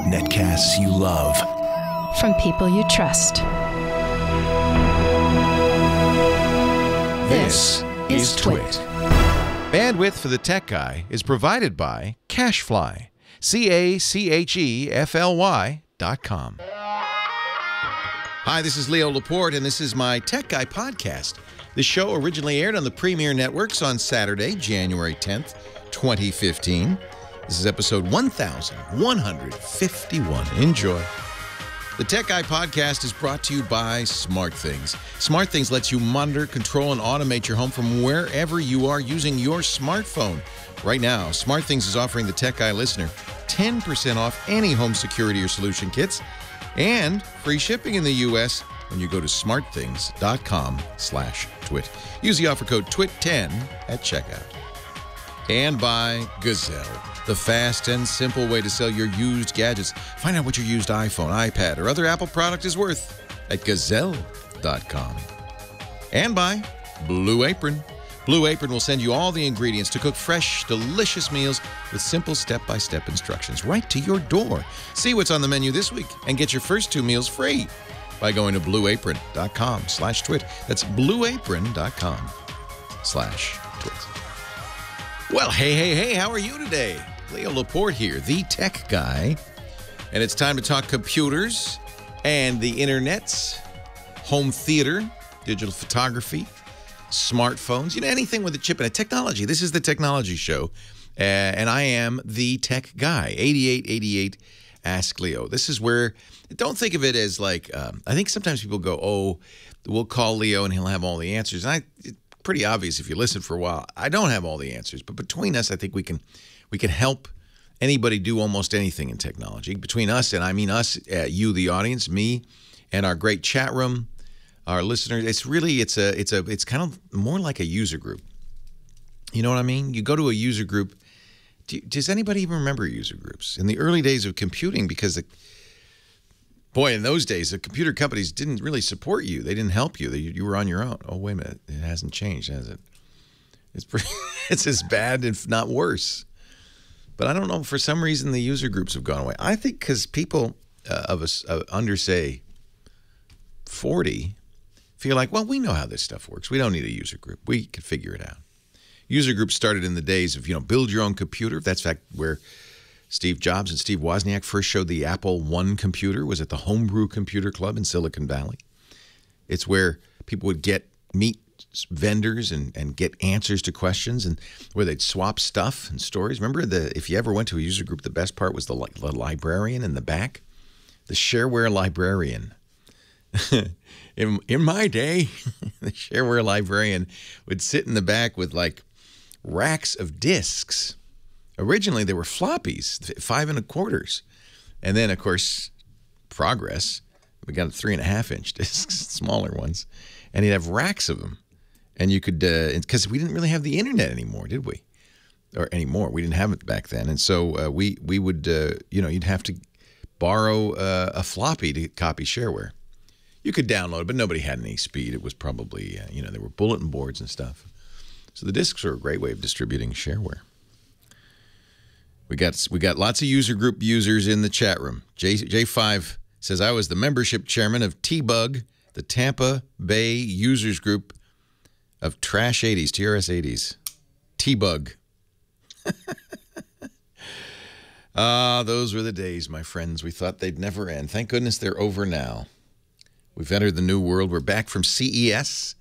Netcasts you love. From people you trust. This is Twit. Bandwidth for the Tech Guy is provided by CacheFly. CacheFly.com. Hi, this is Leo Laporte, and this is my Tech Guy podcast. The show originally aired on the Premier Networks on Saturday, January 10th, 2015. This is episode 1151. Enjoy. The Tech Guy podcast is brought to you by SmartThings. SmartThings lets you monitor, control, and automate your home from wherever you are using your smartphone. Right now, SmartThings is offering the Tech Guy listener 10% off any home security or solution kits and free shipping in the U.S. when you go to smartthings.com/twit. Use the offer code TWIT10 at checkout. And by Gazelle, the fast and simple way to sell your used gadgets. Find out what your used iPhone, iPad, or other Apple product is worth at gazelle.com. And by Blue Apron. Blue Apron will send you all the ingredients to cook fresh, delicious meals with simple step-by-step instructions right to your door. See what's on the menu this week and get your first 2 meals free by going to blueapron.com/twit. That's blueapron.com/twit. Well, hey, how are you today? Leo Laporte here, the Tech Guy. And it's time to talk computers and the internets, home theater, digital photography, smartphones, anything with a chip in it. Technology. This is the technology show. And I am the Tech Guy. 8888 Ask Leo. This is where, don't think of it as like, I think sometimes people go, oh, we'll call Leo and he'll have all the answers. And it's pretty obvious if you listen for a while. I don't have all the answers, but between us, I think we can help anybody do almost anything in technology. Between us, and I mean us, you, the audience, me, and our great chat room, our listeners. It's kind of more like a user group. You know what I mean? You go to a user group. Does anybody even remember user groups? In the early days of computing, because in those days, the computer companies didn't really support you. They didn't help you. You were on your own. Oh, wait a minute. It hasn't changed, has it? It's as bad, if not worse. But I don't know. For some reason, the user groups have gone away. I think because people of us under, say, 40 feel like, well, we know how this stuff works. We don't need a user group. We can figure it out. User groups started in the days of, build your own computer. That's in fact where Steve Jobs and Steve Wozniak first showed the Apple I computer, was at the Homebrew Computer Club in Silicon Valley. It's where people would meet vendors and get answers to questions, and where they'd swap stuff and stories. Remember, if you ever went to a user group, the best part was the librarian in the back, the shareware librarian. In my day, the shareware librarian would sit in the back with like racks of discs. Originally, they were floppies, 5 1/4. And then, of course, progress, we got 3.5-inch discs, smaller ones. And he'd have racks of them. And you could, because we didn't really have the internet anymore, did we? Or anymore. We didn't have it back then. And so we would, you'd have to borrow a floppy to copy shareware. You could download it, but nobody had any speed. It was probably, there were bulletin boards and stuff. So the discs are a great way of distributing shareware. We got lots of user group users in the chat room. J5 says, I was the membership chairman of T-Bug, the Tampa Bay users group of Trash 80s, TRS 80s. T-Bug. Those were the days, my friends. We thought they'd never end. Thank goodness they're over now. We've entered the new world. We're back from CES,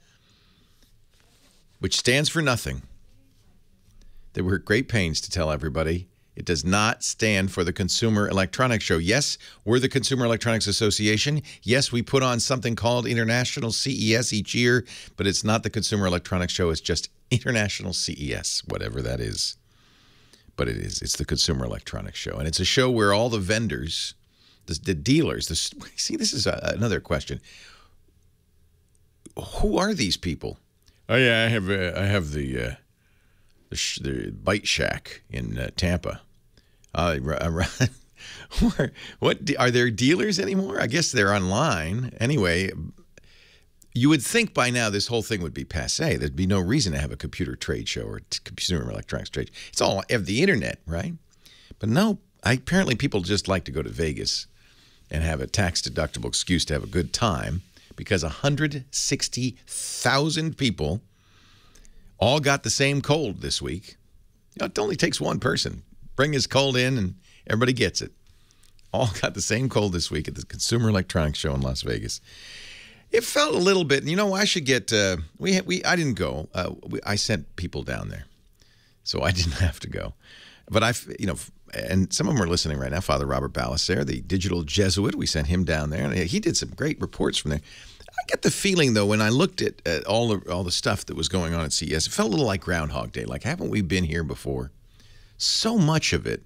which stands for nothing. They were at great pains to tell everybody it does not stand for the Consumer Electronics Show. Yes, we're the Consumer Electronics Association. Yes, we put on something called International CES each year, but it's not the Consumer Electronics Show. It's just International CES, whatever that is. But it is. It's the Consumer Electronics Show. And it's a show where all the vendors, the dealers, see, this is another question. Who are these people? Oh, yeah, I have the Bite Shack in Tampa. What are there dealers anymore? I guess they're online. Anyway, you would think by now this whole thing would be passé. There'd be no reason to have a computer trade show or consumer electronics trade. It's all of the internet, right? But no, apparently people just like to go to Vegas and have a tax-deductible excuse to have a good time because 160,000 people all got the same cold this week. It only takes one person. Bring his cold in and everybody gets it. All got the same cold this week at the Consumer Electronics Show in Las Vegas. It felt a little bit, I should get, I didn't go. I sent people down there, so I didn't have to go. But and some of them are listening right now. Father Robert Ballester, the digital Jesuit, we sent him down there, and he did some great reports from there. I get the feeling, though, when I looked at all the stuff that was going on at CES, it felt a little like Groundhog Day. Like, haven't we been here before? So much of it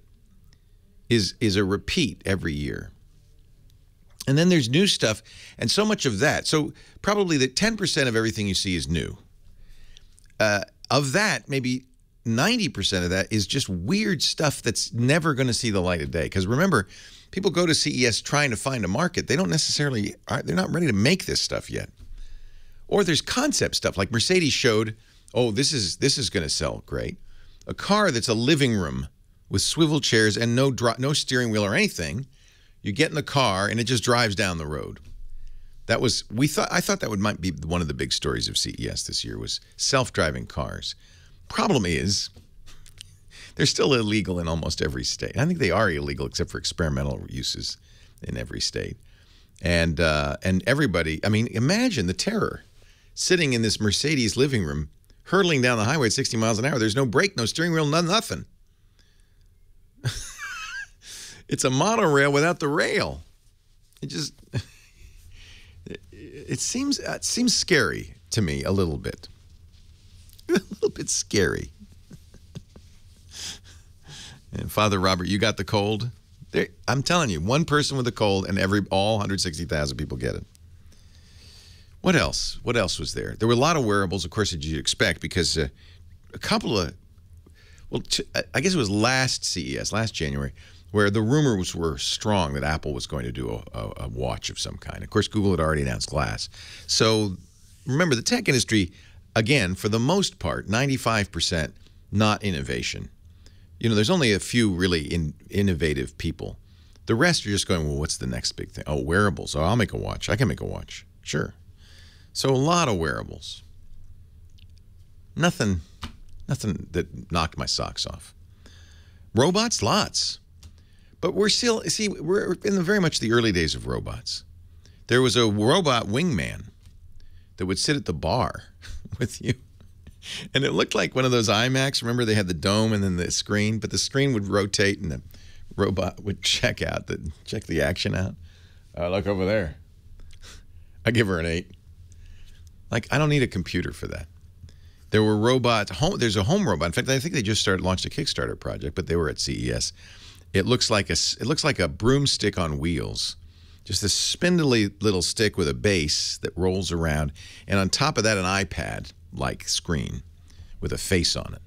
is a repeat every year. And then there's new stuff, and so much of that. So probably that 10% of everything you see is new. Of that, maybe 90% of that is just weird stuff that's never going to see the light of day. Because remember, people go to CES trying to find a market. They don't necessarily, they're not ready to make this stuff yet. Or there's concept stuff, like Mercedes showed, oh, this is going to sell great. A car that's a living room with swivel chairs and no steering wheel or anything. You get in the car and it just drives down the road. I thought that might be one of the big stories of CES this year was self-driving cars. Problem is, they're still illegal in almost every state. I think they are illegal except for experimental uses in every state. And everybody, imagine the terror. Sitting in this Mercedes living room, hurtling down the highway at 60 miles an hour. There's no brake, no steering wheel, nothing. It's a monorail without the rail. It seems scary to me a little bit. A little bit scary. And Father Robert, you got the cold? I'm telling you, one person with a cold and all 160,000 people get it. What else? What else was there? There were a lot of wearables, of course, that you'd expect, because a couple of, I guess it was last CES, last January, where the rumors were strong that Apple was going to do a watch of some kind. Of course, Google had already announced Glass. So remember, the tech industry, again, for the most part, 95% not innovation. There's only a few really innovative people. The rest are just going, well, what's the next big thing? Oh, wearables. Oh, I'll make a watch. I can make a watch. Sure. So a lot of wearables. Nothing that knocked my socks off. Robots, lots. But we're in very much the early days of robots. There was a robot wingman that would sit at the bar with you. And it looked like one of those iMacs. Remember, they had the dome and then the screen, but the screen would rotate and the robot would check the action out. Look over there. I give her an 8. Like, I don't need a computer for that. There were robots. There's a home robot. In fact, I think they just launched a Kickstarter project, but they were at CES. It looks like a broomstick on wheels. Just a spindly little stick with a base that rolls around, and on top of that, an iPad-like screen with a face on it.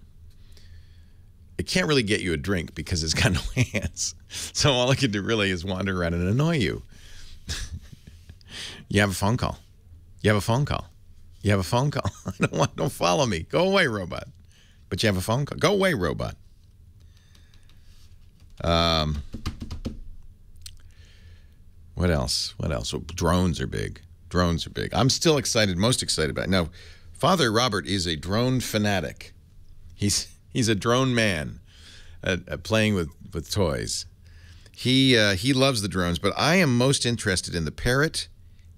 It can't really get you a drink because it's got no hands. So all it can do really is wander around and annoy you. You have a phone call. You have a phone call. You have a phone call. Don't follow me. Go away, robot. But you have a phone call. Go away, robot. What else? What else? Well, drones are big. Drones are big. I'm still most excited about it. Now, Father Robert is a drone fanatic. He's a drone man playing with toys. He loves the drones, but I am most interested in the Parrot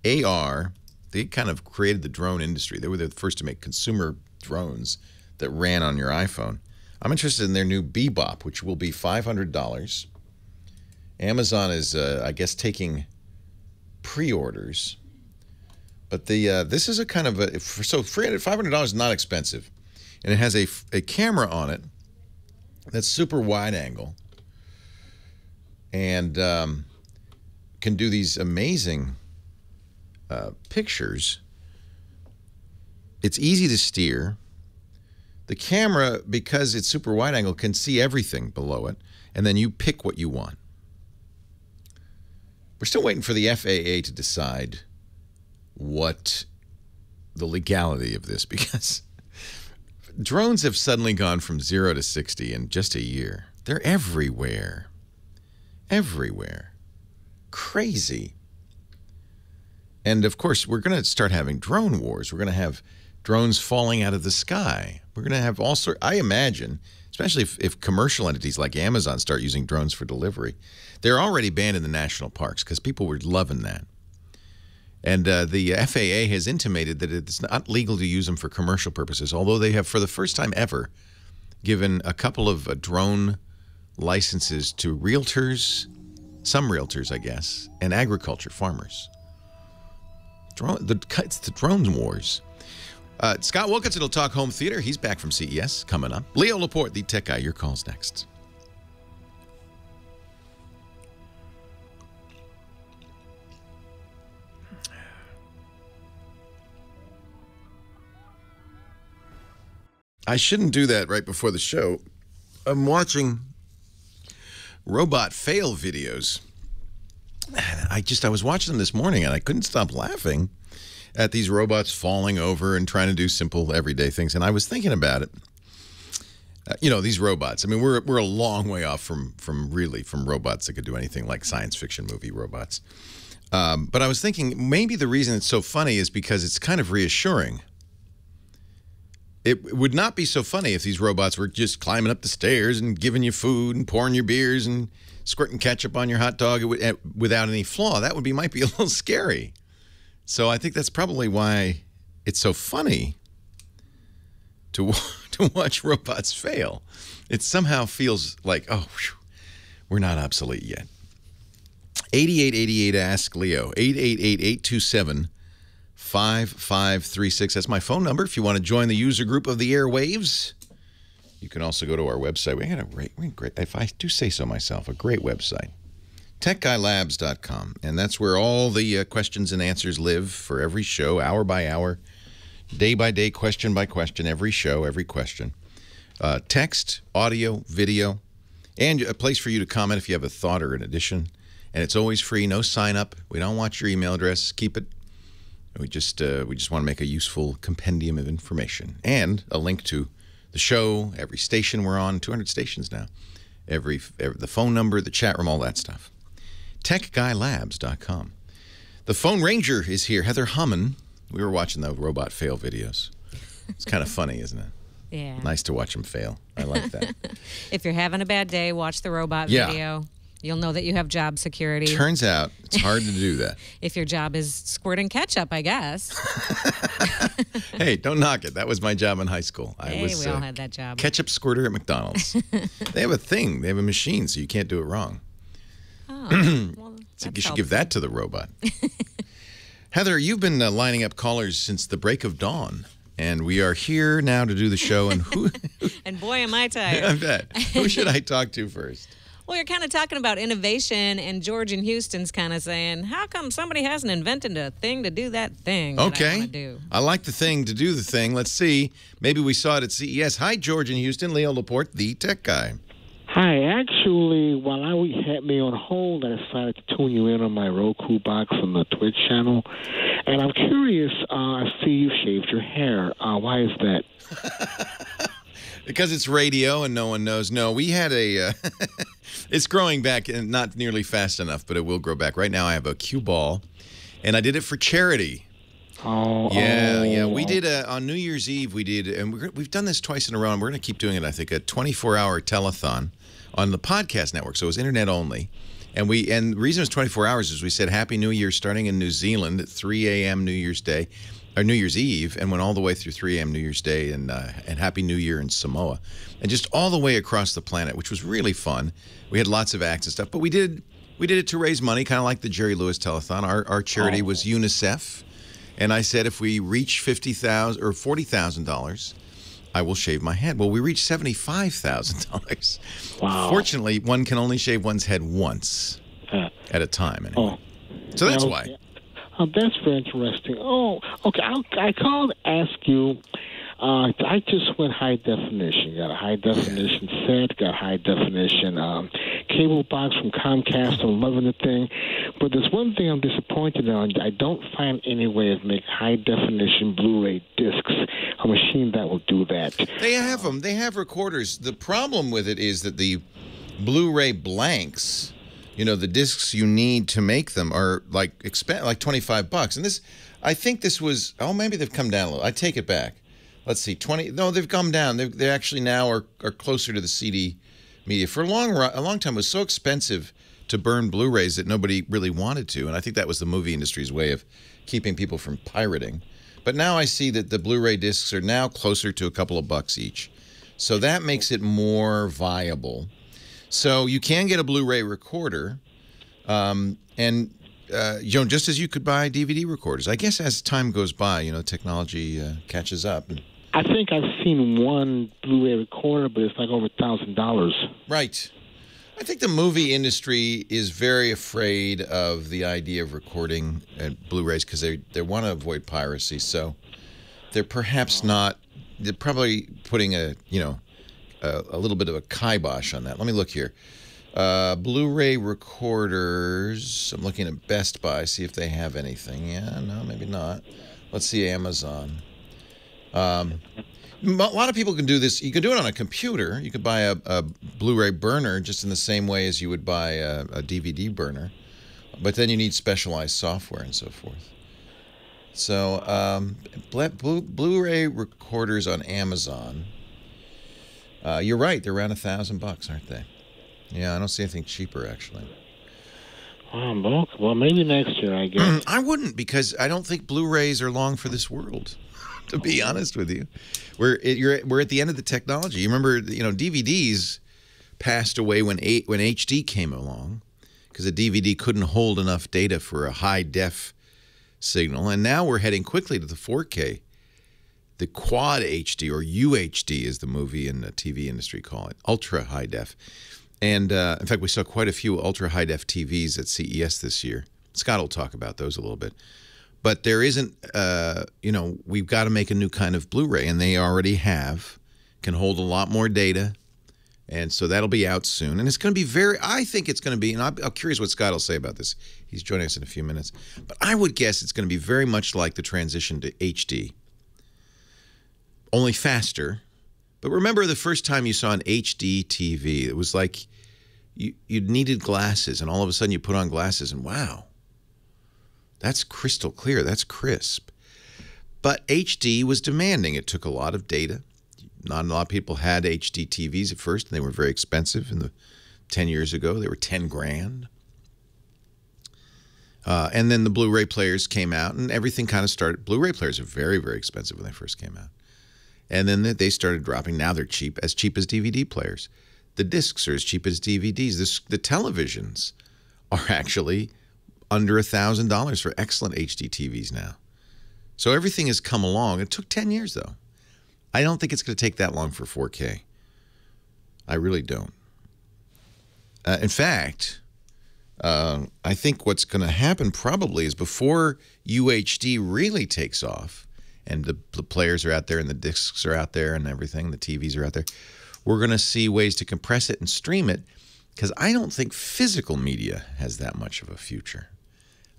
AR. They kind of created the drone industry. They were the first to make consumer drones that ran on your iPhone. I'm interested in their new Bebop, which will be $500. Amazon is, I guess, taking pre-orders. But this is a kind of $500 is not expensive, and it has a camera on it that's super wide angle, and can do these amazing pictures. It's easy to steer. The camera, because it's super wide angle, can see everything below it, and then you pick what you want. We're still waiting for the FAA to decide what the legality of this, because drones have suddenly gone from 0 to 60 in just a year. They're everywhere. Everywhere. Crazy. And, of course, we're going to start having drone wars. We're going to have drones falling out of the sky. We're going to have all sorts. I imagine, especially if commercial entities like Amazon start using drones for delivery. They're already banned in the national parks because people were loving that. And the FAA has intimated that it's not legal to use them for commercial purposes, although they have, for the first time ever, given a couple of drone licenses to realtors, some realtors, I guess, and agriculture farmers. It's the drone wars. Scott Wilkinson will talk home theater. He's back from CES coming up. Leo Laporte, the tech guy. Your call's next. I shouldn't do that right before the show. I'm watching robot fail videos. I was watching them this morning, and I couldn't stop laughing at these robots falling over and trying to do simple everyday things. And I was thinking about it. These robots. I mean, we're a long way off from robots that could do anything like science fiction movie robots. But I was thinking maybe the reason it's so funny is because it's kind of reassuring. It would not be so funny if these robots were just climbing up the stairs and giving you food and pouring your beers and squirting ketchup on your hot dog without any flaw. That might be a little scary. So I think that's probably why it's so funny to watch robots fail. It somehow feels like, oh, whew, we're not obsolete yet. 8888 Ask Leo. 888-827-5536. That's my phone number if you want to join the user group of the airwaves. You can also go to our website. We got a great, if I do say so myself, a great website. TechGuyLabs.com. And that's where all the questions and answers live for every show, hour by hour, day by day, question by question, every show, every question. Text, audio, video, and a place for you to comment if you have a thought or an addition. And it's always free, no sign up. We don't want your email address. Keep it. We just want to make a useful compendium of information and a link to the show, every station we're on, 200 stations now, the phone number, the chat room, all that stuff. TechGuyLabs.com. The Phone Ranger is here. Heather Humman. We were watching the robot fail videos. It's kind of funny, isn't it? Yeah. Nice to watch them fail. I like that. If you're having a bad day, watch the robot video. You'll know that you have job security. Turns out it's hard to do that. If your job is squirting ketchup, I guess. Hey, don't knock it. That was my job in high school. We all had that job. Ketchup squirter at McDonald's. They have a thing. They have a machine, so you can't do it wrong. Oh, well, so you should give that to the robot. Heather, you've been lining up callers since the break of dawn, and we are here now to do the show. And who? And boy, am I tired. I bet. Who should I talk to first? Well, you're kind of talking about innovation, and George in Houston's kind of saying, how come somebody hasn't invented a thing to do that thing that I want to do? I like the thing to do the thing. Let's see. Maybe we saw it at CES. Hi, George in Houston. Leo Laporte, the tech guy. Hi. Actually, while I had me on hold, I decided to tune you in on my Roku box on the Twitch channel. And I'm curious, I see you shaved your hair. Why is that? Because it's radio and no one knows. No, we had a... it's growing back, and not nearly fast enough, but it will grow back. Right now I have a cue ball, and I did it for charity. Oh, yeah. We did on New Year's Eve. We did, and we've done this twice in a row, and we're going to keep doing it. I think a 24-hour telethon on the podcast network, so it was internet only. And the reason it was 24 hours is we said Happy New Year starting in New Zealand at 3 a.m. New Year's Day, or New Year's Eve, and went all the way through 3 a.m. New Year's Day, and Happy New Year in Samoa, and just all the way across the planet, which was really fun. We had lots of acts and stuff, but we did it to raise money, kind of like the Jerry Lewis telethon. Our charity was UNICEF, and I said if we reach $50,000 or $40,000, I will shave my head. Well, we reached $75,000. Wow. Fortunately, one can only shave one's head once at a time. Anyway. So that's why. That's very interesting. Oh, okay. I called to ask you. I just went high definition. Got a high definition set. Got a high definition cable box from Comcast. I'm loving the thing. But there's one thing I'm disappointed on. I don't find any way of making high definition Blu-ray discs. A machine that will do that. They have them. They have recorders. The problem with it is that the Blu-ray blanks, you know, the discs you need to make them are like $25. And this, I think this was, oh, maybe they've come down a little. I take it back. Let's see, 20. No, they've come down. They actually now are closer to the CD media. For a long time, it was so expensive to burn Blu-rays that nobody really wanted to, and I think that was the movie industry's way of keeping people from pirating. But now I see that the Blu-ray discs are now closer to a couple of bucks each, so that makes it more viable. So you can get a Blu-ray recorder, and you know, just as you could buy DVD recorders. I guess as time goes by, you know, technology catches up. I think I've seen one Blu-ray recorder, but it's like over $1,000. Right. I think the movie industry is very afraid of the idea of recording Blu-rays because they want to avoid piracy. So they're perhaps not. They're probably putting a little bit of a kibosh on that. Let me look here. Blu-ray recorders. I'm looking at Best Buy, see if they have anything. Yeah, no, maybe not. Let's see Amazon. A lot of people can do this. You can do it on a computer. You could buy a Blu-ray burner just in the same way as you would buy a DVD burner. But then you need specialized software and so forth. So Blu-ray recorders on Amazon. You're right. They're around $1,000, aren't they? Yeah, I don't see anything cheaper, actually. Well, maybe next year, I guess. I wouldn't, because I don't think Blu-rays are long for this world, to be honest with you. We're at the end of the technology. You remember, you know, DVDs passed away when HD came along, because a DVD couldn't hold enough data for a high-def signal, and now we're heading quickly to the 4K. The Quad HD, or UHD, as the movie and the TV industry call it, ultra high def. And in fact, we saw quite a few ultra high def TVs at CES this year. Scott will talk about those a little bit. But there isn't, you know, we've got to make a new kind of Blu-ray, and they already have. Can hold a lot more data, and so that'll be out soon. And it's going to be I think it's going to be, and I'm curious what Scott will say about this. He's joining us in a few minutes. But I would guess it's going to be very much like the transition to HD. Only faster. But remember the first time you saw an HDTV, it was like you needed glasses, and all of a sudden you put on glasses, and wow, that's crystal clear, that's crisp. But HD was demanding. It took a lot of data. Not a lot of people had HD TVs at first, and they were very expensive. 10 years ago, they were 10 grand. And then the Blu-ray players came out, and everything kind of started. Blu-ray players are very, very expensive when they first came out. And then they started dropping. Now they're cheap as DVD players. The discs are as cheap as DVDs. The televisions are actually under $1,000 for excellent HD TVs now. So everything has come along. It took 10 years, though. I don't think it's going to take that long for 4K. I really don't. In fact, I think what's going to happen probably is before UHD really takes off, and the players are out there, and the discs are out there, and everything, the TVs are out there, we're going to see ways to compress it and stream it, because I don't think physical media has that much of a future.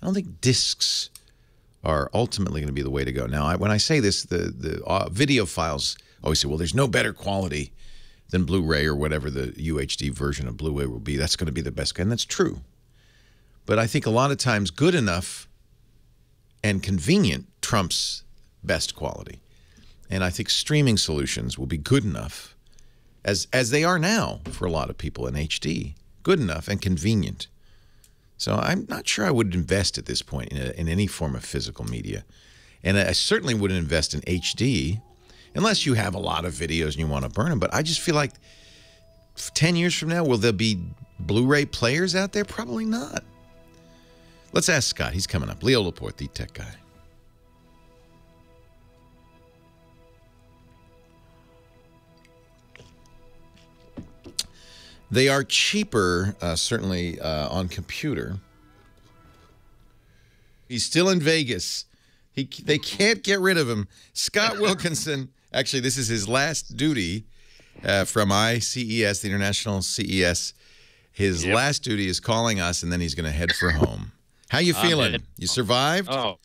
I don't think discs are ultimately going to be the way to go. Now, when I say this, the video files always say, well, there's no better quality than Blu-ray or whatever the UHD version of Blu-ray will be. That's going to be the best, and that's true. But I think a lot of times good enough and convenient trumps best quality. And I think streaming solutions will be good enough, as they are now for a lot of people in HD, good enough and convenient. So I'm not sure I would invest at this point in any form of physical media. And I certainly wouldn't invest in HD unless you have a lot of videos and you want to burn them. But I just feel like 10 years from now, will there be Blu-ray players out there? Probably not. Let's ask Scott. He's coming up. Leo Laporte, the tech guy. They are cheaper, certainly, on computer. He's still in Vegas. They can't get rid of him. Scott Wilkinson, actually, this is his last duty from ICES, the International CES. His last duty is calling us, and then he's going to head for home. How you feeling? You survived? Oh,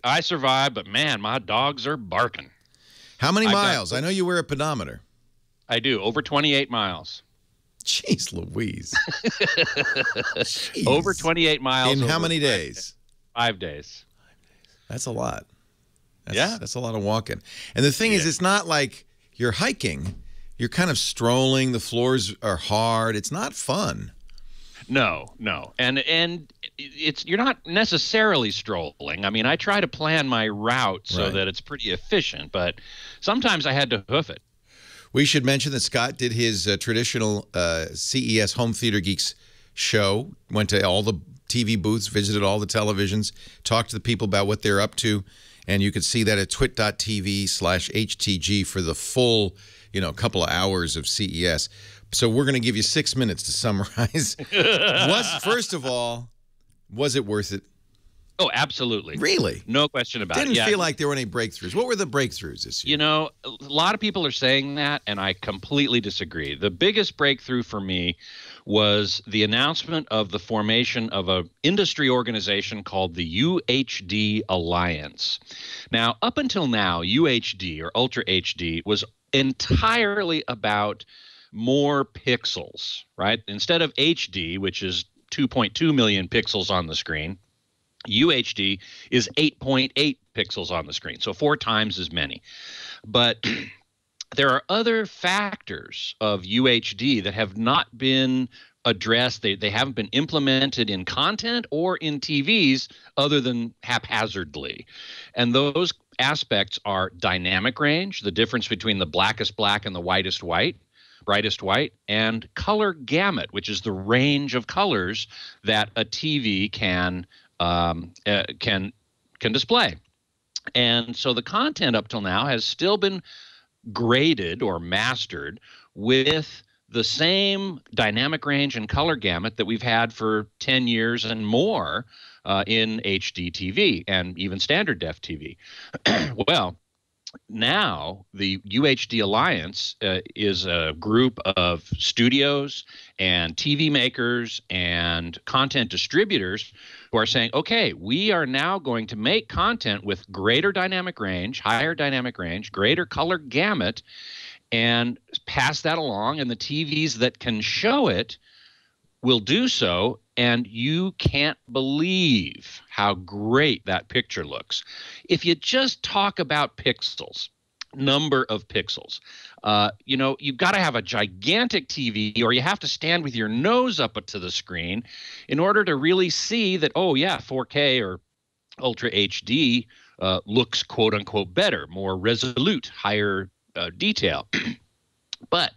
I survived, but, man, my dogs are barking. How many miles? I know you wear a pedometer. I do, over 28 miles. Jeez Louise. Jeez. Over 28 miles. In how many days? 5 days. That's a lot. Yeah. That's a lot of walking. And the thing is, it's not like you're hiking. You're kind of strolling. The floors are hard. It's not fun. No. And you're not necessarily strolling. I mean, I try to plan my route so that it's pretty efficient, but sometimes I had to hoof it. We should mention that Scott did his traditional CES Home Theater Geeks show, went to all the TV booths, visited all the televisions, talked to the people about what they're up to, and you can see that at twit.tv/HTG for the full, couple of hours of CES. So we're going to give you 6 minutes to summarize. First of all, was it worth it? Oh, absolutely. Really? No question about it. Didn't feel like there were any breakthroughs. What were the breakthroughs this year? A lot of people are saying that, and I completely disagree. The biggest breakthrough for me was the announcement of the formation of an industry organization called the UHD Alliance. Now, up until now, UHD, or Ultra HD, was entirely about more pixels, right? Instead of HD, which is 2.2 million pixels on the screen, UHD is 8.8 pixels on the screen, so 4 times as many. But there are other factors of UHD that have not been addressed. They haven't been implemented in content or in TVs other than haphazardly. And those aspects are dynamic range, the difference between the blackest black and the brightest white, and color gamut, which is the range of colors that a TV can display. And so the content up till now has still been graded or mastered with the same dynamic range and color gamut that we've had for 10 years and more in HDTV and even standard def TV. Well, now the UHD Alliance is a group of studios and TV makers and content distributors who are saying, okay, we are now going to make content with greater dynamic range, higher dynamic range, greater color gamut, and pass that along, and the TVs that can show it will do so, and you can't believe how great that picture looks. If you just talk about pixels, number of pixels, you've got to have a gigantic TV, or you have to stand with your nose up to the screen in order to really see that, oh yeah, 4K or Ultra HD looks quote unquote better, more resolute, higher detail. But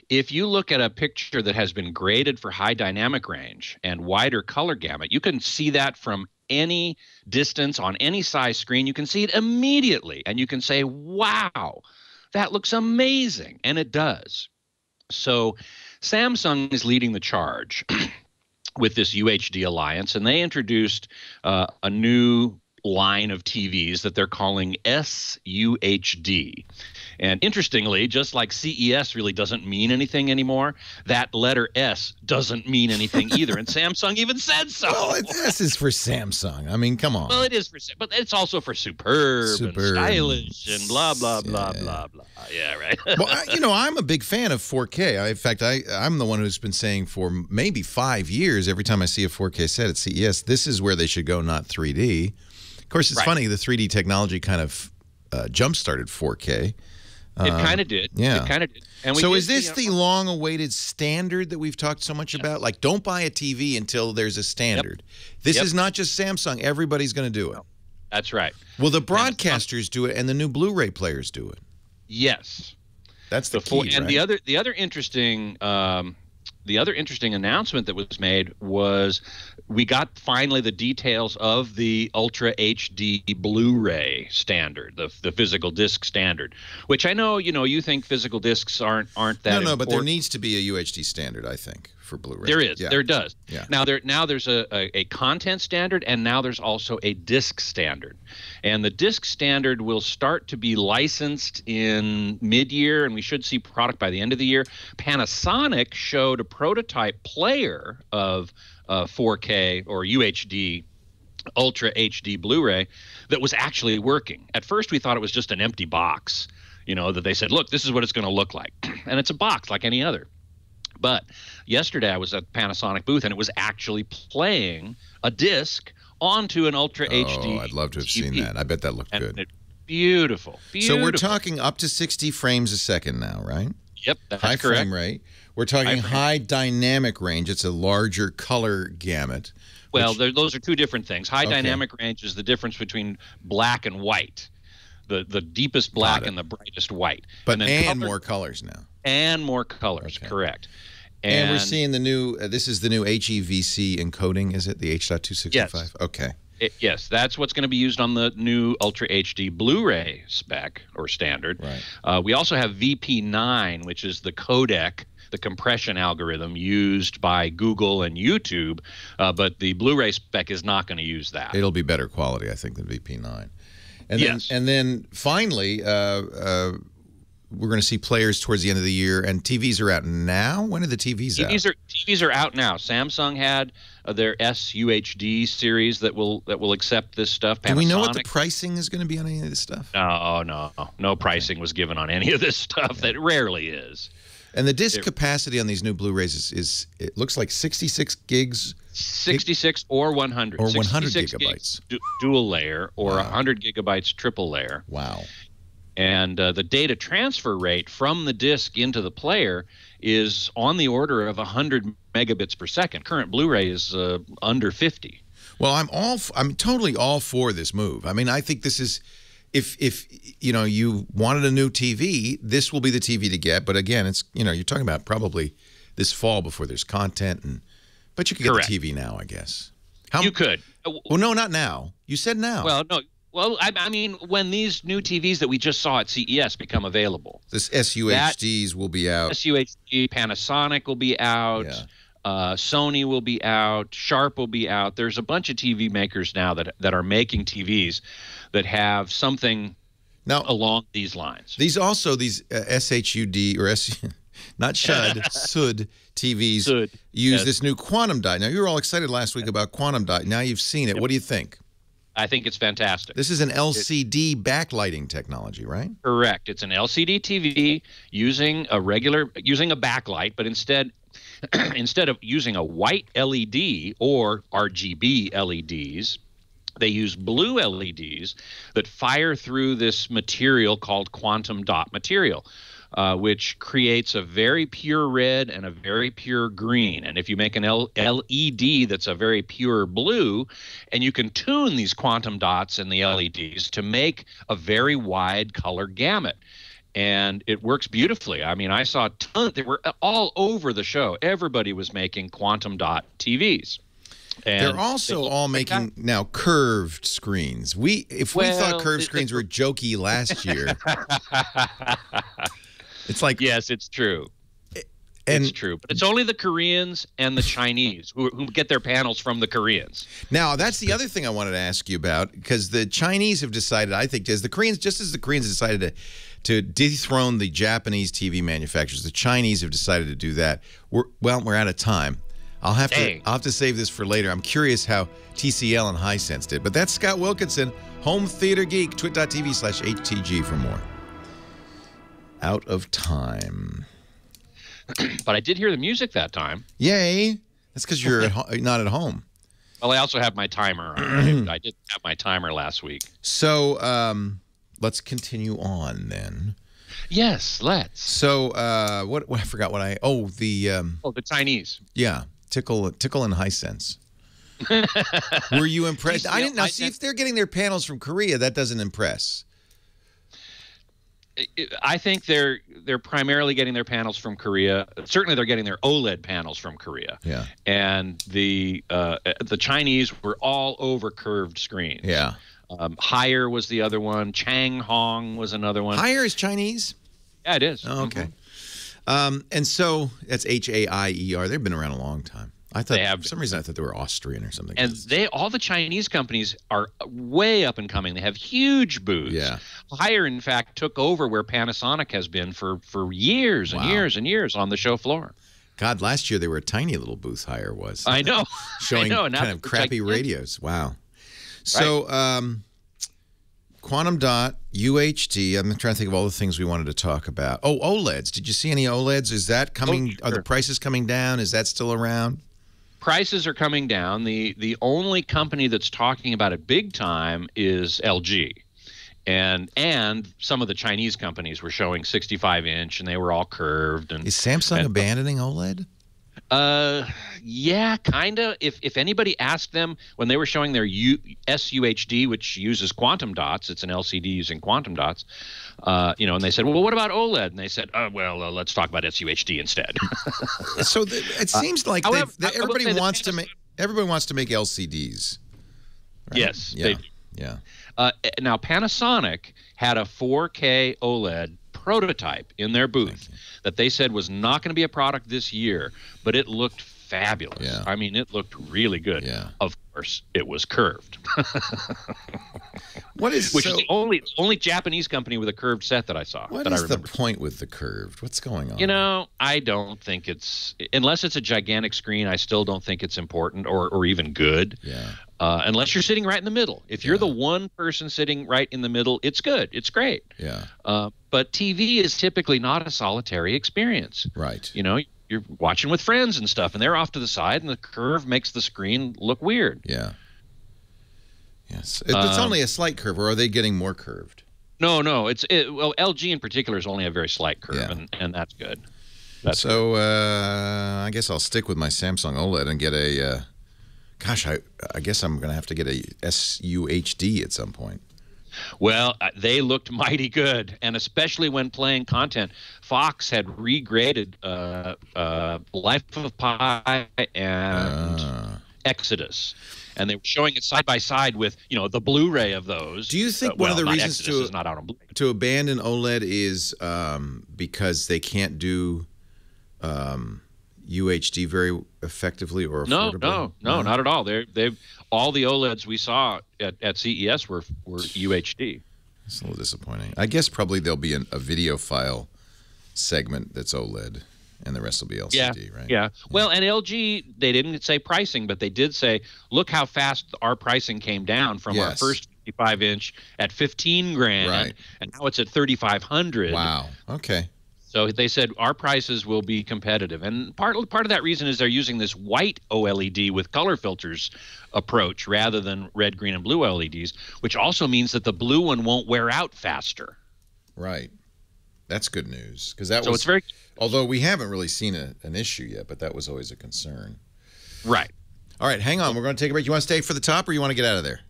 if you look at a picture that has been graded for high dynamic range and wider color gamut, you can see that from any distance on any size screen. You can see it immediately, and you can say, wow, that looks amazing. And it does. So Samsung is leading the charge with this UHD Alliance, and they introduced a new line of TVs that they're calling SUHD. And interestingly, just like CES really doesn't mean anything anymore, that letter S doesn't mean anything either. And Samsung even said so. Well, S is for Samsung. I mean, come on. Well, it is for, but it's also for superb and stylish and blah, blah, blah, blah, blah. Yeah, right. Well, I'm a big fan of 4K. In fact, I'm the one who's been saying for maybe 5 years, every time I see a 4K set at CES, this is where they should go, not 3D. Of course, it's funny, the 3D technology kind of jump-started 4K. It kind of did. Yeah. It kind of did. And so is this the long-awaited standard that we've talked so much about? Like, don't buy a TV until there's a standard. This is not just Samsung. Everybody's going to do it. That's right. Well, the broadcasters do it, and the new Blu-ray players do it. Yes. That's the key, and right? the other interesting announcement that was made was we got finally the details of the Ultra HD Blu-ray standard, the physical disc standard, which I know you think physical discs aren't that important. No, but there needs to be a UHD standard, I think, for Blu-ray. There is. Yeah. There does. Yeah. Now there's a content standard, and now there's also a disc standard. And the disc standard will start to be licensed in mid-year, and we should see product by the end of the year. Panasonic showed a prototype player of 4K or UHD Ultra HD Blu-ray that was actually working. At first, we thought it was just an empty box, that they said, look, this is what it's going to look like. And it's a box like any other. But yesterday I was at the Panasonic booth, and it was actually playing a disc onto an Ultra HD. Oh, I'd love to have TV. seen that. I bet that looked good. Beautiful. So we're talking up to 60 frames a second now, right? Yep, that's high correct. Frame rate. We're talking high dynamic range. It's a larger color gamut. Well, those are two different things. High dynamic range is the difference between black and white. The deepest black and the brightest white. But and more colors now. And more colors, correct. And we're seeing the new, this is the new HEVC encoding, is it? The H.265? Yes. Okay. Yes, that's what's going to be used on the new Ultra HD Blu-ray spec or standard. Right. We also have VP9, which is the codec, the compression algorithm used by Google and YouTube, but the Blu-ray spec is not going to use that. It'll be better quality, I think, than VP9. And yes. Then finally, we're going to see players towards the end of the year, and TVs are out now. When are the TVs out? TVs are out now. Samsung had their SUHD series that will accept this stuff. Panasonic. Do we know what the pricing is going to be on any of this stuff? No pricing was given on any of this stuff. That rarely is. And the disk capacity on these new Blu-rays is it looks like 66 gigs. 66 or 100. Or 100 gigabytes. Dual layer or 100 gigabytes triple layer. Wow. And the data transfer rate from the disk into the player is on the order of 100 megabits per second. Current Blu-ray is under 50. Well, I'm totally all for this move. I mean, I think this is if you know you wanted a new TV, this will be the TV to get. But again, it's you're talking about probably this fall before there's content, but you can get the TV now, I guess. You could. Well, no, not now. You said now. Well, no. Well, I mean, when these new TVs that we just saw at CES become available. This SUHDs will be out. SUHD, Panasonic will be out. Yeah. Sony will be out. Sharp will be out. There's a bunch of TV makers now that are making TVs that have something along these lines. These SHUD or not SHUD, SUD TVs use this new quantum dot. Now, you were all excited last week about quantum dot. Now you've seen it. Yep. What do you think? I think it's fantastic. This is an LCD backlighting technology, right? Correct. It's an LCD TV using a backlight, but instead of using a white LED or RGB LEDs, they use blue LEDs that fire through this material called quantum dot material, which creates a very pure red and a very pure green. And if you make an LED that's a very pure blue, and you can tune these quantum dots in the LEDs to make a very wide color gamut. And it works beautifully. I mean, I saw tons. They were all over the show. Everybody was making quantum dot TVs. And they're also all making now curved screens. If we thought curved screens were jokey last year, it's like yes, it's true. It's true, but it's only the Koreans and the Chinese who get their panels from the Koreans. Now, that's the other thing I wanted to ask you about, because the Chinese have decided, I think, just as the Koreans decided to dethrone the Japanese TV manufacturers, the Chinese have decided to do that. We're out of time. I'll have to save this for later. I'm curious how TCL and Hisense did. But that's Scott Wilkinson, Home Theater Geek, twit.tv/HTG for more. Out of time. But I did hear the music that time. Yay. That's because you're not at home. Well, I also have my timer on. I did have my timer last week. So let's continue on then. Yes, let's. So what I forgot what the Chinese. Yeah. Tickle and Hisense. Were you impressed? I didn't know. See, if they're getting their panels from Korea, that doesn't impress. I think they're primarily getting their panels from Korea. Certainly, they're getting their OLED panels from Korea. Yeah. And the Chinese were all over curved screens. Yeah. Haier was the other one. Changhong was another one. Haier is Chinese? Yeah, it is. Oh, okay. And so that's Haier. They've been around a long time. I thought for some reason I thought they were Austrian or something. And all the Chinese companies are way up and coming. They have huge booths. Yeah. Haier, in fact, took over where Panasonic has been for years and years and years on the show floor. God, last year they were a tiny little booth. Haier was. I know. Showing kind of crappy radios. Wow. So, Quantum dot, UHD. I'm trying to think of all the things we wanted to talk about. Oh, OLEDs. Did you see any OLEDs? Is that coming? Oh, Are the sure. prices coming down? Is that still around? Prices are coming down. The only company that's talking about it big time is LG. And some of the Chinese companies were showing 65-inch, and they were all curved. And Is Samsung abandoning OLED? Yeah, kind of. If anybody asked them when they were showing their SUHD, which uses quantum dots, it's an LCD using quantum dots, and they said, well, what about OLED? And they said, let's talk about SUHD instead. So it seems like however, everybody wants to make LCDs. Right? Yes. Yeah. They do. Yeah. Now, Panasonic had a 4K OLED prototype in their booth that they said was not going to be a product this year, but it looked fabulous. Yeah. I mean, it looked really good. Yeah. Of course, it was curved. Which is the only Japanese company with a curved set that I saw. What is the point with the curved? What's going on? I don't think it's, unless it's a gigantic screen, I still don't think it's important or even good. Yeah. Unless you're sitting right in the middle. If you're the one person sitting right in the middle, it's good. It's great. Yeah. But TV is typically not a solitary experience. Right. You're watching with friends and stuff, and they're off to the side, and the curve makes the screen look weird. Yeah. Yes. It's only a slight curve, or are they getting more curved? No. Well, LG in particular is only a very slight curve, and that's good. I guess I'll stick with my Samsung OLED and get a. I guess I'm going to have to get a SUHD at some point. Well, they looked mighty good, and especially when playing content. Fox had regraded Life of Pi and Exodus, and they were showing it side by side with the Blu-ray of those. Do you think one of the reasons is not out on Blu-ray. to abandon OLED is because they can't do UHD very effectively or affordably? No, not at all. They've all the OLEDs we saw at CES were UHD. It's a little disappointing. I guess probably there'll be a video file segment that's OLED, and the rest will be LCD, right? Yeah. Well, and LG, they didn't say pricing, but they did say, look how fast our pricing came down from our first 55-inch at $15,000, and now it's at $3,500. Wow. Okay. So they said our prices will be competitive, and part of that reason is they're using this white OLED with color filters approach rather than red, green, and blue LEDs, which also means that the blue one won't wear out faster. Right. That's good news because it's very. Although we haven't really seen an issue yet, but that was always a concern. Right. All right, hang on. We're going to take a break. You want to stay for the top, or you want to get out of there?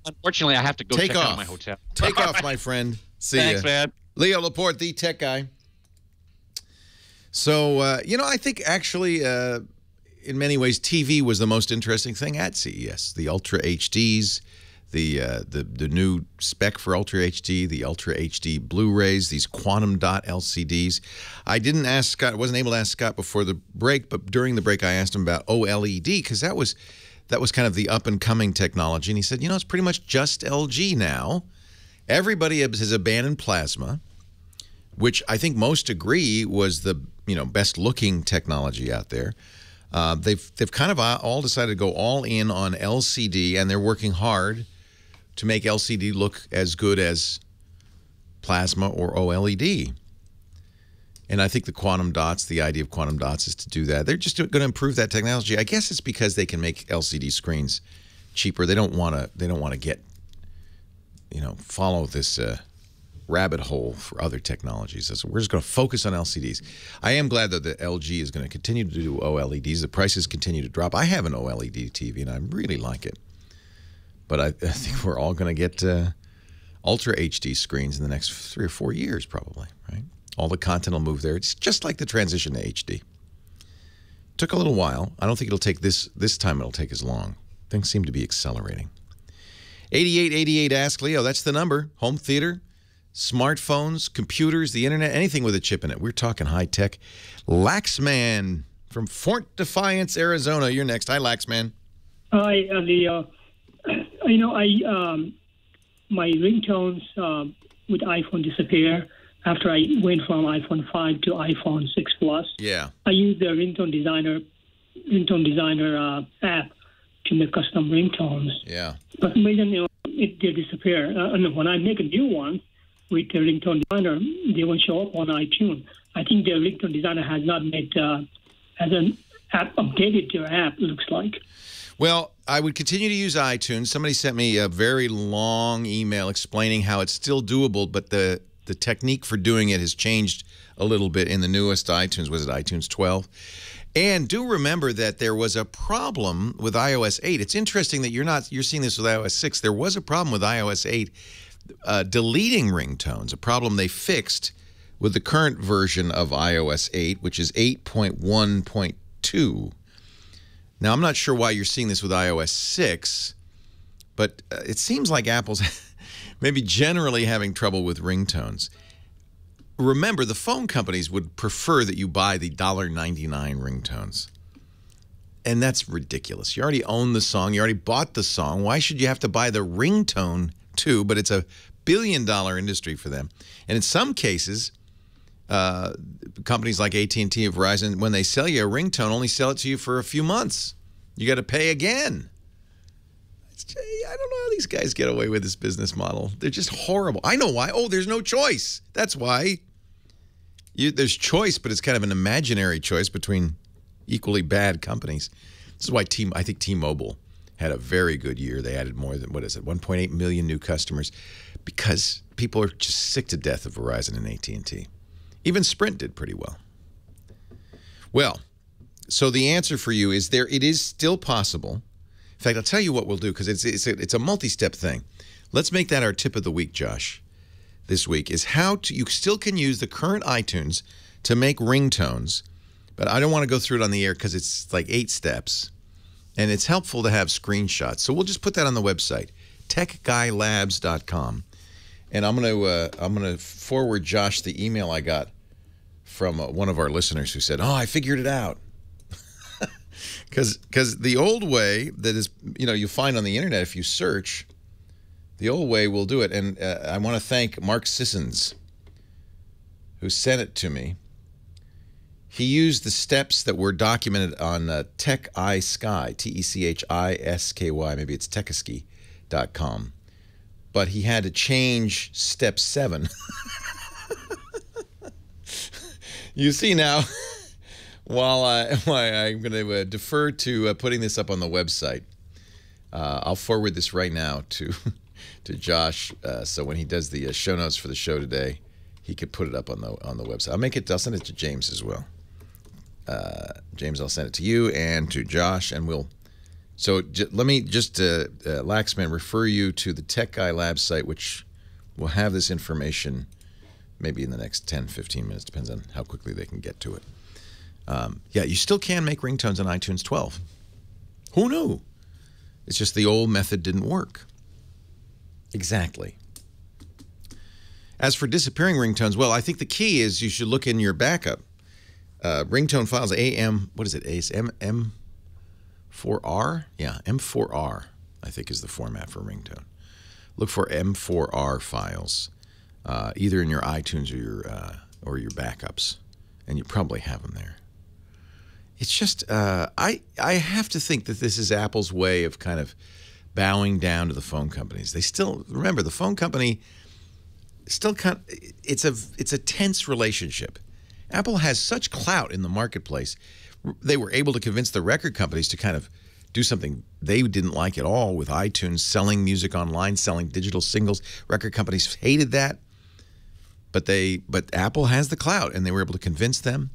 Unfortunately, I have to go check out my hotel. Take off, my friend. See ya. Thanks, man. Leo Laporte, the tech guy. So, I think actually, in many ways, TV was the most interesting thing at CES. The Ultra HDs, the new spec for Ultra HD, the Ultra HD Blu-rays, these quantum dot LCDs. I didn't ask Scott, wasn't able to ask Scott before the break, but during the break I asked him about OLED because that was kind of the up-and-coming technology. And he said, it's pretty much just LG now. Everybody has abandoned plasma, which I think most agree was the best looking technology out there. They've kind of all decided to go all in on LCD, and they're working hard to make LCD look as good as plasma or OLED. And I think the quantum dots, the idea of quantum dots is to do that. They're just going to improve that technology. I guess it's because they can make LCD screens cheaper. They don't want to get follow this rabbit hole for other technologies. So we're just going to focus on LCDs. I am glad that the LG is going to continue to do OLEDs. The prices continue to drop. I have an OLED TV, and I really like it. But I think we're all going to get Ultra HD screens in the next 3 or 4 years, probably, right? All the content will move there. It's just like the transition to HD. Took a little while. I don't think it'll take this time. It'll take as long. Things seem to be accelerating. 8888 Ask Leo. That's the number. Home theater, smartphones, computers, the internet, anything with a chip in it. We're talking high tech. Laxman from Fort Defiance, Arizona. You're next. Hi, Laxman. Hi, Leo. My ringtones with iPhone disappear after I went from iPhone 5 to iPhone 6 Plus. Yeah. I use the ringtone designer app to make custom ringtones. Yeah. But they disappear. And when I make a new one with the ringtone designer, they won't show up on iTunes. I think the ringtone designer has not made has an app updated their app. Looks like. Well, I would continue to use iTunes. Somebody sent me a very long email explaining how it's still doable, but the technique for doing it has changed a little bit in the newest iTunes. Was it iTunes 12? And do remember that there was a problem with iOS 8. It's interesting that you're seeing this with iOS 6. There was a problem with iOS 8 deleting ringtones, a problem they fixed with the current version of iOS 8, which is 8.1.2. Now, I'm not sure why you're seeing this with iOS 6, but it seems like Apple's maybe generally having trouble with ringtones. Remember, the phone companies would prefer that you buy the $1.99 ringtones. And that's ridiculous. You already own the song. You already bought the song. Why should you have to buy the ringtone too? But it's a billion-dollar industry for them. And in some cases, companies like AT&T and Verizon, when they sell you a ringtone, only sell it to you for a few months. You got to pay again. I don't know how these guys get away with this business model. They're just horrible. I know why. Oh, there's no choice. That's why. There's choice, but it's kind of an imaginary choice between equally bad companies. This is why I think T-Mobile had a very good year. They added more than, 1.8 million new customers, because people are just sick to death of Verizon and AT&T. Even Sprint did pretty well. Well, so the answer for you is it is still possible. In fact, I'll tell you what we'll do, because it's a multi-step thing. Let's make that our tip of the week, Josh, this week, is you still can use the current iTunes to make ringtones, but I don't want to go through it on the air because it's like 8 steps, and it's helpful to have screenshots. So we'll just put that on the website, techguylabs.com, and I'm gonna forward Josh the email I got from one of our listeners who said, "Oh, I figured it out." Because the old way that is, you find on the internet if you search, the old way will do it. And I want to thank Mark Sissons, who sent it to me. He used the steps that were documented on TechISky, TechISky, maybe it's techisky.com. But he had to change step 7. You see now, while I'm going to defer to putting this up on the website, I'll forward this right now to Josh, so when he does the show notes for the show today, he could put it up on the website. I'll send it to James as well. James, I'll send it to you and to Josh, and let me just, Laxman, refer you to the Tech Guy Lab site, which will have this information maybe in the next 10, 15 minutes, depends on how quickly they can get to it. Yeah, you still can make ringtones on iTunes 12. Who knew? It's just the old method didn't work. Exactly. As for disappearing ringtones, well, I think the key is you should look in your backup. Ringtone files, what is it? M4R? Yeah, M4R, I think, is the format for ringtone. Look for M4R files, either in your iTunes or your backups, and you probably have them there. It's just, I have to think that this is Apple's way of kind of bowing down to the phone companies. They still, remember, the phone company still it's a tense relationship. Apple has such clout in the marketplace. They were able to convince the record companies to kind of do something they didn't like at all with iTunes, selling music online, selling digital singles. Record companies hated that. But Apple has the clout, and they were able to convince them.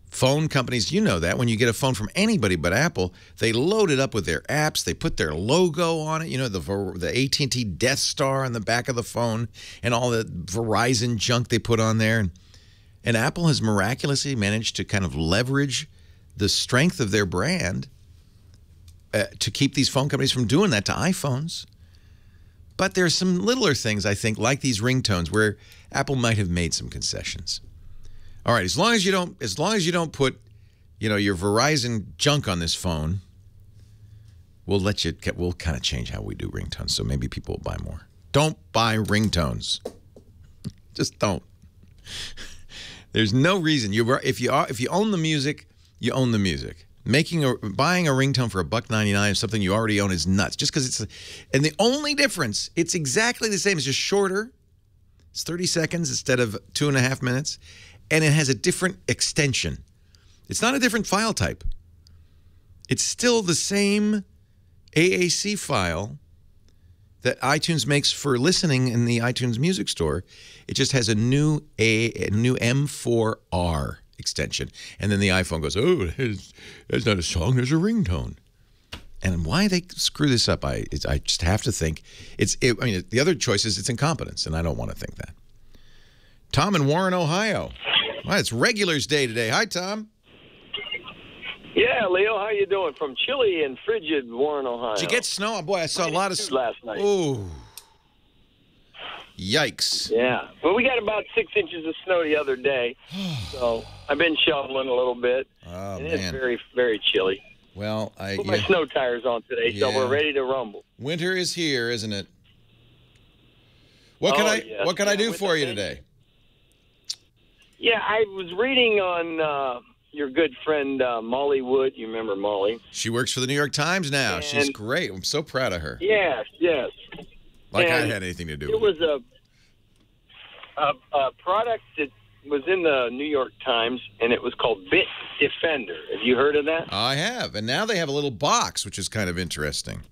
Phone companies, you know that. When you get a phone from anybody but Apple, they load it up with their apps. They put their logo on it, the AT&T Death Star on the back of the phone and all the Verizon junk they put on there. And Apple has miraculously managed to kind of leverage the strength of their brand to keep these phone companies from doing that to iPhones. But there's some littler things, I think, like these ringtones, where Apple might have made some concessions. All right, as long as you don't put, your Verizon junk on this phone, we'll kind of change how we do ringtones. So maybe people will buy more. Don't buy ringtones. Just don't. There's no reason. If you own the music, you own the music. buying a ringtone for $1.99 is something you already own is nuts. Just because and the only difference, it's exactly the same. It's just shorter. It's 30 seconds instead of 2.5 minutes, and it has a different extension. It's not a different file type. It's still the same AAC file that iTunes makes for listening in the iTunes Music Store. It just has a new M4R extension. And then the iPhone goes, oh, it's not a song, there's a ringtone. And why they screw this up, I just have to think. I mean, the other choice is it's incompetence, and I don't want to think that. Tom in Warren, Ohio. Well, it's Regulars Day today. Hi, Tom. Yeah, Leo, how you doing? From chilly and frigid Warren, Ohio. Did you get snow? Boy, I saw a lot of snow last night. Oh, yikes! Yeah, well, we got about 6 inches of snow the other day, so I've been shoveling a little bit. Oh, and man. It's very, very chilly. Well, put my snow tires on today, so we're ready to rumble. Winter is here, isn't it? What can I do for you today? Yeah, I was reading on your good friend Molly Wood. You remember Molly? She works for the New York Times now. And she's great. I'm so proud of her. Yes, yes. Like I had anything to do with it. It was a product that was in the New York Times, and it was called Bit Defender. Have you heard of that? I have. And now they have a little box, which is kind of interesting.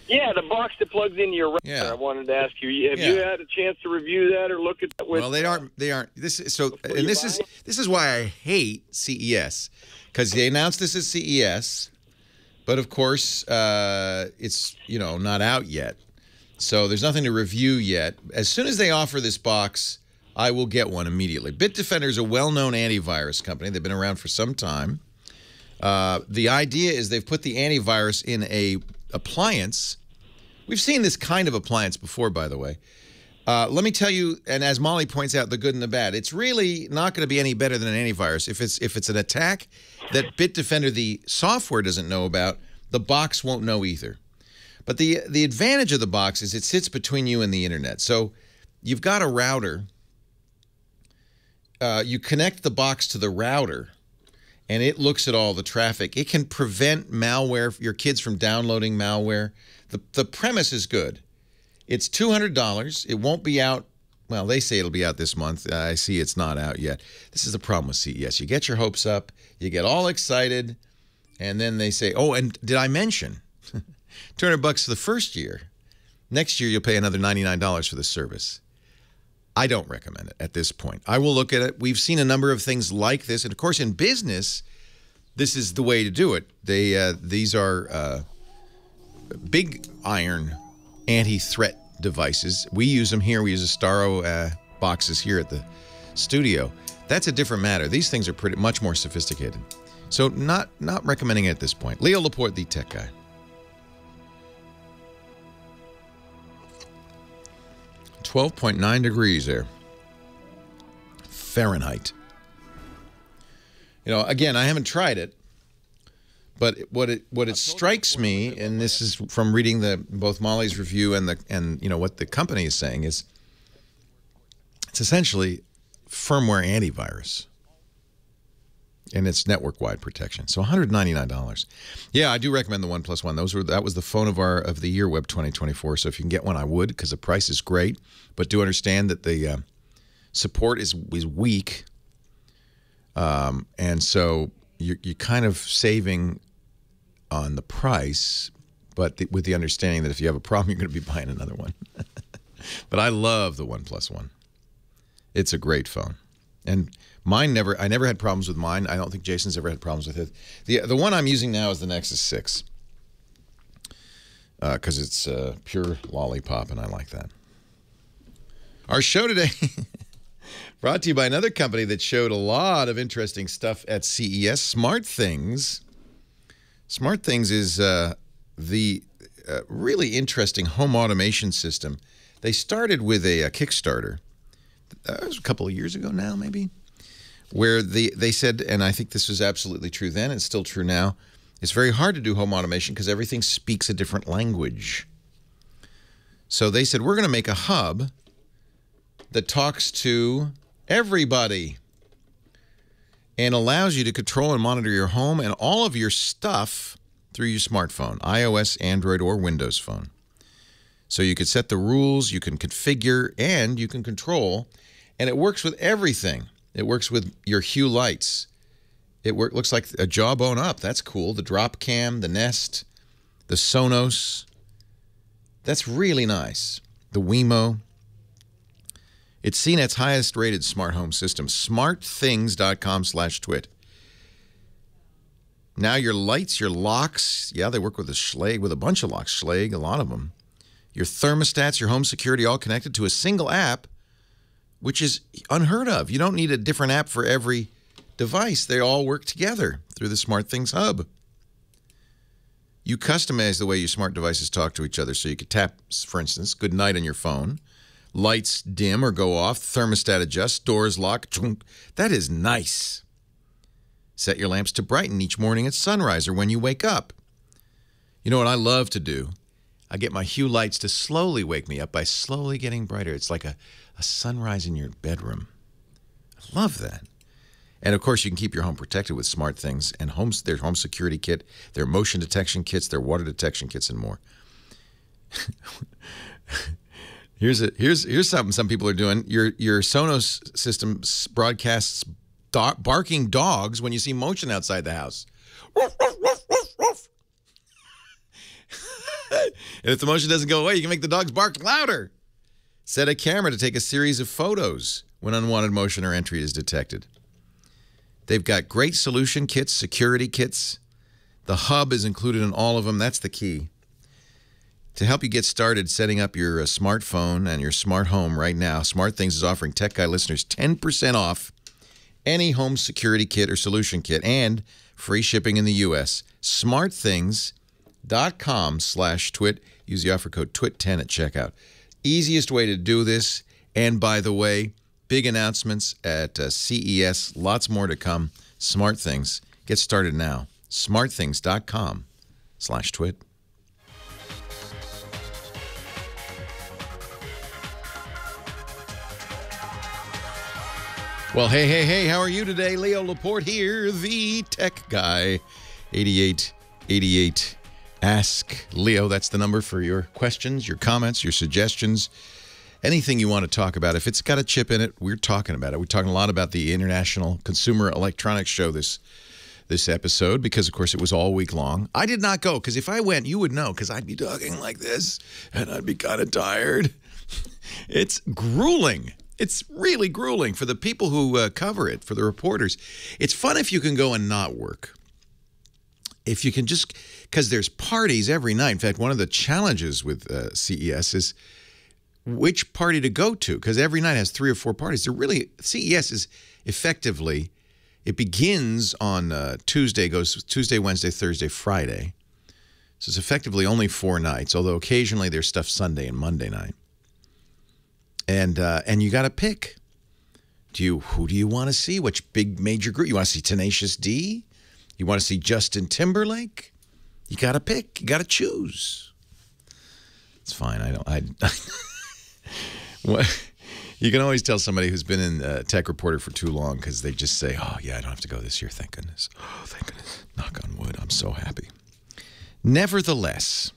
Yeah, the box that plugs into your router. Yeah. I wanted to ask you, have you had a chance to review that or look at that? Well, they aren't. This is why I hate CES, because they announced this at CES, but of course it's not out yet, so there's nothing to review yet. As soon as they offer this box, I will get one immediately. Bitdefender is a well-known antivirus company. They've been around for some time. The idea is they've put the antivirus in a appliance. We've seen this kind of appliance before, by the way. Let me tell you, and as Molly points out, the good and the bad. It's really not going to be any better than an antivirus. If it's an attack that Bitdefender, the software, doesn't know about, the box won't know either. But the advantage of the box is it sits between you and the internet. So you've got a router. You connect the box to the router, and it looks at all the traffic. It can prevent malware, your kids from downloading malware. The premise is good. It's $200. It won't be out. Well, they say it'll be out this month. I see it's not out yet. This is the problem with CES. You get your hopes up. You get all excited. And then they say, oh, and did I mention $200 for the first year? Next year, you'll pay another $99 for the service. I don't recommend it at this point. I will look at it. We've seen a number of things like this. And, of course, in business, this is the way to do it. These are big iron anti-threat devices. We use them here. We use the Staro boxes here at the studio. That's a different matter. These things are pretty much more sophisticated. So not recommending it at this point. Leo Laporte, the tech guy. 12.9 degrees there. Fahrenheit. Again, I haven't tried it. But what it strikes me, and this is from reading both Molly's review and what the company is saying, is it's essentially firmware antivirus, and it's network-wide protection. So $199. Yeah, I do recommend the OnePlus One. That was the phone of the year, Web 2024. So if you can get one, I would, because the price is great. But do understand that the support is weak, and so you're kind of saving on the price, but with the understanding that if you have a problem, you're going to be buying another one. But I love the OnePlus One. It's a great phone. And I never had problems with mine. I don't think Jason's ever had problems with it. The one I'm using now is the Nexus 6, because it's pure lollipop, and I like that. Our show today brought to you by another company that showed a lot of interesting stuff at CES, SmartThings. SmartThings is the really interesting home automation system. They started with a Kickstarter. It was a couple of years ago now, maybe, where they said, and I think this was absolutely true then, it's still true now, it's very hard to do home automation because everything speaks a different language. So they said, we're going to make a hub that talks to everybody. and allows you to control and monitor your home and all of your stuff through your smartphone, iOS, Android, or Windows Phone. So you can set the rules, you can configure, and you can control, and it works with everything. It works with your Hue lights. It looks like a Jawbone up. That's cool. The drop cam, the Nest, the Sonos. That's really nice. The Wemo. It's CNET's highest rated smart home system, smartthings.com/twit. Now your lights, your locks, yeah, they work with a Schlage, with a bunch of locks, Schlage, a lot of them. Your thermostats, your home security, all connected to a single app, which is unheard of. You don't need a different app for every device. They all work together through the SmartThings hub. You customize the way your smart devices talk to each other, so you could tap, for instance, good night on your phone. Lights dim or go off, thermostat adjust, doors lock. That is nice. Set your lamps to brighten each morning at sunrise or when you wake up. You know what I love to do? I get my Hue lights to slowly wake me up by slowly getting brighter. It's like a sunrise in your bedroom. I love that. And, of course, you can keep your home protected with smart things and their home security kit, their motion detection kits, their water detection kits, and more. Here's something some people are doing. Your Sonos system broadcasts barking dogs when you see motion outside the house. Woof, woof, woof, woof, woof. And if the motion doesn't go away, you can make the dogs bark louder. Set a camera to take a series of photos when unwanted motion or entry is detected. They've got great solution kits, security kits. The hub is included in all of them. That's the key. To help you get started setting up your smartphone and your smart home right now, SmartThings is offering Tech Guy listeners 10% off any home security kit or solution kit and free shipping in the U.S. SmartThings.com/twit. Use the offer code TWIT10 at checkout. Easiest way to do this. And by the way, big announcements at CES. Lots more to come. SmartThings. Get started now. SmartThings.com/twit. Well, hey, how are you today? Leo Laporte here, the tech guy. 8888. Ask Leo. That's the number for your questions, your comments, your suggestions, anything you want to talk about. If it's got a chip in it, we're talking about it. We're talking a lot about the International Consumer Electronics Show this episode because, of course, it was all week long. I did not go because if I went, you would know because I'd be talking like this and I'd be kind of tired. It's grueling. It's really grueling for the people who cover it, for the reporters. It's fun if you can go and not work. If you can just, because there's parties every night. In fact, one of the challenges with CES is which party to go to, because every night has 3 or 4 parties. CES is effectively, it begins on Tuesday, goes Tuesday, Wednesday, Thursday, Friday. So it's effectively only 4 nights, although occasionally there's stuff Sunday and Monday night. And you got to pick. Who do you want to see? Which big major group? You want to see Tenacious D? You want to see Justin Timberlake? You got to pick. You got to choose. It's fine. What? You can always tell somebody who's been in Tech Reporter for too long because they just say, oh, yeah, I don't have to go this year. Thank goodness. Oh, thank goodness. Knock on wood. I'm so happy. Nevertheless,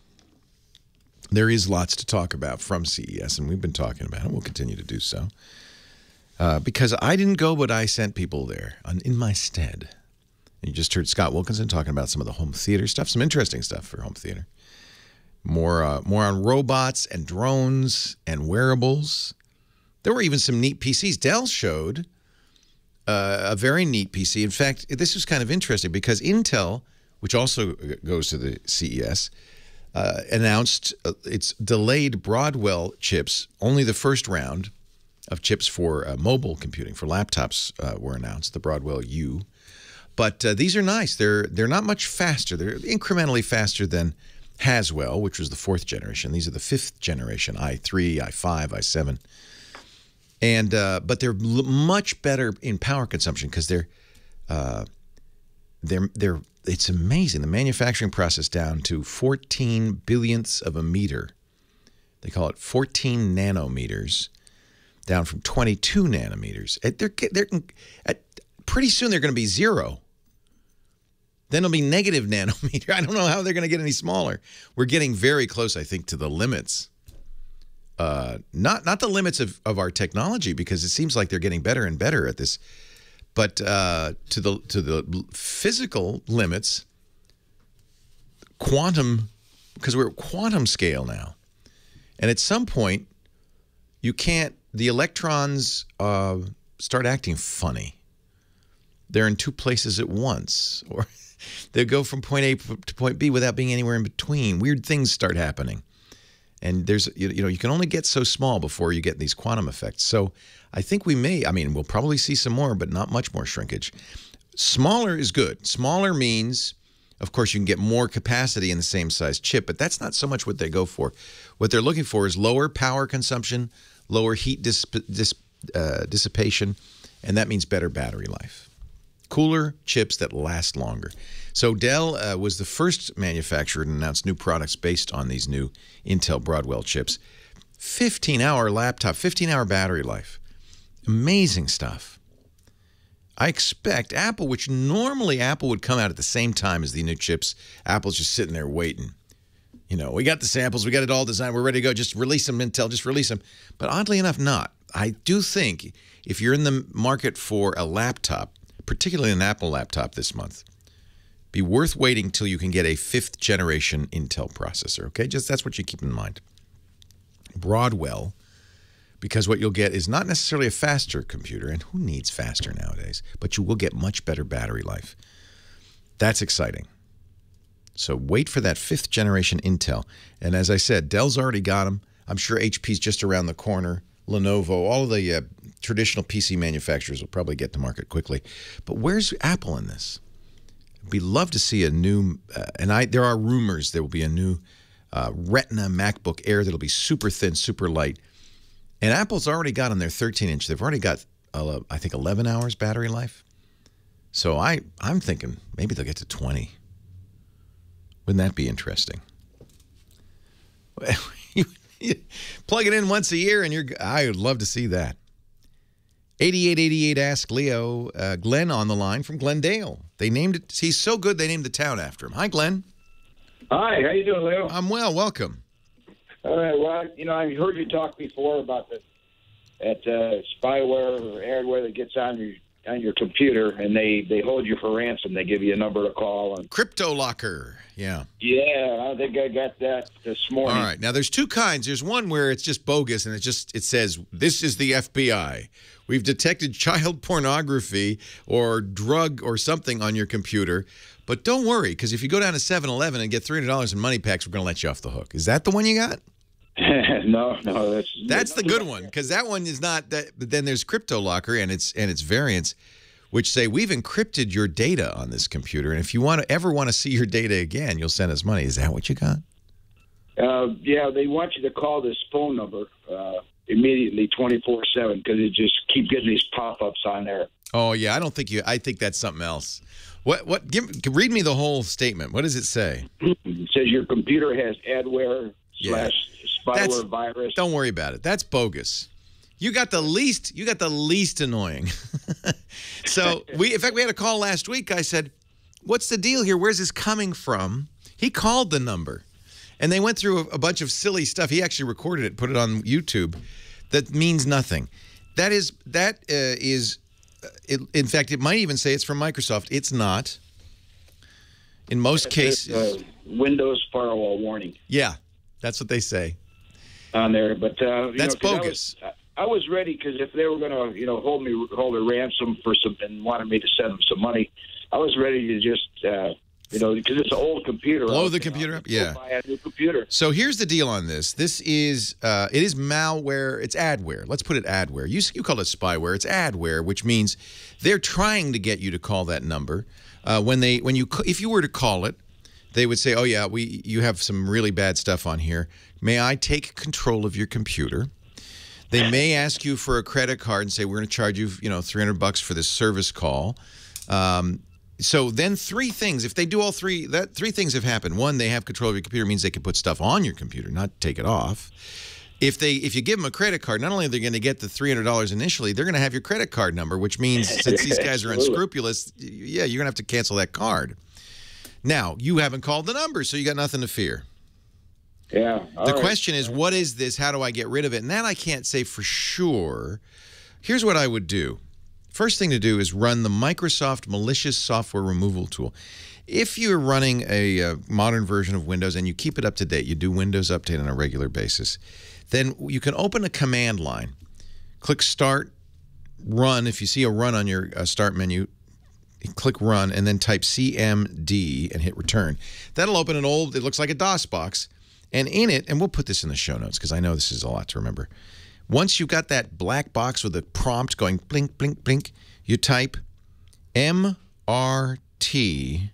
there is lots to talk about from CES, and we've been talking about it. We'll continue to do so. Because I didn't go, but I sent people there in my stead. And you just heard Scott Wilkinson talking about some of the home theater stuff, some interesting stuff for home theater. More on robots and drones and wearables. There were even some neat PCs. Dell showed a very neat PC. In fact, this was kind of interesting because Intel, which also goes to the CES, announced its delayed Broadwell chips. Only the first round of chips for mobile computing, for laptops, were announced, the Broadwell U. But these are nice. They're not much faster. They're incrementally faster than Haswell, which was the 4th generation. These are the 5th generation, i3, i5, i7. And but they're much better in power consumption because it's amazing. The manufacturing process down to 14 billionths of a meter. They call it 14 nanometers, down from 22 nanometers. pretty soon they're going to be 0. Then it'll be negative nanometer. I don't know how they're going to get any smaller. We're getting very close, I think, to the limits. Not the limits of our technology, because it seems like they're getting better and better at this, but to the physical limits, quantum, because we're at quantum scale now. And at some point, the electrons start acting funny. They're in 2 places at once, or they go from point A to point B without being anywhere in between. Weird things start happening. And there's, you can only get so small before you get these quantum effects. So I think we'll probably see some more, but not much more shrinkage. Smaller is good. Smaller means, of course, you can get more capacity in the same size chip, but that's not so much what they go for. What they're looking for is lower power consumption, lower heat dissipation, and that means better battery life. Cooler chips that last longer. So Dell was the first manufacturer to announce new products based on these new Intel Broadwell chips. 15-hour laptop, 15-hour battery life. Amazing stuff. I expect Apple, which normally Apple would come out at the same time as the new chips, Apple's just sitting there waiting. We got the samples, we got it all designed, we're ready to go, just release them, Intel, just release them. But oddly enough, not. I do think if you're in the market for a laptop, particularly an Apple laptop this month, be worth waiting till you can get a 5th generation Intel processor, okay? Just that's what you keep in mind. Broadwell, because what you'll get is not necessarily a faster computer, and who needs faster nowadays, but you will get much better battery life. That's exciting. So wait for that 5th generation Intel. And as I said, Dell's already got them. I'm sure HP's just around the corner. Lenovo, all of the traditional PC manufacturers will probably get to market quickly. But where's Apple in this? We'd love to see a new, there are rumors there will be a new Retina MacBook Air that'll be super thin, super light. And Apple's already got on their 13-inch, they've already got, I think, 11 hours battery life. So I'm thinking maybe they'll get to 20. Wouldn't that be interesting? Plug it in once a year, and I would love to see that. 8888 Ask Leo. Glenn on the line from Glendale. They named it. He's so good they named the town after him. Hi, Glenn. Hi, how you doing, Leo? I'm well. Welcome. All right. Well, I heard you talk before about that spyware or adware that gets on your computer, and they hold you for ransom. They give you a number to call. And Crypto Locker. Yeah. Yeah, I think I got that this morning. All right. Now, there's 2 kinds. There's one where it's just bogus, and it says, this is the FBI. We've detected child pornography or drug or something on your computer. But don't worry, because if you go down to 7-Eleven and get $300 in money packs, we're going to let you off the hook. Is that the one you got? No, that's the good one, because that one is not that. But then there's Crypto Locker and its variants, which say we've encrypted your data on this computer, and if you ever want to see your data again, you'll send us money. Is that what you got? Yeah, they want you to call this phone number immediately, 24/7, because it just keep getting these pop-ups on there. Oh yeah, I think that's something else. Read me the whole statement. What does it say? It says your computer has adware / spyware virus. Don't worry about it. That's bogus. You got the least annoying. So in fact, we had a call last week. I said, "What's the deal here? Where's this coming from?" He called the number, and they went through a bunch of silly stuff. He actually recorded it, put it on YouTube. That means nothing. That is. In fact, it might even say it's from Microsoft. It's not. In most cases, Windows firewall warning. Yeah, that's what they say on there. But that's bogus. I was ready, because if they were going to, hold a ransom for and wanted me to send them some money, I was ready to just, because it's an old computer. Blow the computer up? Yeah. Buy a new computer. So here's the deal on this. This is, it is malware. It's adware. Let's put it adware. You call it spyware. It's adware, which means they're trying to get you to call that number. If you were to call it, they would say, "Oh yeah, you have some really bad stuff on here. May I take control of your computer?" They may ask you for a credit card and say, "We're going to charge you, $300 for this service call." So then 3 things. If they do all 3, 3 things have happened. 1, they have control of your computer, means they can put stuff on your computer, not take it off. If you give them a credit card, not only are they going to get the $300 initially, they're going to have your credit card number, which means since these guys are unscrupulous, yeah, you're going to have to cancel that card. Now, you haven't called the number, so you got nothing to fear. Yeah. The question is, what is this? How do I get rid of it? And that I can't say for sure. Here's what I would do. First thing to do is run the Microsoft Malicious Software Removal Tool. If you're running a modern version of Windows and you keep it up to date, you do Windows Update on a regular basis, then you can open a command line, click Start, Run. If you see a Run on your Start menu, click Run, and then type CMD and hit Return. That'll open an old, it looks like a DOS box, and in it, and we'll put this in the show notes because I know this is a lot to remember. Once you've got that black box with a prompt going blink, blink, blink, you type MRT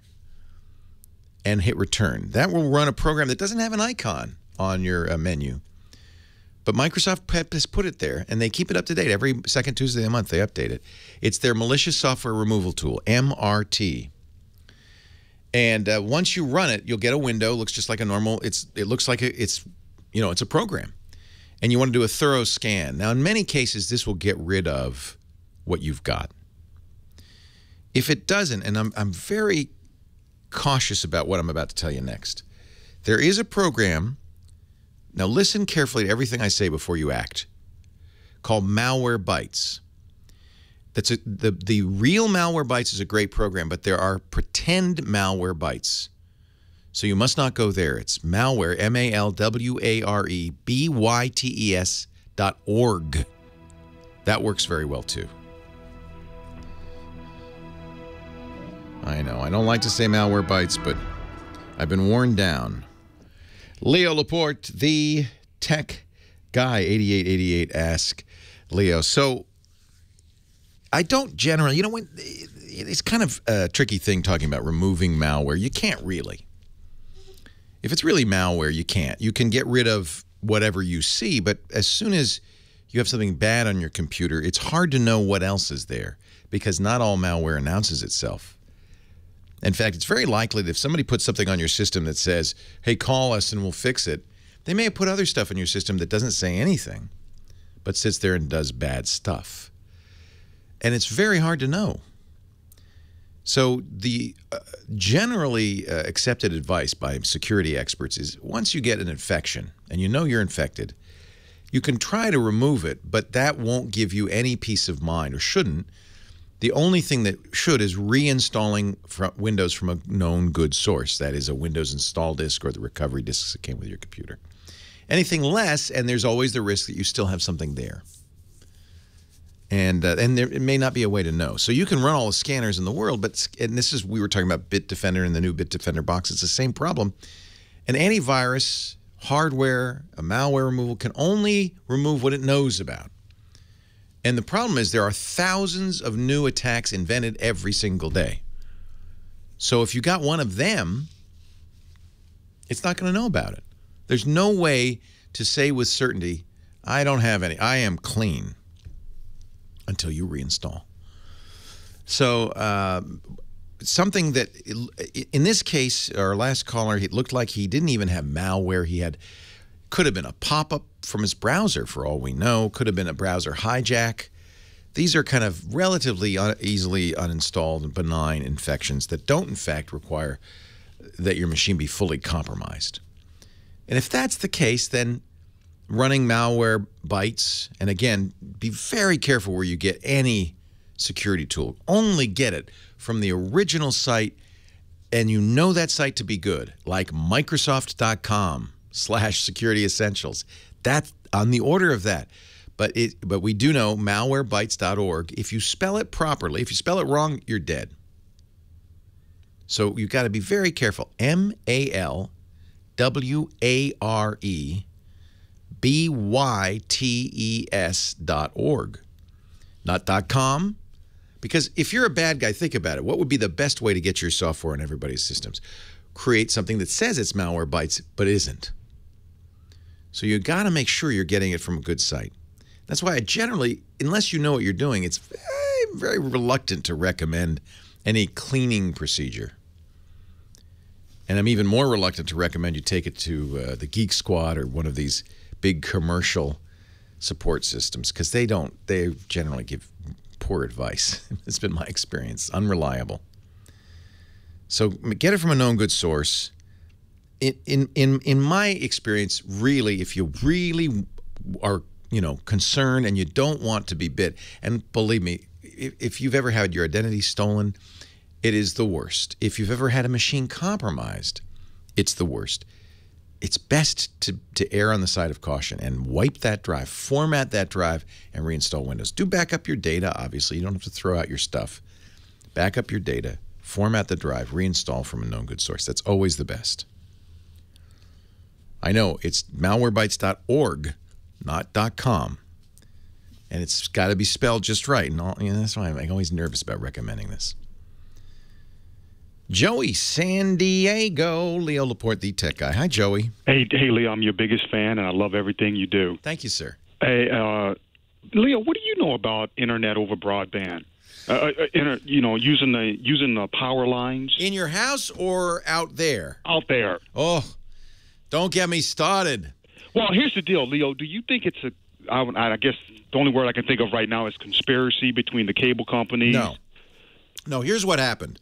and hit Return. That will run a program that doesn't have an icon on your menu. But Microsoft has put it there, and they keep it up to date. Every second Tuesday of the month, they update it. It's their Malicious Software Removal Tool, MRT. And once you run it, you'll get a window. It looks just like a normal. It looks like it's a program. And you want to do a thorough scan. Now, in many cases, this will get rid of what you've got. If it doesn't, and I'm very cautious about what I'm about to tell you next. There is a program, now listen carefully to everything I say before you act, called Malwarebytes. The real Malwarebytes is a great program, but there are pretend Malwarebytes. So you must not go there. It's Malware, MALWAREBYTES.org. That works very well, too. I know. I don't like to say Malwarebytes, but I've been worn down. Leo Laporte, the tech guy, 8888, ask Leo. So I don't generally, when it's kind of a tricky thing talking about removing malware. You can't really. If it's really malware, you can't. You can get rid of whatever you see, but as soon as you have something bad on your computer, it's hard to know what else is there because not all malware announces itself. In fact, it's very likely that if somebody puts something on your system that says, hey, call us and we'll fix it, they may have put other stuff in your system that doesn't say anything, but sits there and does bad stuff. And it's very hard to know. So the generally accepted advice by security experts is once you get an infection and you know you're infected, you can try to remove it, but that won't give you any peace of mind, or shouldn't. The only thing that should is reinstalling Windows from a known good source. That is a Windows install disk or the recovery disks that came with your computer. Anything less, and there's always the risk that you still have something there. And it may not be a way to know. So you can run all the scanners in the world, and this is, we were talking about Bitdefender and the new Bitdefender box. It's the same problem. An antivirus, hardware, a malware removal can only remove what it knows about. And the problem is there are thousands of new attacks invented every single day. So if you got one of them, it's not going to know about it. There's no way to say with certainty, I don't have any, I am clean, until you reinstall. So something that, in this case, our last caller, it looked like he didn't even have malware. He had, could have been a pop-up from his browser for all we know, could have been a browser hijack. These are kind of relatively easily uninstalled and benign infections that don't, in fact, require that your machine be fully compromised. And if that's the case, then running Malwarebytes, and again, be very careful where you get any security tool. Only get it from the original site, and you know that site to be good, like Microsoft.com/security essentials. That's on the order of that. But we do know Malwarebytes.org. If you spell it properly, if you spell it wrong, you're dead. So you've got to be very careful. MALWAREBYTES.org, not .com. Because if you're a bad guy, think about it. What would be the best way to get your software on everybody's systems? Create something that says it's Malwarebytes, but isn't. So you got to make sure you're getting it from a good site. That's why I generally, unless you know what you're doing, it's very, very reluctant to recommend any cleaning procedure. And I'm even more reluctant to recommend you take it to the Geek Squad or one of these big commercial support systems because they generally give poor advice. It's been my experience. Unreliable. So get it from a known good source. In my experience, really, if you really are concerned and you don't want to be bit, and believe me, if you've ever had your identity stolen, it is the worst. If you've ever had a machine compromised, it's the worst. It's best to err on the side of caution and wipe that drive, format that drive, and reinstall Windows. Do back up your data, obviously. You don't have to throw out your stuff. Back up your data, format the drive, reinstall from a known good source. That's always the best. I know, it's malwarebytes.org, not .com. And it's got to be spelled just right. And that's why I'm always nervous about recommending this. Joey, San Diego. Leo Laporte, the tech guy. Hi, Joey. Hey, Leo, I'm your biggest fan, and I love everything you do. Thank you, sir. Hey, Leo, what do you know about internet over broadband? Using the power lines in your house or out there? Out there. Oh, don't get me started. Well, here's the deal, Leo. Do you think it's I guess the only word I can think of right now is conspiracy between the cable companies? No. Here's what happened.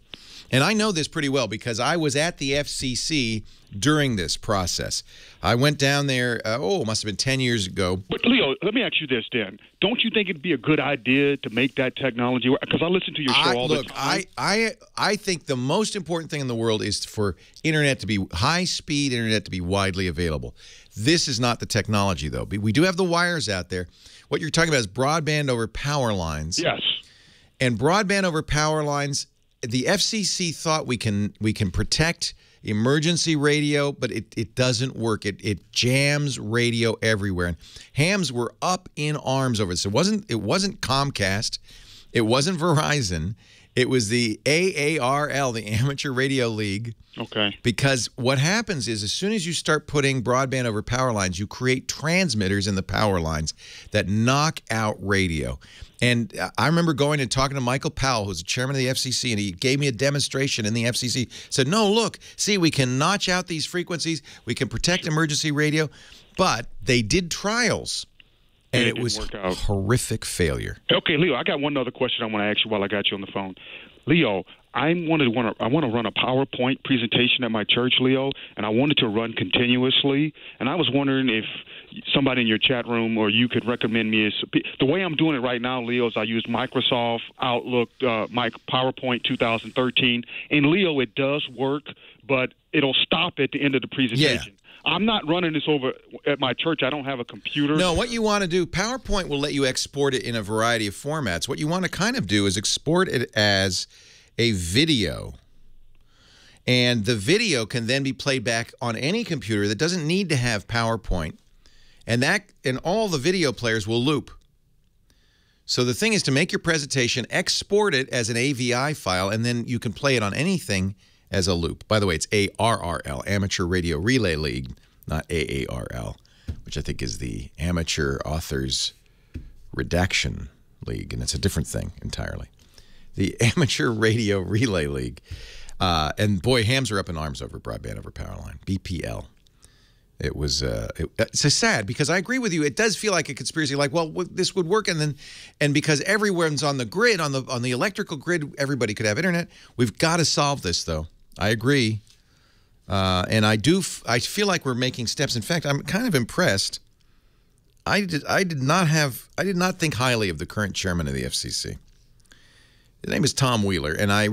And I know this pretty well because I was at the FCC during this process. I went down there, it must have been 10 years ago. But, Leo, let me ask you this, then. Don't you think it'd be a good idea to make that technology work? Because I listen to your show all the time. I think the most important thing in the world is for internet to be high-speed internet to be widely available. This is not the technology, though. We do have the wires out there. What you're talking about is broadband over power lines. Yes. And broadband over power lines, the FCC thought we can protect emergency radio, but it doesn't work. It jams radio everywhere. And hams were up in arms over this. It wasn't Comcast. It wasn't Verizon. It was the AARL, the Amateur Radio League. Okay. Because what happens is as soon as you start putting broadband over power lines, you create transmitters in the power lines that knock out radio. And I remember going and talking to Michael Powell, who's the chairman of the FCC, and he gave me a demonstration in the FCC. Said, no, look, see, we can notch out these frequencies. We can protect emergency radio. But they did trials, and it was a horrific failure. Okay, Leo, I got one other question I want to ask you while I got you on the phone. Leo, I want to run a PowerPoint presentation at my church, Leo, and I wanted to run continuously. And I was wondering if somebody in your chat room or you could recommend me. The way I'm doing it right now, Leo, is I use Microsoft Outlook, my PowerPoint 2013. And, Leo, it does work, but it'll stop at the end of the presentation. Yeah. I'm not running this over at my church. I don't have a computer. No, what you want to do, PowerPoint will let you export it in a variety of formats. What you want to kind of do is export it as a video. And the video can then be played back on any computer that doesn't need to have PowerPoint. And all the video players will loop. So the thing is to make your presentation, export it as an AVI file, and then you can play it on anything as a loop. By the way, it's ARRL, Amateur Radio Relay League, not AARL, which I think is the Amateur Authors Redaction League, and it's a different thing entirely. The Amateur Radio Relay League. And boy, hams are up in arms over broadband over power line, BPL. It was it's so sad because I agree with you. It does feel like a conspiracy. Like, well, this would work, and because everyone's on the grid, on the electrical grid, everybody could have internet. We've got to solve this, though. I agree, and I feel like we're making steps. In fact, I'm kind of impressed. I did not think highly of the current chairman of the FCC. His name is Tom Wheeler, and I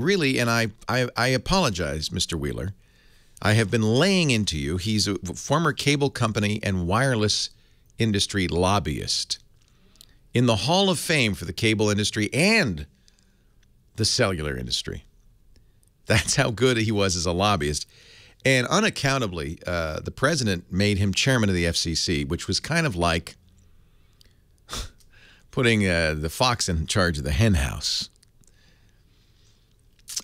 apologize, Mr. Wheeler. I have been laying into you. He's a former cable company and wireless industry lobbyist in the Hall of Fame for the cable industry and the cellular industry. That's how good he was as a lobbyist. And unaccountably, the president made him chairman of the FCC, which was kind of like putting the fox in charge of the hen house.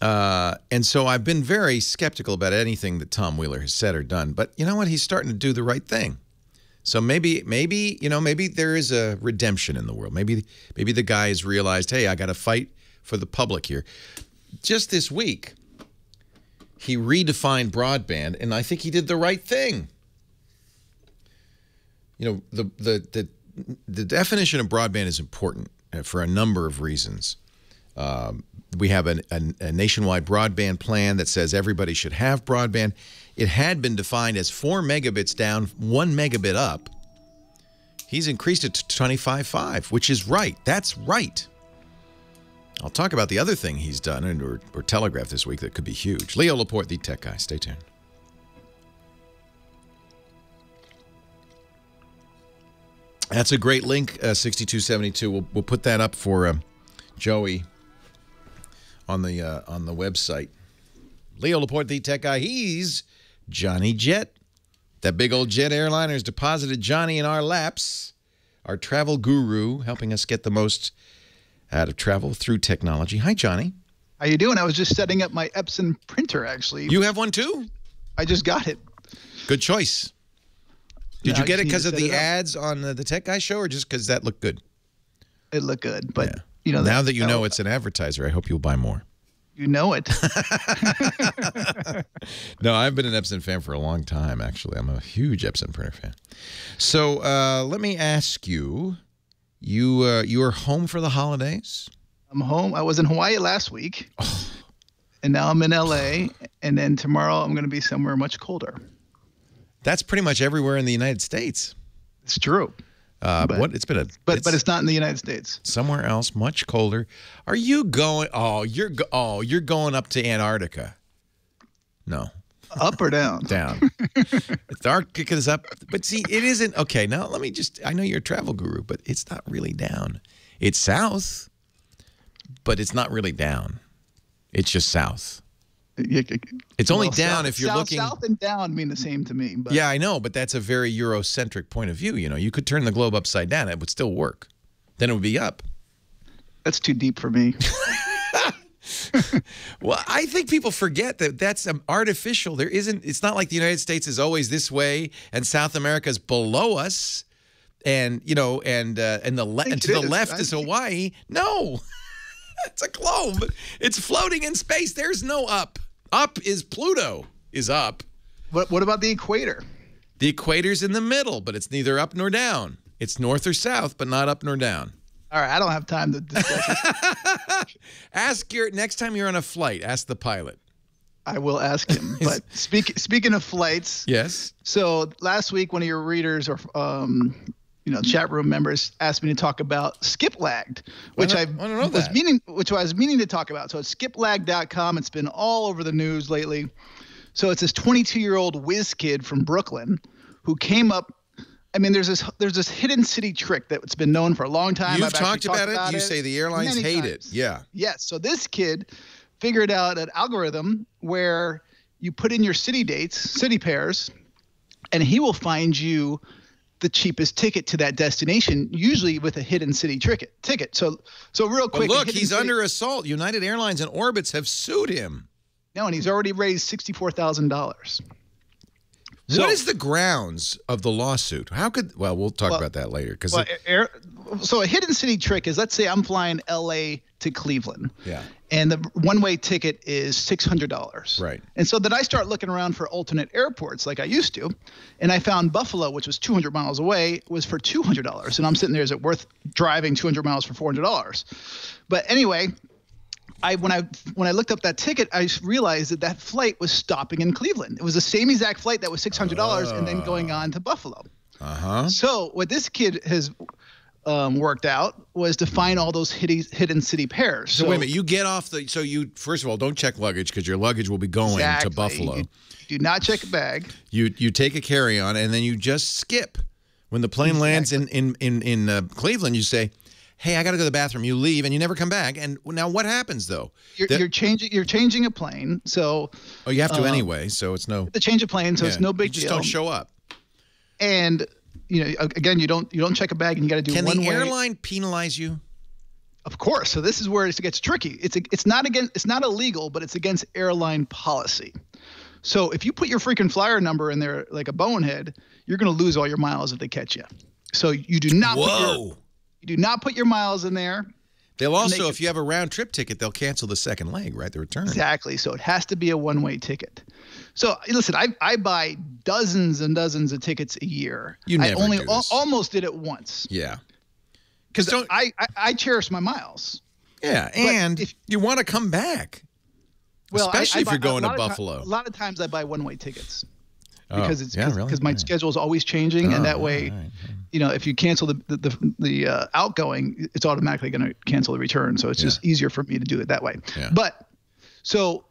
And so I've been very skeptical about anything that Tom Wheeler has said or done. But you know what? He's starting to do the right thing. So maybe there is a redemption in the world. Maybe the guy has realized, hey, I got to fight for the public here. Just this week, he redefined broadband, and I think he did the right thing. the definition of broadband is important for a number of reasons. We have a nationwide broadband plan that says everybody should have broadband. It had been defined as 4 megabits down, 1 megabit up. He's increased it to 25.5, which is right. That's right. I'll talk about the other thing he's done or telegraphed this week that could be huge. Leo Laporte, the tech guy. Stay tuned. That's a great link, 6272. We'll put that up for Joey on the website. Leo Laporte, the tech guy. He's Johnny Jet. That big old jet airliner has deposited Johnny in our laps. Our travel guru, helping us get the most out of travel through technology. Hi, Johnny. How you doing? I was just setting up my Epson printer, actually. You have one too? I just got it. Good choice. Did you get it because of the ads on the Tech Guy show, or just because that looked good? It looked good, but now that you know it's an advertiser, I hope you'll buy more. You know it. No, I've been an Epson fan for a long time, actually. I'm a huge Epson printer fan. So let me ask you, you are home for the holidays? I'm home. I was in Hawaii last week, and now I'm in L.A., and then tomorrow I'm going to be somewhere much colder. That's pretty much everywhere in the United States. It's true. But it's not in the United States. Somewhere else, much colder. Are you going? You're going up to Antarctica. No. Up or down? Down. The Arctic is up, but see, it isn't. Okay, now let me I know you're a travel guru, but it's not really down. It's south, but it's not really down. It's just south. It's only down if you're looking. South and down mean the same to me. But. Yeah, I know, but that's a very Eurocentric point of view. You could turn the globe upside down; it would still work. Then it would be up. That's too deep for me. Well, I think people forget that that's artificial. There isn't. It's not like the United States is always this way, and South America is below us, and to the left is Hawaii. No. It's a globe. It's floating in space. There's no up. Up is Pluto is up. What about the equator? The equator's in the middle, but it's neither up nor down. It's north or south, but not up nor down. All right, I don't have time to discuss it. Next time you're on a flight, ask the pilot. I will ask him. But speaking of flights. Yes. So last week, one of your readers or chat room members asked me to talk about skip lagged, which I was meaning to talk about. So it's skiplag.com. It's been all over the news lately. So it's this 22-year-old whiz kid from Brooklyn who came up. I mean, there's this hidden city trick that's been known for a long time. You've talked about it. You say the airlines hate it. Yeah. Yes. So this kid figured out an algorithm where you put in your city dates, city pairs, and he will find you the cheapest ticket to that destination, usually with a hidden city ticket. So real quick. But look, he's under assault. United Airlines and Orbitz have sued him. No, and he's already raised $64,000. What is the grounds of the lawsuit? We'll talk about that later. So a hidden city trick is, let's say I'm flying L.A. to Cleveland. Yeah. And the one-way ticket is $600. Right. And so then I start looking around for alternate airports like I used to. And I found Buffalo, which was 200 miles away, was for $200. And I'm sitting there, is it worth driving 200 miles for $400? But anyway, when I looked up that ticket, I realized that flight was stopping in Cleveland. It was the same exact flight that was $600 and then going on to Buffalo. Uh-huh. So what this kid has worked out was to find all those hidden city pairs. So wait a minute, you get off so you, first of all, don't check luggage because your luggage will be going to Buffalo. You do not check a bag. You take a carry-on and then you just skip. When the plane lands in Cleveland, you say, hey, I got to go to the bathroom. You leave and you never come back. And now what happens though? You're changing a plane. So you have to anyway. So it's no. The change of plane. So it's no big deal. Just don't show up. And again, you don't check a bag, and you got to do one way. Can the airline penalize you? Of course. So this is where it gets tricky. It's not illegal, but it's against airline policy. So if you put your freaking flyer number in there like a bonehead, you're going to lose all your miles if they catch you. So you do not. Whoa. You do not put your miles in there. They'll also, if you have a round-trip ticket, they'll cancel the second leg, right? The return. Exactly. So it has to be a one-way ticket. So listen, I buy dozens and dozens of tickets a year. You never I only do this. almost did it once. Yeah. Because I cherish my miles. Yeah, and if you want to come back, especially if you're going to Buffalo. A lot of times I buy one-way tickets. Oh, Because my schedule is always changing, and that way, you know, if you cancel the outgoing, it's automatically going to cancel the return. So it's just easier for me to do it that way. Yeah. But so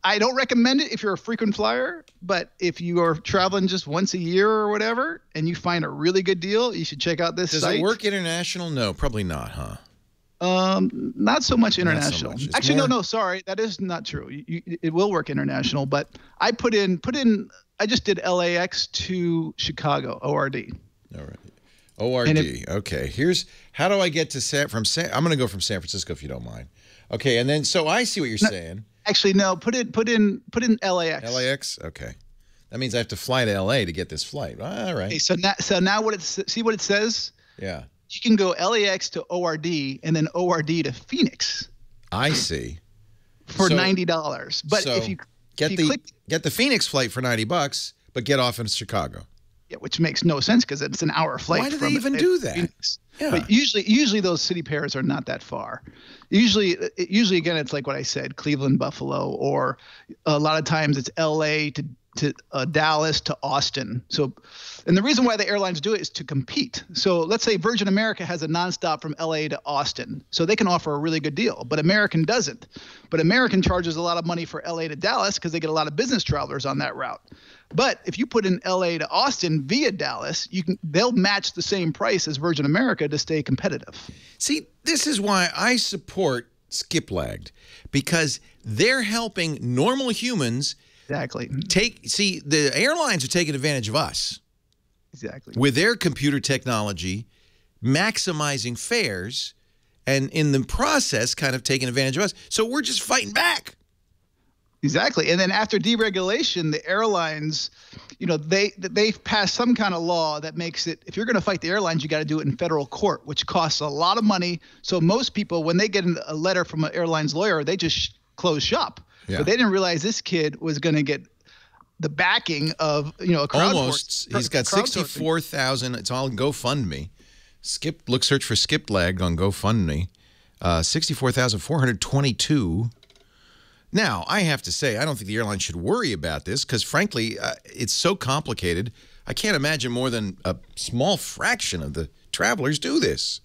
I don't recommend it if you're a frequent flyer. But if you are traveling just once a year or whatever, and you find a really good deal, you should check out this site. Does it work international? No, probably not, huh? Not so much international. Not so much. Actually, no, sorry, that is not true. It will work international, but I put in. I just did LAX to Chicago, ORD. All right. ORD. Okay. Here's how do I get to I'm going to go from San Francisco if you don't mind. Okay, and then so I see what you're saying. Actually, no. Put in LAX. LAX. Okay. That means I have to fly to LA to get this flight. All right. Okay, so now see what it says? Yeah. You can go LAX to ORD and then ORD to Phoenix. I see. For $90. But if you get the Phoenix flight for $90, but get off in Chicago. Yeah, which makes no sense because it's an hour flight. Why do they even do that? Phoenix. Yeah. But usually those city pairs are not that far. Usually again, it's like what I said, Cleveland, Buffalo, or a lot of times it's LA to Dallas to Austin. So, and the reason why the airlines do it is to compete. So let's say Virgin America has a nonstop from LA to Austin. So they can offer a really good deal, but American doesn't. But American charges a lot of money for LA to Dallas because they get a lot of business travelers on that route. But if you put in LA to Austin via Dallas, they'll match the same price as Virgin America to stay competitive. See, this is why I support Skiplagged, because they're helping normal humans. Exactly. See, the airlines are taking advantage of us. Exactly. With their computer technology, maximizing fares, and in the process, kind of taking advantage of us. So we're just fighting back. Exactly. And then after deregulation, the airlines, you know, they've passed some kind of law that makes it, if you're going to fight the airlines, you got to do it in federal court, which costs a lot of money. So most people, when they get a letter from an airline's lawyer, they just close shop. Yeah. But they didn't realize this kid was going to get the backing of, you know, a crowd. Almost. He's got 64,000. It's all GoFundMe. Search for Skiplagged on GoFundMe. 64,422. Now, I have to say, I don't think the airline should worry about this because, frankly, it's so complicated. I can't imagine more than a small fraction of the travelers do this.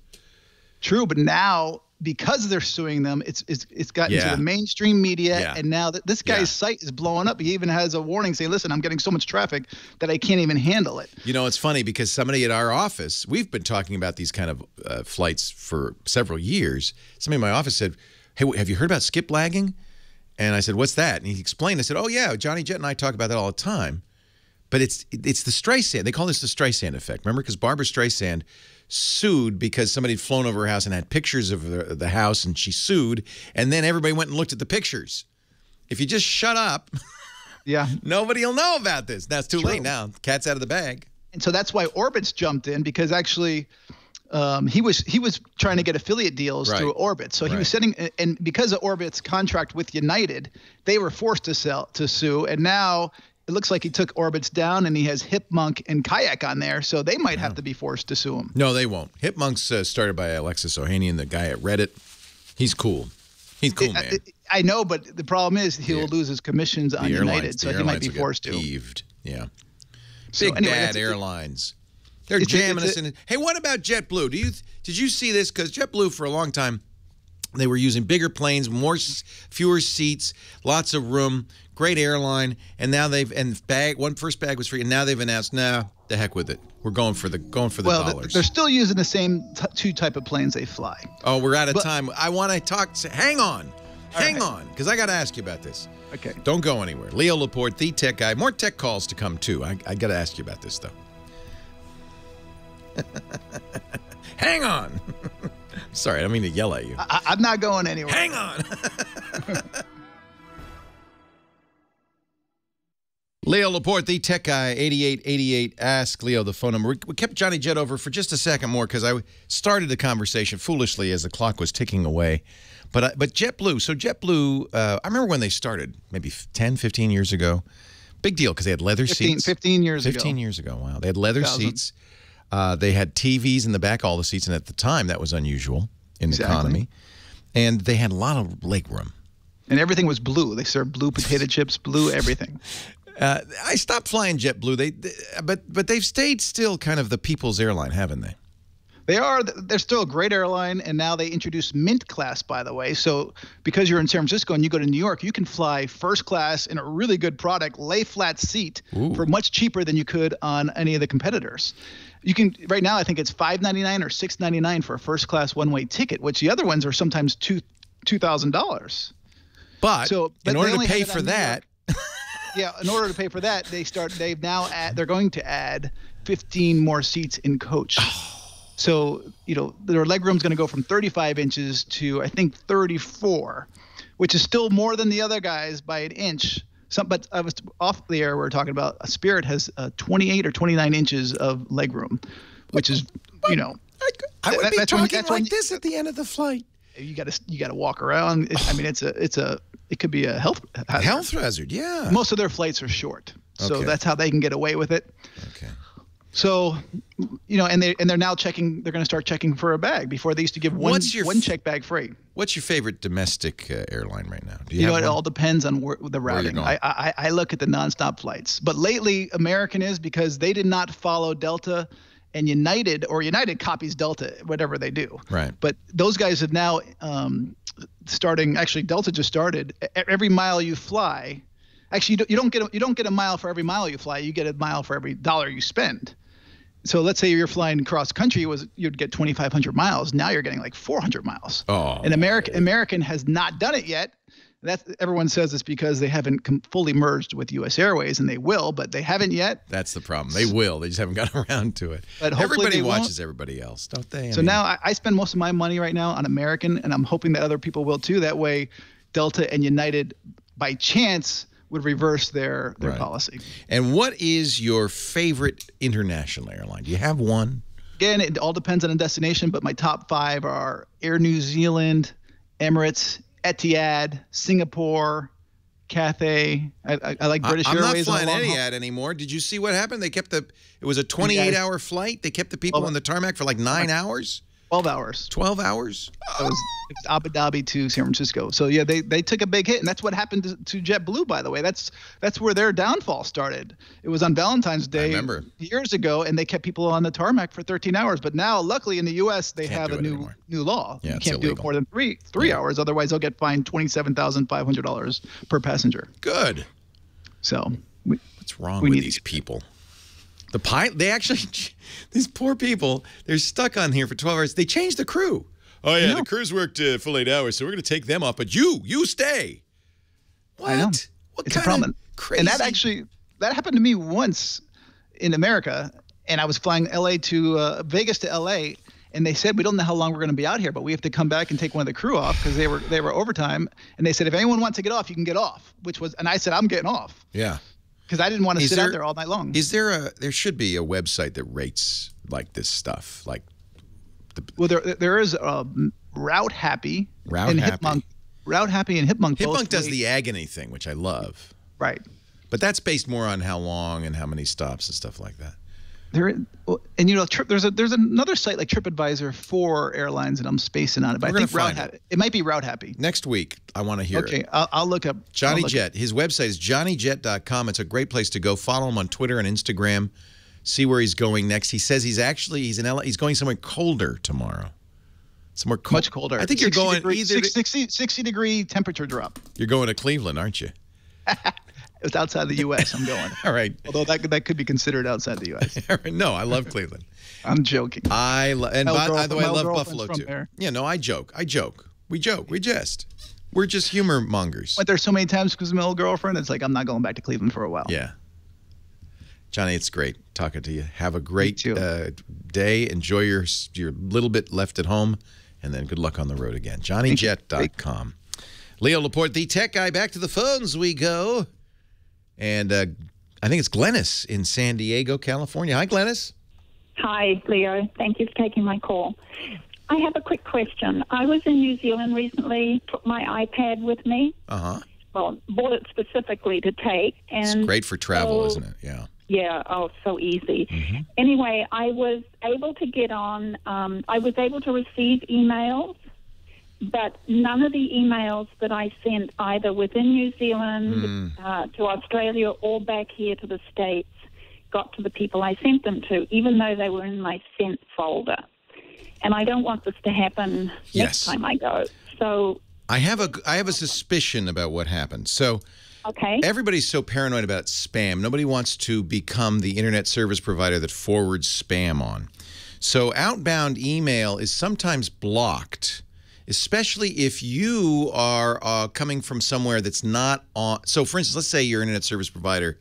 True, but now, because they're suing them, it's gotten to the mainstream media, and now this guy's site is blowing up. He even has a warning saying, listen, I'm getting so much traffic that I can't even handle it. You know, it's funny because somebody at our office, we've been talking about these kind of flights for several years. Somebody in my office said, hey, have you heard about skiplagging? And I said, what's that? And he explained. I said, oh, yeah, Johnny Jett and I talk about that all the time. But it's the Streisand. They call this the Streisand effect. Remember? Because Barbara Streisand sued because somebody had flown over her house and had pictures of the house, and she sued. And then everybody went and looked at the pictures. If you just shut up, nobody will know about this. Now, it's too late now. The cat's out of the bag. And so that's why Orbitz jumped in, because actually he was trying to get affiliate deals through Orbitz. So he was sitting, and because of Orbit's contract with United, they were forced to sue. And now it looks like he took Orbitz down, and he has Hipmunk and Kayak on there, so they might have to be forced to sue him. No, they won't. Hipmunk's started by Alexis Ohanian, the guy at Reddit. He's cool. He's cool, man. I know, but the problem is he will lose his commissions on United, so he might be forced to. Peeved. Yeah. Big bad airlines. They're jamming us in. Hey, what about JetBlue? Did you see this? Because JetBlue, for a long time, they were using bigger planes, fewer seats, lots of room, great airline, and now first bag was free, and now they've announced, nah, the heck with it. We're going for the dollars. Well, they're still using the same two type of planes they fly. Oh, we're out of time. I want to talk. Hang on, because I got to ask you about this. Okay. Don't go anywhere. Leo Laporte, the tech guy. More tech calls to come too. I got to ask you about this though. Hang on. Sorry, I don't mean to yell at you. I'm not going anywhere. Hang on. Leo Laporte, the tech guy, 8888. Ask Leo the phone number. We kept Johnny Jet over for just a second more because I started the conversation foolishly as the clock was ticking away. But JetBlue, so JetBlue, I remember when they started, maybe 10, 15 years ago. Big deal because they had leather seats. 15 years ago. 15 years ago, wow. They had leather seats. They had TVs in the back, all the seats, and at the time that was unusual in the economy. And they had a lot of leg room. And everything was blue. They served blue potato chips, blue everything. I stopped flying JetBlue. But they've stayed still kind of the people's airline, haven't they? They're still a great airline, and now they introduced Mint class, by the way. So because you're in San Francisco and you go to New York, you can fly first class in a really good product, lay flat seat for much cheaper than you could on any of the competitors. You can right now, I think it's $5.99 or $6.99 for a first class one-way ticket, which the other ones are sometimes $2,000. But in order to pay for that, in order to pay for that, they're going to add 15 more seats in coach. So, their legroom's going to go from 35 inches to, I think, 34, which is still more than the other guys by an inch. But I was off the air. We were talking about Spirit has 28 or 29 inches of legroom, which is, I would be talking like this at the end of the flight. You got to walk around. It could be a health hazard. Health hazard, yeah. Most of their flights are short, so that's how they can get away with it. Okay. So, and they're now checking. They're going to start checking for a bag. Before they used to give one check bag free. What's your favorite domestic airline right now? Do you know, it all depends on the routing. I look at the nonstop flights, but lately American is because they did not follow Delta and United, or United copies Delta, whatever they do. Right. But those guys have now starting. Actually, Delta just started. Every mile you fly. Actually, you don't get a mile for every mile you fly. You get a mile for every dollar you spend. So let's say you're flying cross country, you'd get 2,500 miles. Now you're getting like 400 miles. Oh. And American has not done it yet. Everyone says it's because they haven't fully merged with U.S. Airways, and they will, but they haven't yet. That's the problem. They will. They just haven't gotten around to it. But everybody watches everybody else, don't they? Now I spend most of my money right now on American, and I'm hoping that other people will too. That way, Delta and United, by chance, would reverse their policy. And what is your favorite international airline? Do you have one? Again, it all depends on the destination, but my top 5 are Air New Zealand, Emirates, Etihad, Singapore, Cathay. I like British Airways. I'm not flying Etihad anymore. Did you see what happened? It was a 28-hour flight. They kept the people on the tarmac for like 9 hours. 12 hours. 12 hours? It was Abu Dhabi to San Francisco. So, yeah, they took a big hit. And that's what happened to JetBlue, by the way. That's where their downfall started. It was on Valentine's Day years ago, and they kept people on the tarmac for 13 hours. But now, luckily, in the U.S., they have a new law. Yeah, you can't do it more than three hours. Otherwise, they'll get fined $27,500 per passenger. Good. So what's wrong with these people? The pilot, these poor people, they're stuck on here for 12 hours. They changed the crew. Oh, yeah, the crew's worked full 8 hours, so we're going to take them off, but you stay. What? I know. What it's kind a problem. Of crazy? And that happened to me once in America, and I was flying Vegas to LA, and they said, we don't know how long we're going to be out here, but we have to come back and take one of the crew off because they were overtime. And they said, if anyone wants to get off, you can get off, and I said, I'm getting off. Yeah. Because I didn't want to sit out there all night long. There should be a website that rates like this stuff, like. There is Route Happy. Hipmunk. Route Happy and Hipmunk. Hipmunk does the agony thing, which I love. Right. But that's based more on how long and how many stops and stuff like that. There's another site like TripAdvisor for airlines, and I'm spacing on it. But I think it might be Route Happy. Next week, I want to hear it. Okay, I'll look up Johnny Jet. His website is johnnyjet.com. It's a great place to go. Follow him on Twitter and Instagram. See where he's going next. He says he's in LA. He's going somewhere colder tomorrow. Much colder. I think you're going 60-degree temperature drop. You're going to Cleveland, aren't you? It's outside the U.S. I'm going. All right. Although that could be considered outside the U.S. No, I love Cleveland. I'm joking. By the way, I love Buffalo too. There. Yeah, no, I joke. We joke. We jest. We're just humor mongers. Went there so many times because of my old girlfriend. It's like I'm not going back to Cleveland for a while. Yeah. Johnny, it's great talking to you. Have a great day. Enjoy your little bit left at home, and then good luck on the road again. JohnnyJet.com. Leo Laporte, the tech guy. Back to the phones we go. And I think it's Glennis in San Diego, California. Hi, Glennis. Hi, Leo. Thank you for taking my call. I have a quick question. I was in New Zealand recently, took my iPad with me. Well, bought it specifically to take. And it's great for travel, isn't it? Yeah. Yeah, so easy. Anyway, I was able to get on, I was able to receive emails, but none of the emails that I sent either within New Zealand to Australia or back here to the States got to the people I sent them to, even though they were in my sent folder. And I don't want this to happen next time I go. So I have a suspicion about what happened. So everybody's so paranoid about spam. Nobody wants to become the internet service provider that forwards spam on. So outbound email is sometimes blocked, especially if you are coming from somewhere that's not on. So, for instance, let's say your internet service provider.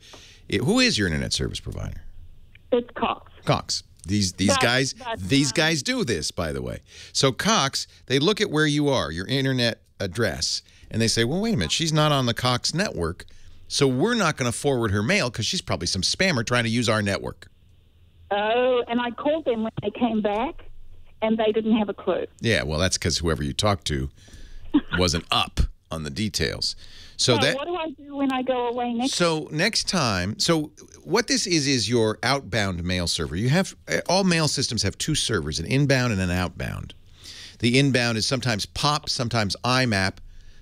Who is your internet service provider? It's Cox. Cox. These guys do this, by the way. So Cox, they look at where you are, your internet address, and they say, well, wait a minute, she's not on the Cox network, so we're not going to forward her mail because she's probably some spammer trying to use our network. Oh, and I called them when they came back, and they didn't have a clue. Yeah, well, that's because whoever you talked to wasn't up on the details. So what do I do when I go away next time? So next time, so what this is your outbound mail server. You have, all mail systems have two servers, an inbound and an outbound. The inbound is sometimes POP, sometimes IMAP.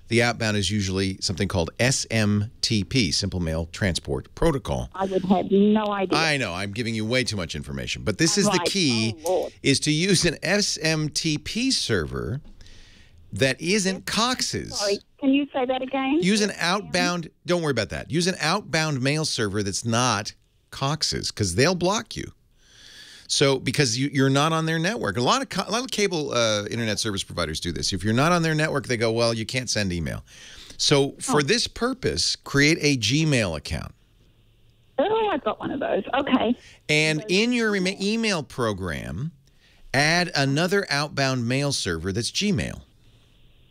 The outbound is usually something called SMTP, Simple Mail Transport Protocol. I would have no idea. I know, I'm giving you way too much information. But this is the key, is to use an SMTP server that isn't Cox's. Sorry, can you say that again? Use an outbound, don't worry about that. Use an outbound mail server that's not Cox's, because they'll block you. So, because you're not on their network. A lot of cable internet service providers do this. If you're not on their network, they go, well, you can't send email. So, for this purpose, create a Gmail account. Oh, I've got one of those. Okay. And in your email program, add another outbound mail server that's Gmail.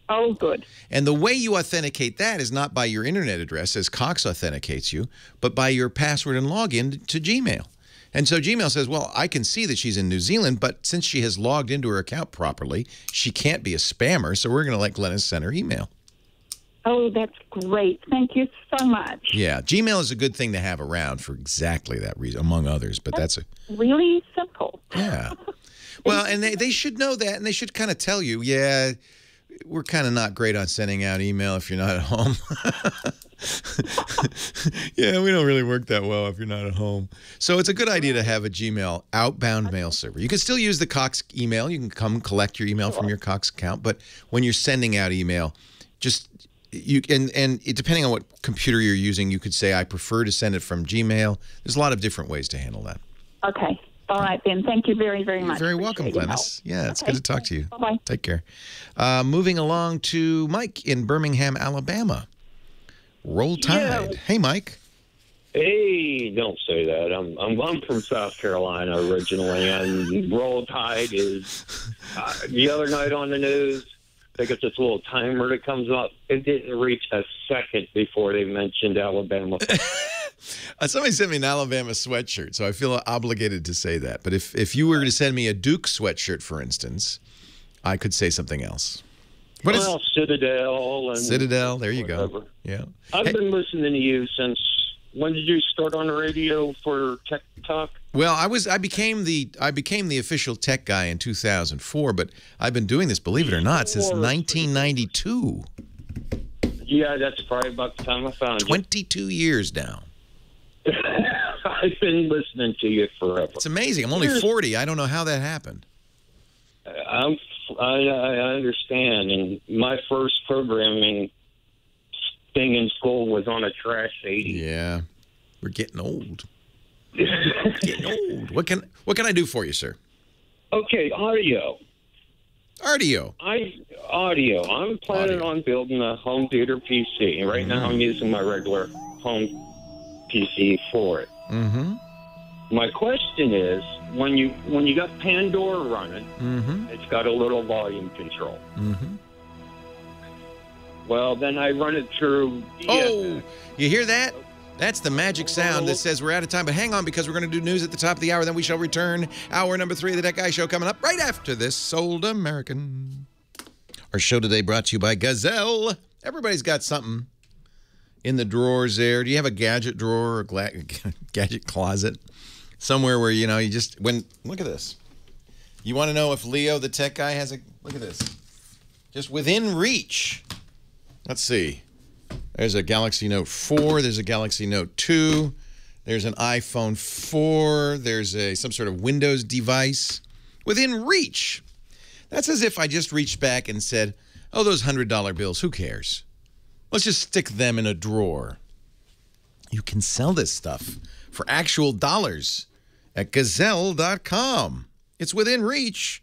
Oh, good. And the way you authenticate that is not by your internet address, as Cox authenticates you, but by your password and login to Gmail. And so Gmail says, well, I can see that she's in New Zealand, but since she has logged into her account properly, she can't be a spammer, so we're going to let Glennis send her email. Oh, that's great. Thank you so much. Yeah, Gmail is a good thing to have around for exactly that reason, among others, but that's really simple. Yeah. Well, and they should know that, and they should kind of tell you, yeah, we're kind of not great on sending out email if you're not at home. Yeah, we don't really work that well if you're not at home. So it's a good idea to have a Gmail outbound mail server. You can still use the Cox email. You can come collect your email from your Cox account. But when you're sending out email, just depending on what computer you're using, you could say, I prefer to send it from Gmail. There's a lot of different ways to handle that. Okay. All right, then. Thank you very, very much. You're very welcome, Glennis. Yeah, it's good to talk to you. Bye-bye. Take care. Moving along to Mike in Birmingham, Alabama. Roll Tide. Hey, Mike. Hey, don't say that. I'm from South Carolina originally, and Roll Tide is the other night on the news. They got this little timer that comes up. It didn't reach a second before they mentioned Alabama. Somebody sent me an Alabama sweatshirt, so I feel obligated to say that. But if you were to send me a Duke sweatshirt, for instance, I could say something else. Citadel. And Citadel, there you whatever. go. Yeah. I've been listening to you since, when did you start on the radio for Tech Talk? Well, I became the official tech guy in 2004, but I've been doing this, believe it or not, since 1992. Yeah, that's probably about the time I found 22 years now. I've been listening to you forever. It's amazing. I'm only 40. I don't know how that happened. I understand. And my first programming thing in school was on a Trash 80. Yeah, we're getting old. Getting old. What can I do for you, sir? Okay, audio. I'm planning on building a home theater PC. Right now I'm using my regular home PC for it. Mm-hmm. My question is, when you got Pandora running, it's got a little volume control. Mm-hmm. Well, then I run it through DFS. Oh, you hear that? That's the magic sound that says we're out of time. But hang on, because we're going to do news at the top of the hour. Then we shall return. Hour number 3 of the Tech Guy Show coming up right after this. Sold American. Our show today brought to you by Gazelle. Everybody's got something in the drawers there. Do you have a gadget drawer or gadget closet? Somewhere where, you know, you just, look at this. You want to know if Leo, the tech guy, has look at this. Just within reach. Let's see. There's a Galaxy Note 4. There's a Galaxy Note 2. There's an iPhone 4. There's some sort of Windows device. Within reach. That's as if I just reached back and said, oh, those $100 bills, who cares? Let's just stick them in a drawer. You can sell this stuff for actual dollars at Gazelle.com. It's within reach.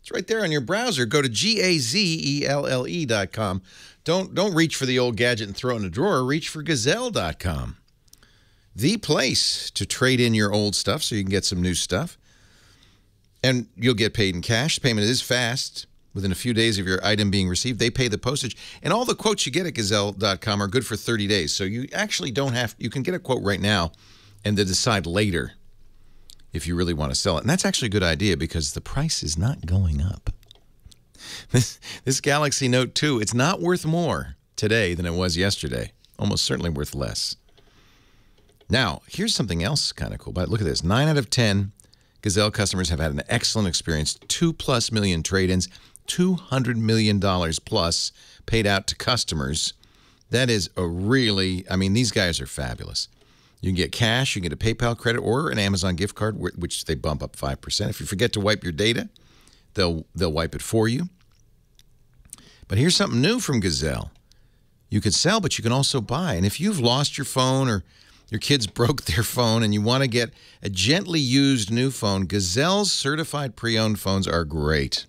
It's right there on your browser. Go to GAZELLE.com. Don't reach for the old gadget and throw it in a drawer. Reach for Gazelle.com. The place to trade in your old stuff so you can get some new stuff. And you'll get paid in cash. Payment is fast. Within a few days of your item being received, they pay the postage. And all the quotes you get at Gazelle.com are good for 30 days. So you actually don't have, you can get a quote right now and then decide later if you really want to sell it. And that's actually a good idea because the price is not going up. This Galaxy Note 2, it's not worth more today than it was yesterday. Almost certainly worth less. Now, here's something else kind of cool. But look at this. 9 out of 10 Gazelle customers have had an excellent experience. 2+ million trade-ins, $200 million plus paid out to customers. That is a really, I mean, these guys are fabulous. You can get cash, you can get a PayPal credit, or an Amazon gift card, which they bump up 5%. If you forget to wipe your data, they'll wipe it for you. But here's something new from Gazelle. You can sell, but you can also buy. And if you've lost your phone or your kids broke their phone and you want to get a gently used new phone, Gazelle's certified pre-owned phones are great.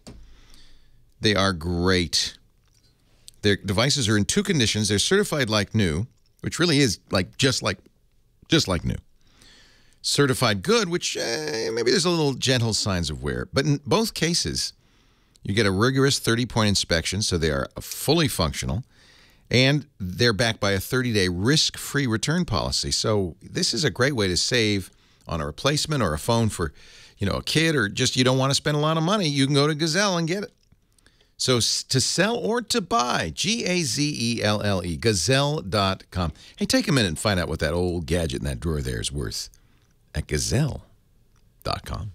They are great. Their devices are in 2 conditions. They're certified like new, which really is just like new. Certified good, which maybe there's a little gentle signs of wear. But in both cases, you get a rigorous 30-point inspection, so they are fully functional. And they're backed by a 30-day risk-free return policy. So this is a great way to save on a replacement or a phone for, you know, a kid, or just you don't want to spend a lot of money. You can go to Gazelle and get it. So to sell or to buy, Gazelle, Gazelle.com. Hey, take a minute and find out what that old gadget in that drawer there is worth at Gazelle.com.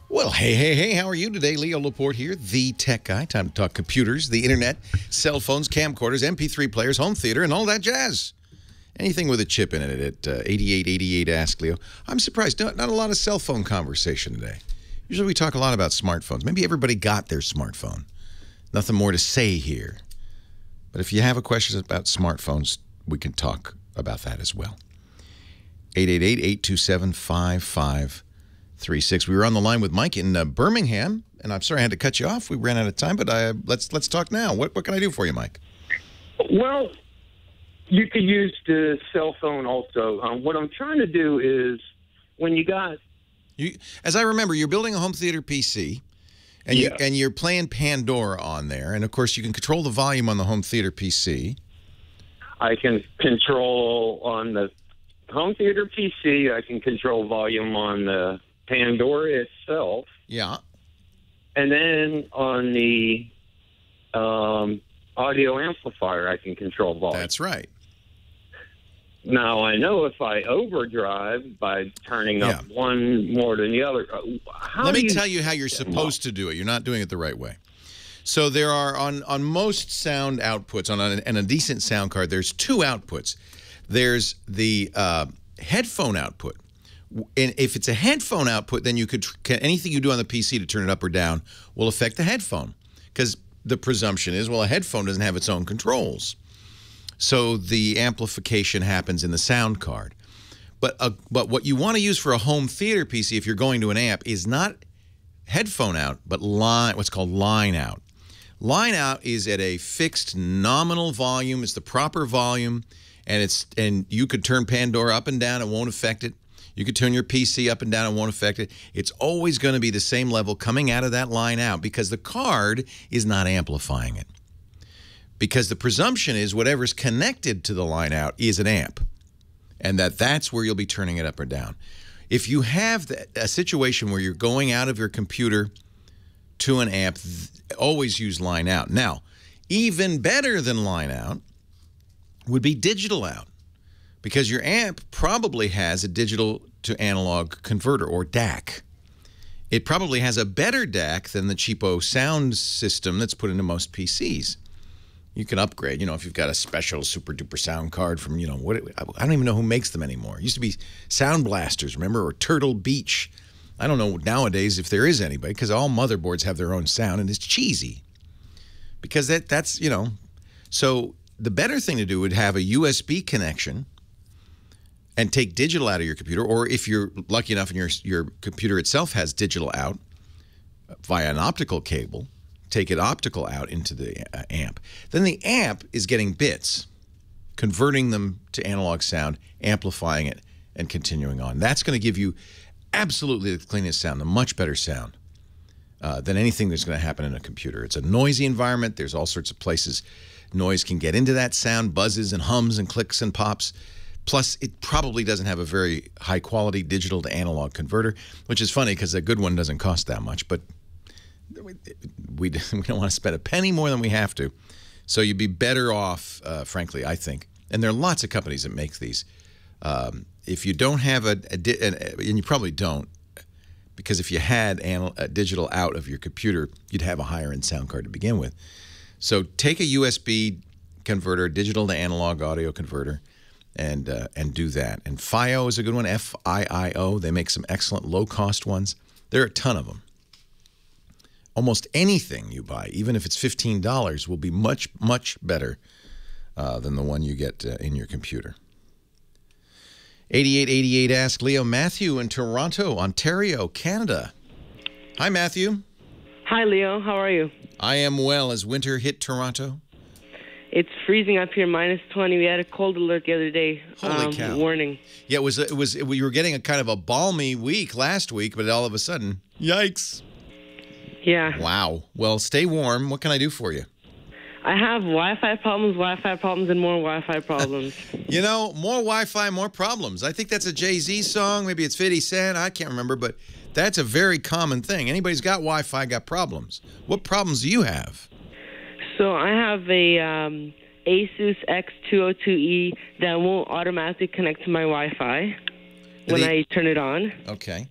Well, hey, how are you today? Leo Laporte here, the tech guy. Time to talk computers, the internet, cell phones, camcorders, MP3 players, home theater, and all that jazz. Anything with a chip in it at 8888 Ask Leo. I'm surprised, not a lot of cell phone conversation today. Usually we talk a lot about smartphones. Maybe everybody got their smartphone. Nothing more to say here. But if you have a question about smartphones, we can talk about that as well. 888-827-5536. We were on the line with Mike in Birmingham, and I'm sorry I had to cut you off. We ran out of time, but let's talk now. What can I do for you, Mike? Well, you could use the cell phone also. What I'm trying to do is when you got... As I remember, you're building a home theater PC, and, you're playing Pandora on there, and of course you can control the volume on the home theater PC. I can control on the home theater PC, I can control volume on the Pandora itself. Yeah. And then on the audio amplifier, I can control volume. That's right. Now, I know if I overdrive by turning up one more than the other. Let me tell you how you're supposed to do it. You're not doing it the right way. So there are, on most sound outputs, on a decent sound card, there's 2 outputs. There's the headphone output. And if it's a headphone output, then you could anything you do on the PC to turn it up or down will affect the headphone, because the presumption is, well, a headphone doesn't have its own controls. So the amplification happens in the sound card. But what you want to use for a home theater PC, if you're going to an amp, is not headphone out, but what's called line out. Line out is at a fixed nominal volume. It's the proper volume, and you could turn Pandora up and down. It won't affect it. You could turn your PC up and down. It won't affect it. It's always going to be the same level coming out of that line out, because the card is not amplifying it. because the presumption is whatever's connected to the line out is an amp, and that's where you'll be turning it up or down. If you have a situation where you're going out of your computer to an amp, always use line out. Now, even better than line out would be digital out, because your amp probably has a digital to analog converter, or DAC. It probably has a better DAC than the cheapo sound system that's put into most PCs. You can upgrade, if you've got a special super duper sound card from, I don't even know who makes them anymore. It used to be Sound Blasters, remember, or Turtle Beach. I don't know nowadays if there is anybody, because all motherboards have their own sound, and it's cheesy. Because that's. So the better thing to do would have a USB connection and take digital out of your computer, or if you're lucky enough and your computer itself has digital out via an optical cable, take it optical out into the amp. Then the amp is getting bits, converting them to analog sound, amplifying it, and continuing on. That's going to give you absolutely the cleanest sound, the much better sound than anything that's going to happen in a computer. It's a noisy environment. There's all sorts of places noise can get into that sound, buzzes and hums and clicks and pops. Plus, it probably doesn't have a very high-quality digital to analog converter, which is funny because a good one doesn't cost that much. But we don't want to spend a penny more than we have to. So you'd be better off, frankly, I think. And there are lots of companies that make these. If you don't have and you probably don't, because if you had a digital out of your computer, you'd have a higher-end sound card to begin with. So take a USB converter, digital to analog audio converter, and do that. And FiO is a good one, F-I-I-O. They make some excellent low-cost ones. There are a ton of them. Almost anything you buy, even if it's $15, will be much, much better than the one you get in your computer. 8888 asked Leo. Matthew in Toronto, Ontario, Canada. Hi, Matthew. Hi, Leo. How are you? I am well. Has winter hit Toronto? It's freezing up here, -20. We had a cold alert the other day. Holy cow. Warning. Yeah, we were getting a kind of a balmy week last week, but all of a sudden, yikes. Yeah. Wow. Well, stay warm. What can I do for you? I have Wi-Fi problems, and more Wi-Fi problems. More Wi-Fi, more problems. I think that's a Jay-Z song. Maybe it's 50 Cent. I can't remember, but that's a very common thing. Anybody's got Wi-Fi got problems. What problems do you have? So I have a Asus X202E that won't automatically connect to my Wi-Fi when I turn it on. Okay.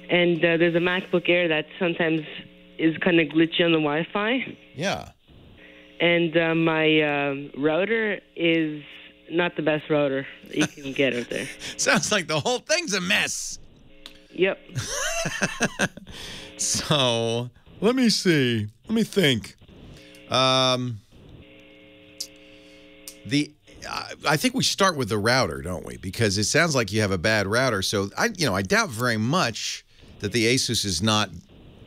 And there's a MacBook Air that sometimes is kind of glitchy on the Wi-Fi. Yeah. And my router is not the best router you can get out there. Sounds like the whole thing's a mess. Yep. So, let me see. Let me think. I think we start with the router, don't we? Because it sounds like you have a bad router. So I doubt very much that the Asus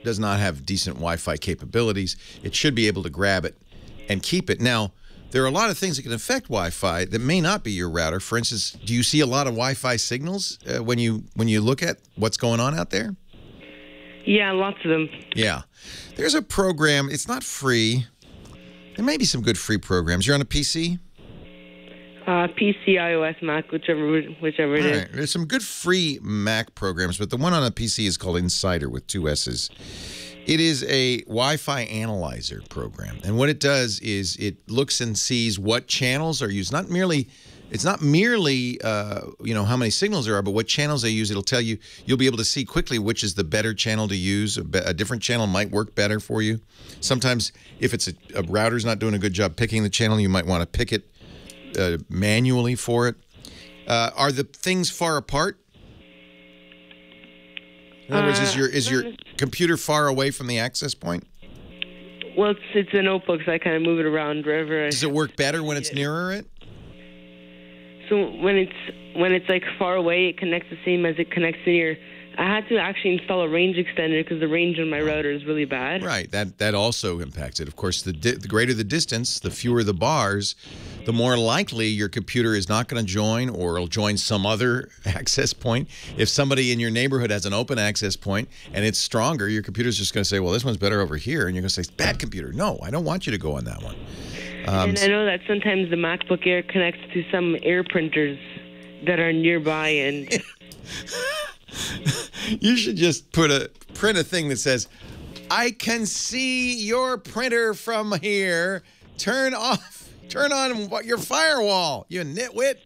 does not have decent Wi-Fi capabilities. It should be able to grab it and keep it. Now, there are a lot of things that can affect Wi-Fi that may not be your router. For instance, do you see a lot of Wi-Fi signals when you look at what's going on out there? Yeah, lots of them. Yeah. There's a program. It's not free. There may be some good free programs. You're on a PC? PC, iOS, Mac, whichever it is. Right. There's some good free Mac programs, but the one on a PC is called Insider with 2 S's. It is a Wi-Fi analyzer program, and what it does is it looks and sees what channels are used. It's not merely how many signals there are, but what channels they use. It'll tell you. You'll be able to see quickly which is the better channel to use. A different channel might work better for you. Sometimes, if it's a router's not doing a good job picking the channel, you might want to pick it manually for it. Are the things far apart? In other words, is your computer far away from the access point? Well, it's a notebook, so I kind of move it around wherever. Does it work better when it's nearer it? So when it's like far away, it connects the same as it connects near. I had to actually install a range extender because the range on my router is really bad. Right. That also impacts it. Of course, the greater the distance, the fewer the bars, the more likely your computer is not going to join or it'll join some other access point. If somebody in your neighborhood has an open access point and it's stronger, your computer's just going to say, well, this one's better over here. And you're going to say, bad computer. No, I don't want you to go on that one. And I know that sometimes the MacBook Air connects to some Air printers that are nearby, and you should just print a thing that says, "I can see your printer from here. Turn on your firewall, you nitwit."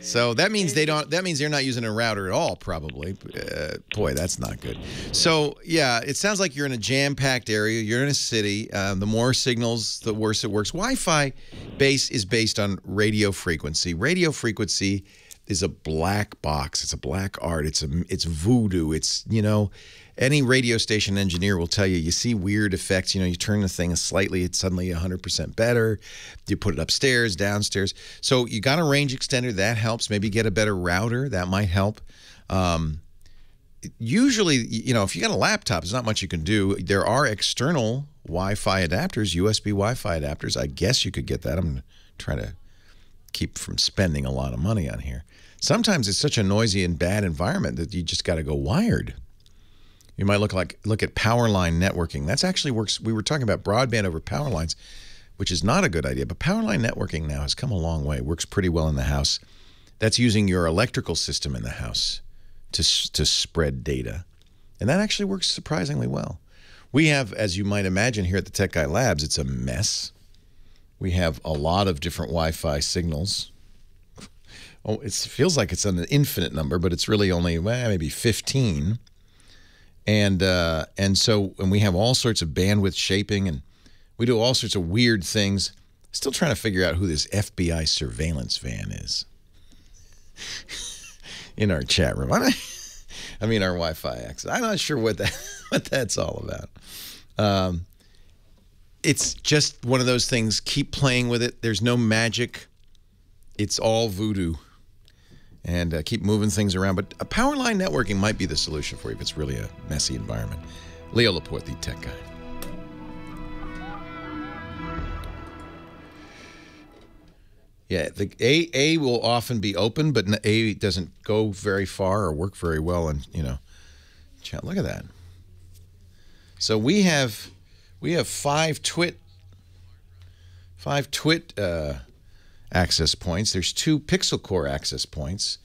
So that means that means they're not using a router at all, probably. Boy, that's not good. So yeah, it sounds like you're in a jam-packed area. You're in a city. The more signals, the worse it works. Wi-Fi is based on radio frequency. Radio frequency is a black box. It's a black art. It's voodoo. It's, any radio station engineer will tell you, you see weird effects. You turn the thing slightly, it's suddenly 100% better. You put it upstairs, downstairs. So you got a range extender. That helps. Maybe get a better router. That might help. Usually, if you got a laptop, there's not much you can do. There are external Wi-Fi adapters, USB Wi-Fi adapters. I guess you could get that. I'm trying to keep from spending a lot of money on here. Sometimes it's such a noisy and bad environment that you just got to go wired. You might look at power line networking. That's actually works. We were talking about broadband over power lines, which is not a good idea. But power line networking now has come a long way. It works pretty well in the house. That's using your electrical system in the house to spread data. And that actually works surprisingly well. We have, as you might imagine here at the Tech Guy Labs, it's a mess. We have a lot of different Wi-Fi signals. Oh, it feels like it's an infinite number, but it's really only maybe 15. And we have all sorts of bandwidth shaping, and we do all sorts of weird things. Still trying to figure out who this FBI surveillance van is in our chat room. I mean, our Wi-Fi access. I'm not sure what that's all about. It's just one of those things. Keep playing with it. There's no magic. It's all voodoo. And keep moving things around. But a power line networking might be the solution for you if it's really a messy environment. Leo Laporte, the Tech Guy. Yeah, the A will often be open, but A doesn't go very far or work very well. And, chat. Look at that. So we have 5 twit access points. There's 2 Pixel Core access points.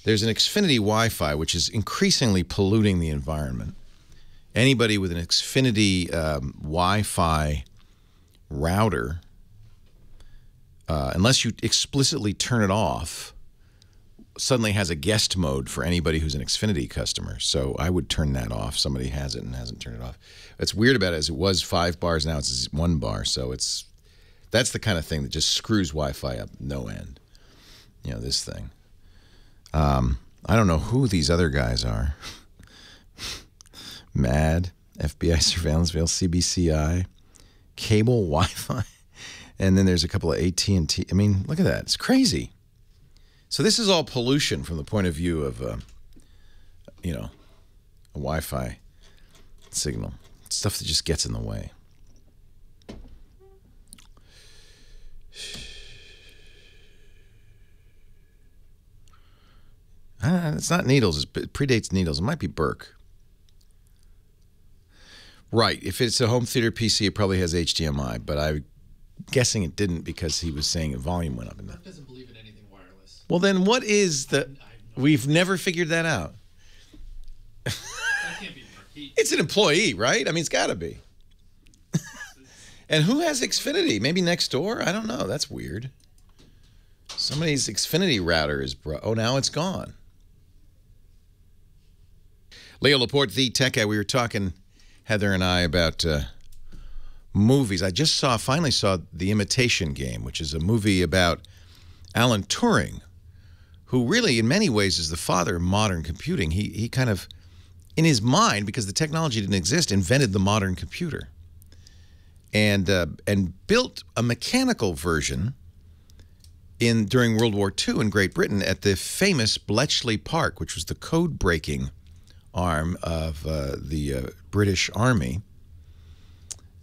There's an Xfinity Wi-Fi, which is increasingly polluting the environment. Anybody with an Xfinity Wi-Fi router, unless you explicitly turn it off, suddenly has a guest mode for anybody who's an Xfinity customer. So I would turn that off. Somebody has it and hasn't turned it off. What's weird about it is it was 5 bars, now it's 1 bar. So that's the kind of thing that just screws Wi-Fi up no end. This thing. I don't know who these other guys are. MAD, FBI Surveillance Veil, CBCI, Cable, Wi-Fi, and then there's a couple of AT&T. I mean, look at that. It's crazy. So this is all pollution from the point of view of, a Wi-Fi signal. Stuff that just gets in the way. It's not Needles. It predates Needles. It might be Burke. Right. If it's a home theater PC, it probably has HDMI, but I'm guessing it didn't because he was saying volume went up. Burke doesn't believe in anything wireless. Well, then what is the... We've never figured that out. That can't be Burke. It's an employee, right? I mean, it's got to be. And who has Xfinity? Maybe next door? I don't know. That's weird. Somebody's Xfinity router is... Oh, now it's gone. Leo Laporte, the Tech Guy. We were talking, Heather and I, about movies. I just finally saw The Imitation Game, which is a movie about Alan Turing, who really, in many ways, is the father of modern computing. He kind of, in his mind, because the technology didn't exist, invented the modern computer. And built a mechanical version during World War II in Great Britain at the famous Bletchley Park, which was the code-breaking arm of the British Army.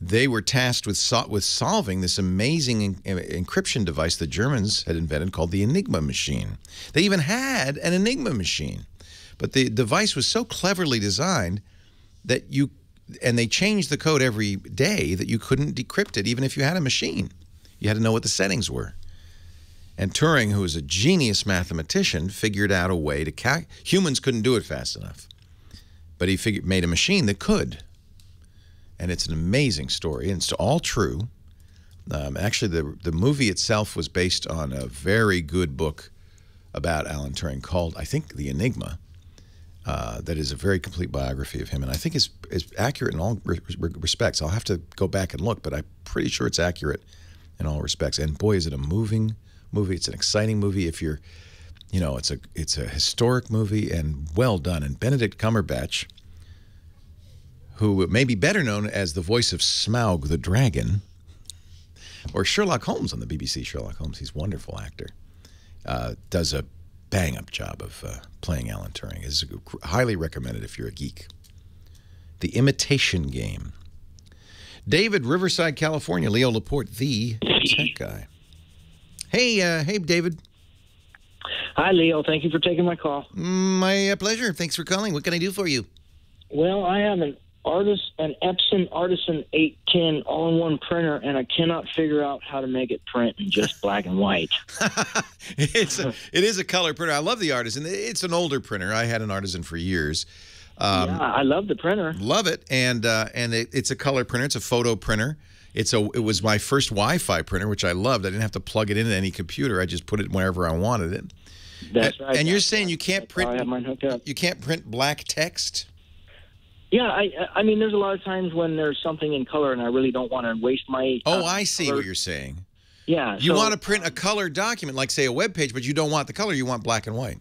They were tasked with solving this amazing encryption device the Germans had invented called the Enigma machine. They even had an Enigma machine, but the device was so cleverly designed that and they changed the code every day that you couldn't decrypt it even if you had a machine. You had to know what the settings were. And Turing, who was a genius mathematician, figured out a way to humans couldn't do it fast enough. But he made a machine that could. And it's an amazing story, and it's all true. Actually, the movie itself was based on a very good book about Alan Turing called, I think, The Enigma. That is a very complete biography of him, and I think is accurate in all respects. I'll have to go back and look, but I'm pretty sure it's accurate in all respects. And boy, is it a moving movie. It's an exciting movie. If you're, it's a historic movie and well done. And Benedict Cumberbatch, who may be better known as the voice of Smaug the Dragon, or Sherlock Holmes on the BBC Sherlock Holmes. He's a wonderful actor. Does a bang-up job of playing Alan Turing. Is highly recommended if you're a geek. The Imitation Game. David, Riverside, California. Leo Laporte, the tech guy. Hey, David. Hi, Leo. Thank you for taking my call. My pleasure. Thanks for calling. What can I do for you? Well, I have an Epson Artisan 810 all-in-one printer, and I cannot figure out how to make it print in just black and white. It is a color printer. I love the Artisan. It's an older printer. I had an Artisan for years. Yeah, I love the printer. Love it, and it's a color printer. It's a photo printer. It was my first Wi-Fi printer, which I loved. I didn't have to plug it into any computer. I just put it wherever I wanted it. That's right. And you're saying you can't print? I have mine hooked up. You can't print black text? Yeah, I mean, there's a lot of times when there's something in color, and I really don't want to waste my. I see what you're saying. Yeah. You want to print a color document, like say a web page, but you don't want the color. You want black and white.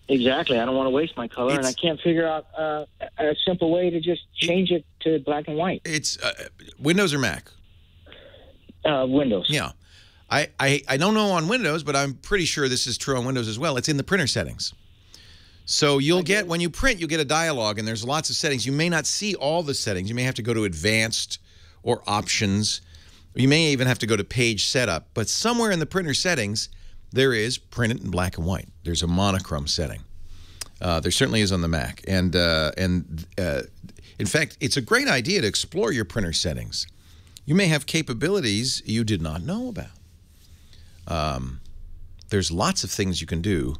Exactly. I don't want to waste my color, and I can't figure out a simple way to just change it to black and white. It's Windows or Mac? Windows. Yeah. I don't know on Windows, but I'm pretty sure this is true on Windows as well. It's in the printer settings. So you'll get, when you print, you'll get a dialog, and there's lots of settings. You may not see all the settings. You may have to go to Advanced or Options. You may even have to go to Page Setup. But somewhere in the printer settings, there is print it in black and white. There's a monochrome setting. There certainly is on the Mac. And in fact, it's a great idea to explore your printer settings. You may have capabilities you did not know about. There's lots of things you can do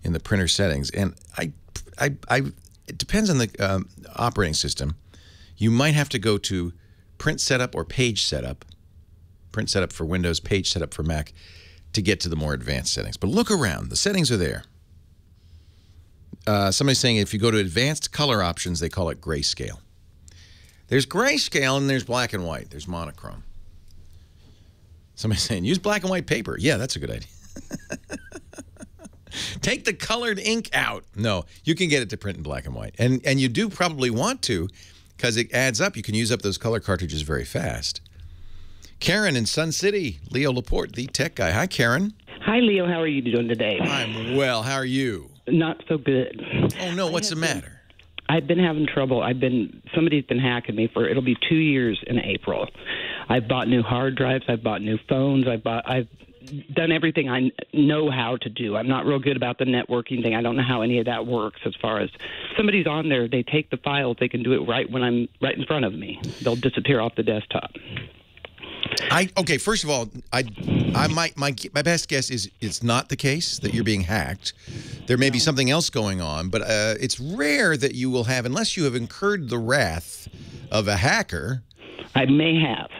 in the printer settings, and it depends on the operating system. You might have to go to Print Setup or Page Setup. Print Setup for Windows, Page Setup for Mac, to get to the more advanced settings. But look around. The settings are there. Somebody's saying if you go to Advanced Color Options, they call it grayscale. There's grayscale and there's black and white. There's monochrome. Somebody's saying use black and white paper. Yeah, that's a good idea. Take the colored ink out. No, you can get it to print in black and white. And you do probably want to, because it adds up. You can use up those color cartridges very fast. Karen in Sun City. Leo Laporte, the tech guy. Hi, Karen. Hi, Leo. How are you doing today? I'm well. How are you? Not so good. Oh, no. What's the matter? I've been having trouble. Somebody's been hacking me it'll be 2 years in April. I've bought new hard drives. I've bought new phones. I've done everything I know how to do. I'm not real good about the networking thing. I don't know how any of that works as far as somebody's on there. They take the files. They can do it right when I'm right in front of me. They'll disappear off the desktop. Okay, first of all, my best guess is it's not the case that you're being hacked. There may be something else going on, but it's rare that you will have, unless you have incurred the wrath of a hacker. I may have.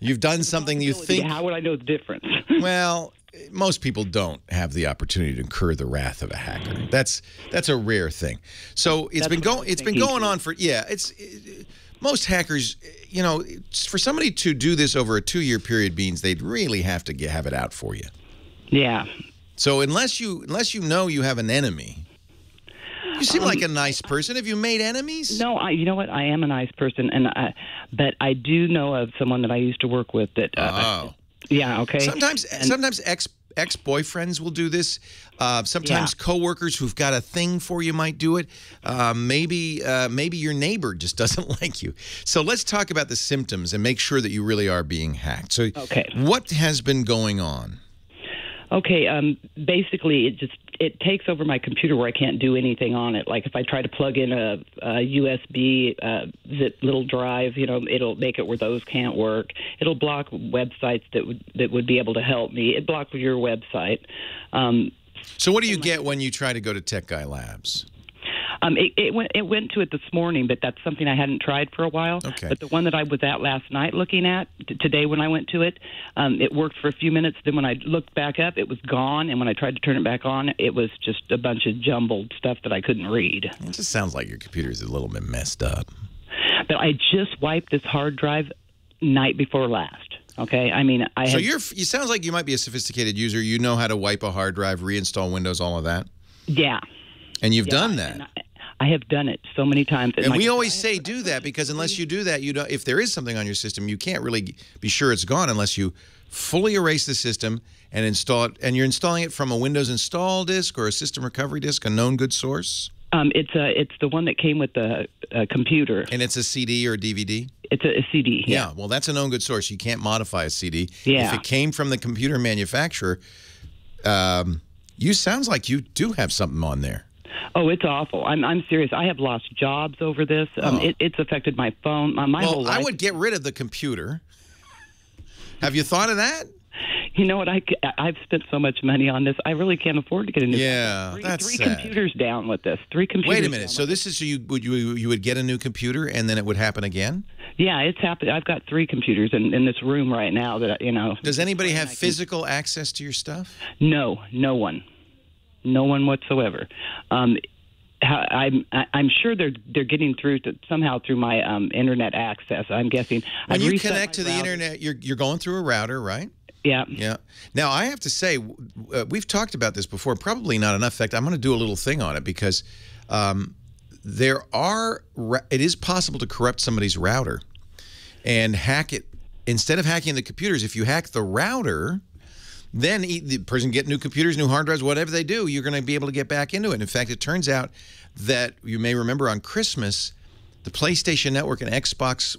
You've done something you think. How would I know the difference? Well, most people don't have the opportunity to incur the wrath of a hacker. That's a rare thing. So it's been going on for most hackers, you know, for somebody to do this over a 2-year period means they'd really have to have it out for you. Yeah. So unless you know you have an enemy. You seem like a nice person. Have you made enemies? No, you know what? I am a nice person, but I do know of someone that I used to work with that. Yeah. Okay. Sometimes ex-boyfriends will do this. Sometimes coworkers who've got a thing for you might do it. Maybe your neighbor just doesn't like you. So let's talk about the symptoms and make sure that you really are being hacked. So, what has been going on? Okay, basically it takes over my computer where I can't do anything on it. Like if I try to plug in a USB zip little drive, it'll make it where those can't work. It'll block websites that would be able to help me. It blocked your website. So what do you get when you try to go to Tech Guy Labs? It went to it this morning, but that's something I hadn't tried for a while. Okay. But the one that I was at last night looking at, today when I went to it, it worked for a few minutes. Then when I looked back up, it was gone. And when I tried to turn it back on, it was just a bunch of jumbled stuff that I couldn't read. It just sounds like your computer's a little bit messed up. But I just wiped this hard drive night before last. Okay, I mean, you sounds like you might be a sophisticated user. You know how to wipe a hard drive, reinstall Windows, all of that. Yeah. And you've done that. I have done it so many times. And we always say do that because unless you do that, you don't. If there is something on your system, you can't really be sure it's gone unless you fully erase the system and install it. And you're installing it from a Windows install disk or a system recovery disk, a known good source. It's the one that came with the computer. And it's a CD or a DVD? It's a CD. Yeah. Well, that's a known good source. You can't modify a CD. Yeah. If it came from the computer manufacturer, sounds like you do have something on there. Oh, it's awful. I'm serious. I have lost jobs over this. It's affected my phone, my whole life. I would get rid of the computer. Have you thought of that? You know what? I've spent so much money on this. I really can't afford to get a new. Yeah, that's three sad. computers down with this. 3 computers. Wait a minute. So this is you would get a new computer and then it would happen again? Yeah, it's happened. I've got 3 computers in this room right now that Does anybody have physical access to your stuff? No one whatsoever. I'm sure they're getting through somehow through my internet access. I'm guessing. When you connect to the internet, you're going through a router, right? Yeah. Yeah. Now I have to say, we've talked about this before. Probably not enough. In fact, I'm going to do a little thing on it because it is possible to corrupt somebody's router and hack it. Instead of hacking the computers, if you hack the router, then the person get new computers, new hard drives, whatever they do, you're going to be able to get back into it. In fact, it turns out that you may remember on Christmas, the PlayStation Network and Xbox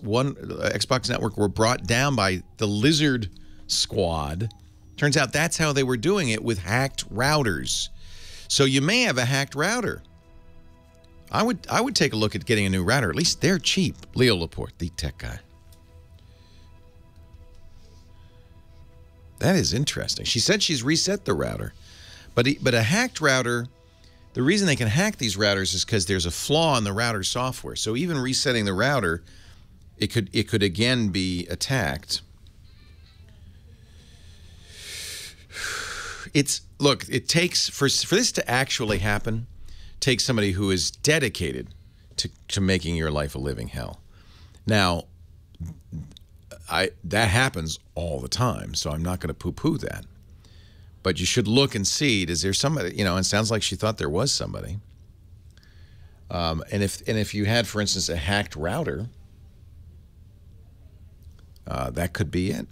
Network were brought down by the Lizard Squad. Turns out that's how they were doing it, with hacked routers. So you may have a hacked router. I would take a look at getting a new router. At least they're cheap. Leo Laporte, the tech guy. That is interesting. She said she's reset the router. But a hacked router, the reason they can hack these routers is because there's a flaw in the router software. So even resetting the router, it could again be attacked. Look, it takes for this to actually happen, takes somebody who is dedicated to making your life a living hell. Now, that happens all the time, so I'm not going to poo-poo that. But you should look and see, is there somebody, it sounds like she thought there was somebody. And if you had, for instance, a hacked router, that could be it.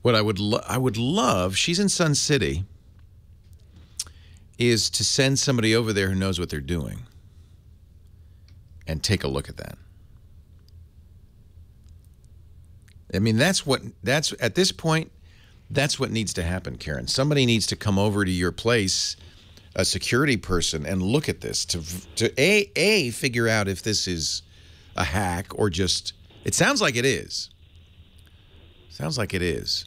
What I would love, she's in Sun City, is to send somebody over there who knows what they're doing and take a look at that. I mean, at this point, that's what needs to happen, Karen. Somebody needs to come over to your place, a security person, and look at this to figure out if this is a hack or just, it sounds like it is. Sounds like it is.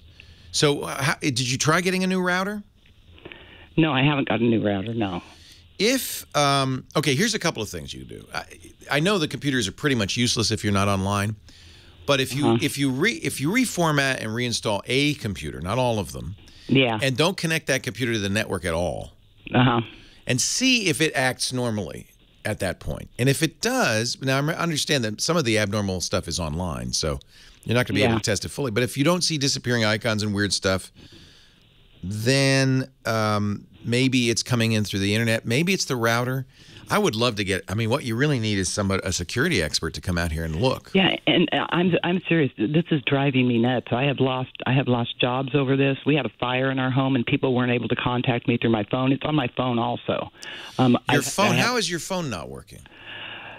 So did you try getting a new router? No, I haven't got a new router, no. Okay, here's a couple of things you do. I know the computers are pretty much useless if you're not online, but if you reformat and reinstall a computer, not all of them, and don't connect that computer to the network at all, and see if it acts normally at that point. And if it does, now I understand that some of the abnormal stuff is online, so you're not going to be able to test it fully. But if you don't see disappearing icons and weird stuff, then maybe it's coming in through the internet. Maybe it's the router. I would love to get, I mean, what you really need is a security expert to come out here and look. Yeah, and I'm serious. This is driving me nuts. I have lost jobs over this. We had a fire in our home, and people weren't able to contact me through my phone. It's on my phone also. Your phone? How is your phone not working?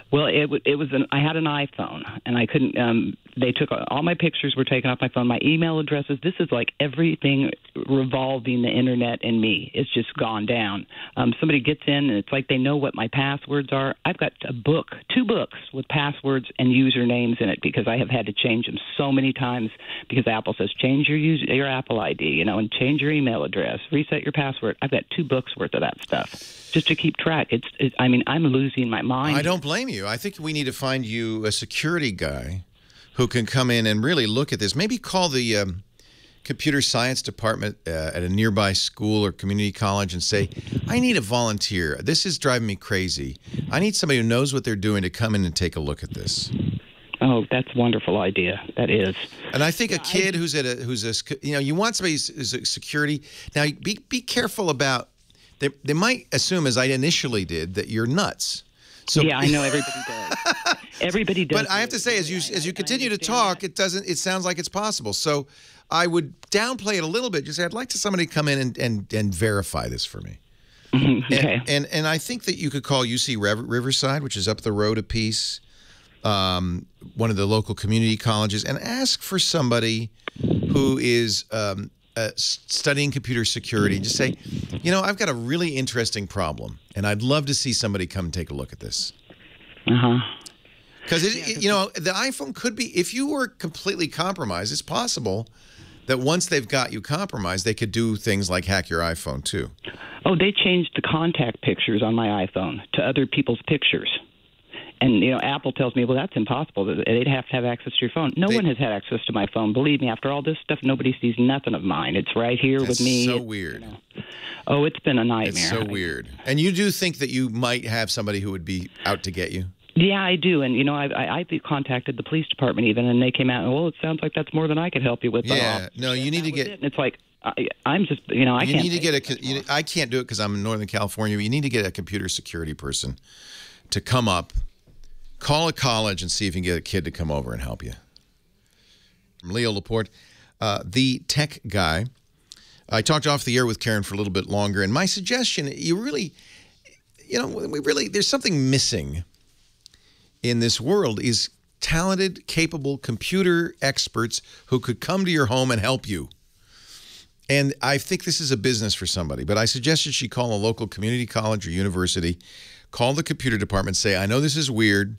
Well, I had an iPhone, and I couldn't. They took all my pictures were taken off my phone. My email addresses. This is like everything revolving the internet and me. It's just gone down. Somebody gets in, and it's like they know what my passwords are. I've got two books with passwords and usernames in it because I have had to change them so many times because Apple says change your Apple ID, and change your email address, reset your password. I've got 2 books worth of that stuff just to keep track. I mean, I'm losing my mind. I don't blame you. I think we need to find you a security guy who can come in and really look at this. Maybe call the computer science department at a nearby school or community college and say, I need a volunteer. This is driving me crazy. I need somebody who knows what they're doing to come in and take a look at this. Oh, that's a wonderful idea. That is. And I think a kid who's you want somebody who's a security. Now, be careful about, they might assume, as I initially did, that you're nuts. So, yeah, I know everybody does. Everybody does. But I have to say, as you continue to talk, it sounds like it's possible. So I would downplay it a little bit. Just say, I'd like somebody to come in and verify this for me. Okay. And I think that you could call UC Riverside, which is up the road a piece, one of the local community colleges, and ask for somebody who is studying computer security. Just say, I've got a really interesting problem, and I'd love to see somebody come and take a look at this. Because the iPhone could be, if you were completely compromised, it's possible that once they've got you compromised, they could do things like hack your iPhone too. Oh, they changed the contact pictures on my iPhone to other people's pictures. And, Apple tells me, well, that's impossible. They'd have to have access to your phone. No one has had access to my phone. Believe me, after all this stuff, nobody sees nothing of mine. It's right here with me. That's so weird. Oh, it's been a nightmare. It's so weird. And you do think that you might have somebody who would be out to get you? Yeah, I do. And, I contacted the police department even, and they came out, well, it sounds like that's more than I could help you with. Yeah, no, you need to get... And it's like, I'm just, I can't... You need to get I can't do it because I'm in Northern California. But you need to get a computer security person to come up. Call a college and see if you can get a kid to come over and help you. From Leo Laporte, the tech guy. I talked off the air with Karen for a little bit longer, and my suggestion, there's something missing in this world is talented, capable computer experts who could come to your home and help you. And I think this is a business for somebody, but I suggested she call a local community college or university, call the computer department, say, I know this is weird.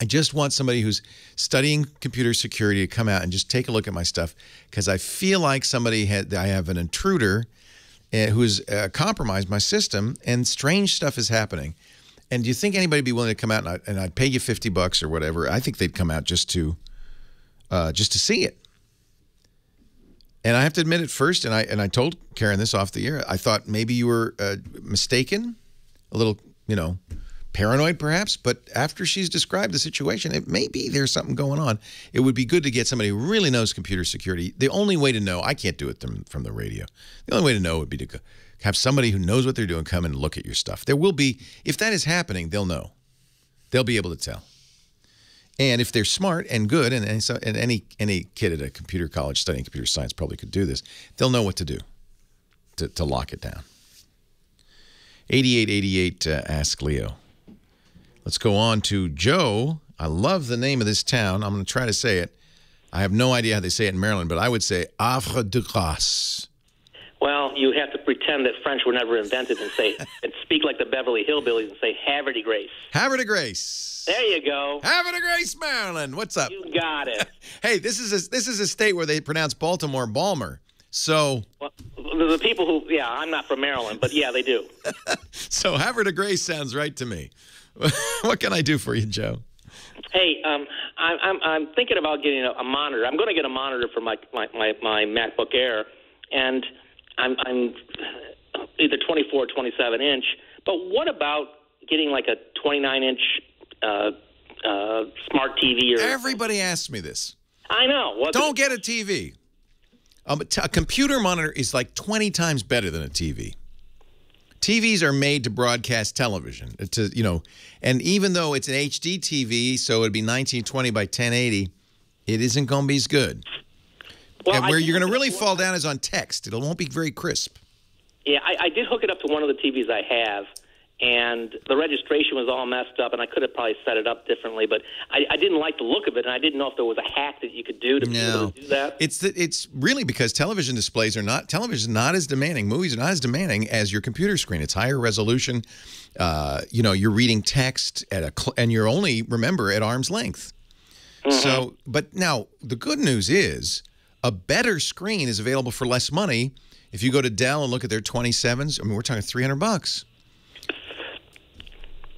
I just want somebody who's studying computer security to come out and just take a look at my stuff because I feel like I have an intruder who's compromised my system and strange stuff is happening. And do you think anybody would be willing to come out and I'd pay you $50 or whatever? I think they'd come out just to see it. And I have to admit at first, and I told Karen this off the air, I thought maybe you were mistaken, a little, paranoid perhaps, but after she's described the situation, it may be there's something going on. It would be good to get somebody who really knows computer security. The only way to know, I can't do it from the radio. The only way to know would be to have somebody who knows what they're doing come and look at your stuff. There will be, if that is happening, they'll know. They'll be able to tell. And if they're smart and good, and any kid at a computer college studying computer science probably could do this, they'll know what to do to lock it down. 8888 Ask Leo. Let's go on to Joe. I love the name of this town. I'm going to try to say it. I have no idea how they say it in Maryland, but I would say Havre de Grace. Well, you have to pretend that French were never invented and speak like the Beverly Hillbillies and say Havre de Grace. Havre de Grace. There you go. Havre de Grace, Maryland. What's up? You got it. Hey, this is a state where they pronounce Baltimore Balmer. So, well, the people who, I'm not from Maryland, but yeah, they do. So Havre de Grace sounds right to me. What can I do for you, Joe? Hey, I'm thinking about getting a monitor. I'm going to get a monitor for my MacBook Air, and I'm either 24 or 27 inch. But what about getting like a 29-inch smart TV? Everybody asks me this. I know. Don't get a TV. A computer monitor is like 20 times better than a TV. TVs are made to broadcast television, and even though it's an HD TV, so it'd be 1920 by 1080, it isn't going to be as good. Well, and where you're going to really fall down is on text. It won't be very crisp. Yeah, I did hook it up to one of the TVs I have, and the registration was all messed up, and I could have probably set it up differently, but I didn't like the look of it, and I didn't know if there was a hack that you could do to be able to do that. It's really because television displays are not as demanding. Movies are not as demanding as your computer screen. It's higher resolution. You're reading text and you're only, remember, at arm's length. So, but now the good news is a better screen is available for less money. If you go to Dell and look at their 27s, I mean, we're talking $300.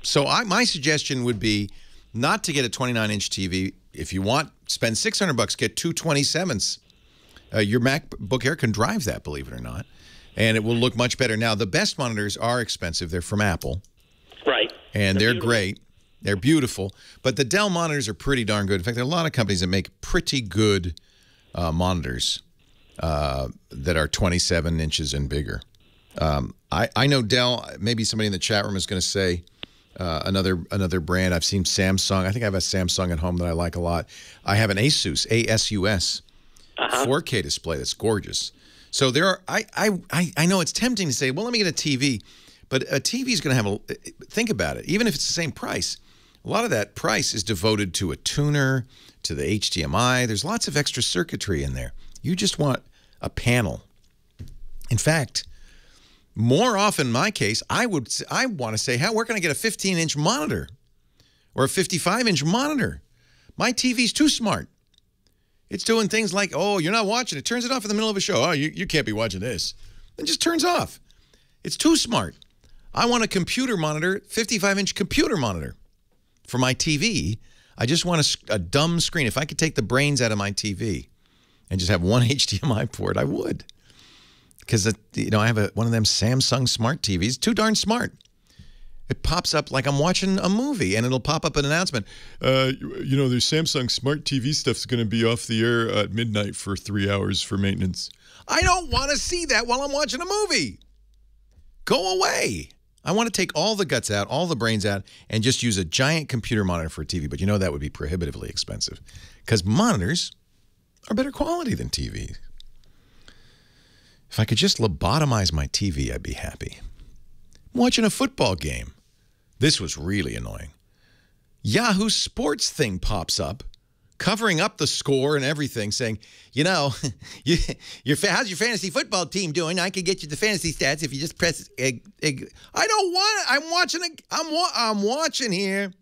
So my suggestion would be not to get a 29-inch TV. If you want, spend $600, get two 27s. Your MacBook Air can drive that, believe it or not, and it will look much better. Now, the best monitors are expensive. They're from Apple. Right. And they're great. They're beautiful. But the Dell monitors are pretty darn good. In fact, there are a lot of companies that make pretty good monitors that are 27 inches and bigger. I know Dell, maybe somebody in the chat room is going to say another brand. I've seen Samsung. I think I have a Samsung at home that I like a lot. I have an Asus, A-S-U-S, 4K display that's gorgeous. So there are, I know it's tempting to say, well, let me get a TV. But a TV is going to have think about it. Even if it's the same price, a lot of that price is devoted to a tuner, to the HDMI. There's lots of extra circuitry in there. You just want a panel. In fact, more often in my case, I want to say, where can I get a 15-inch monitor or a 55-inch monitor? My TV's too smart. It's doing things like, oh, you're not watching it. Turns it off in the middle of a show. Oh, you can't be watching this. Then just turns off. It's too smart. I want a computer monitor, 55-inch computer monitor for my TV. I just want a dumb screen. If I could take the brains out of my TV and just have one HDMI port, I would. Because I have one of them Samsung smart TVs, too darn smart. It pops up like I'm watching a movie, and it'll pop up an announcement. There's Samsung smart TV stuff's going to be off the air at midnight for 3 hours for maintenance. I don't want to see that while I'm watching a movie. Go away. I want to take all the guts out, all the brains out, and just use a giant computer monitor for a TV. But that would be prohibitively expensive because monitors are better quality than TVs. If I could just lobotomize my TV, I'd be happy. I'm watching a football game. This was really annoying. Yahoo Sports thing pops up, covering up the score and everything, saying, how's your fantasy football team doing? I could get you the fantasy stats if you just press I don't want it. I'm watching here.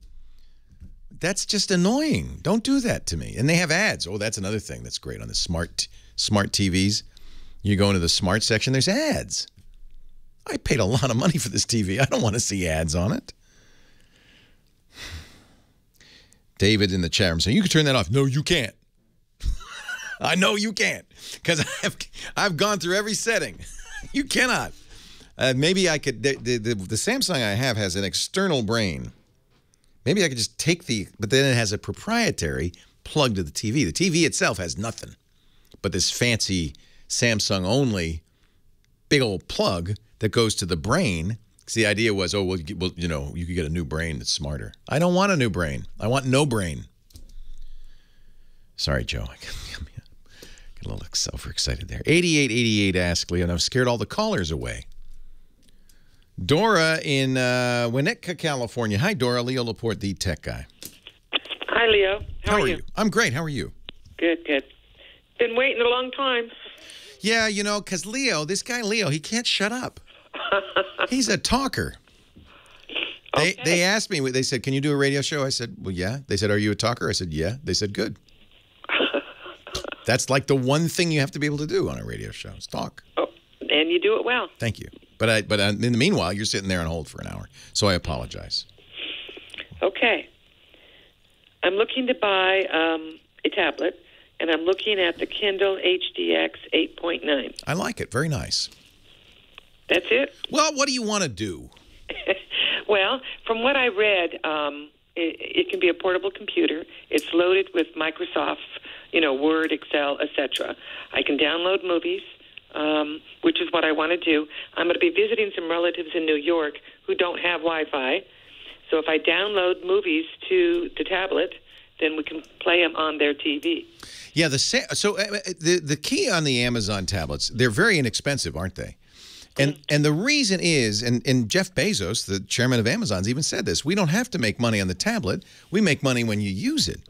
That's just annoying. Don't do that to me. And they have ads. Oh, that's another thing that's great on the smart TVs. You go into the smart section, there's ads. I paid a lot of money for this TV. I don't want to see ads on it. David in the chat room saying, you can turn that off. No, you can't. I know you can't because I've gone through every setting. You cannot. Maybe I could. The Samsung I have has an external brain. Maybe I could just take but then it has a proprietary plug to the TV. The TV itself has nothing but this fancy Samsung only big old plug that goes to the brain. Because the idea was, you could get a new brain that's smarter. I don't want a new brain. I want no brain. Sorry, Joe. I got a little overexcited there. 8888 asked Leo, and I've scared all the callers away. Dora in Winnetka, California. Hi, Dora. Leo Laporte, the tech guy. Hi, Leo. How are you? I'm great. How are you? Good. Been waiting a long time. Yeah, because this guy Leo, he can't shut up. He's a talker. They asked me, they said, can you do a radio show? I said, well, yeah. They said, are you a talker? I said, yeah. They said, good. That's like the one thing you have to be able to do on a radio show is talk. Oh, and you do it well. Thank you. But in the meanwhile, you're sitting there on hold for an hour. So I apologize. Okay. I'm looking to buy a tablet, and I'm looking at the Kindle HDX 8.9. I like it. Very nice. That's it? Well, what do you want to do? Well, from what I read, it can be a portable computer. It's loaded with Microsoft, Word, Excel, etc. I can download movies, which is what I want to do. I'm going to be visiting some relatives in New York who don't have Wi-Fi. So if I download movies to the tablet, then we can play them on their TV. Yeah, the key on the Amazon tablets, they're very inexpensive, aren't they? And the reason is, and Jeff Bezos, the chairman of Amazon's, even said this, we don't have to make money on the tablet. We make money when you use it.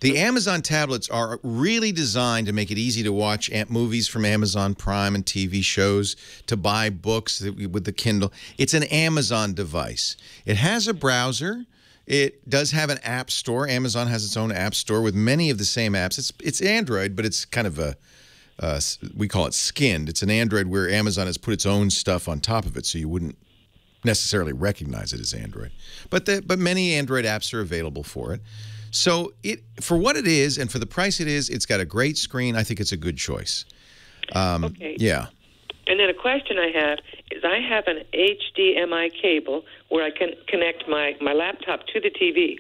The Amazon tablets are really designed to make it easy to watch movies from Amazon Prime and TV shows, to buy books with the Kindle. It's an Amazon device. It has a browser. It does have an app store. Amazon has its own app store with many of the same apps. It's Android, but it's kind of we call it skinned. It's an Android where Amazon has put its own stuff on top of it, so you wouldn't necessarily recognize it as Android. But many Android apps are available for it. So for what it is and for the price it is, it's got a great screen. I think it's a good choice. Okay. Yeah. And then a question I have is I have an HDMI cable where I can connect my laptop to the TV.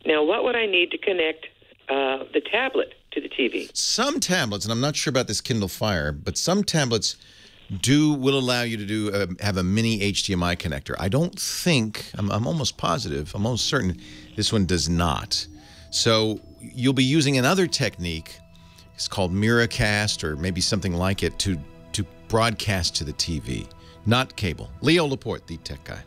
Now, what would I need to connect the tablet to the TV? Some tablets, and I'm not sure about this Kindle Fire, but some tablets will allow you to have a mini HDMI connector. I don't think, I'm almost positive, I'm almost certain this one does not. So you'll be using another technique. It's called Miracast or maybe something like it to broadcast to the TV, not cable. Leo Laporte, the tech guy.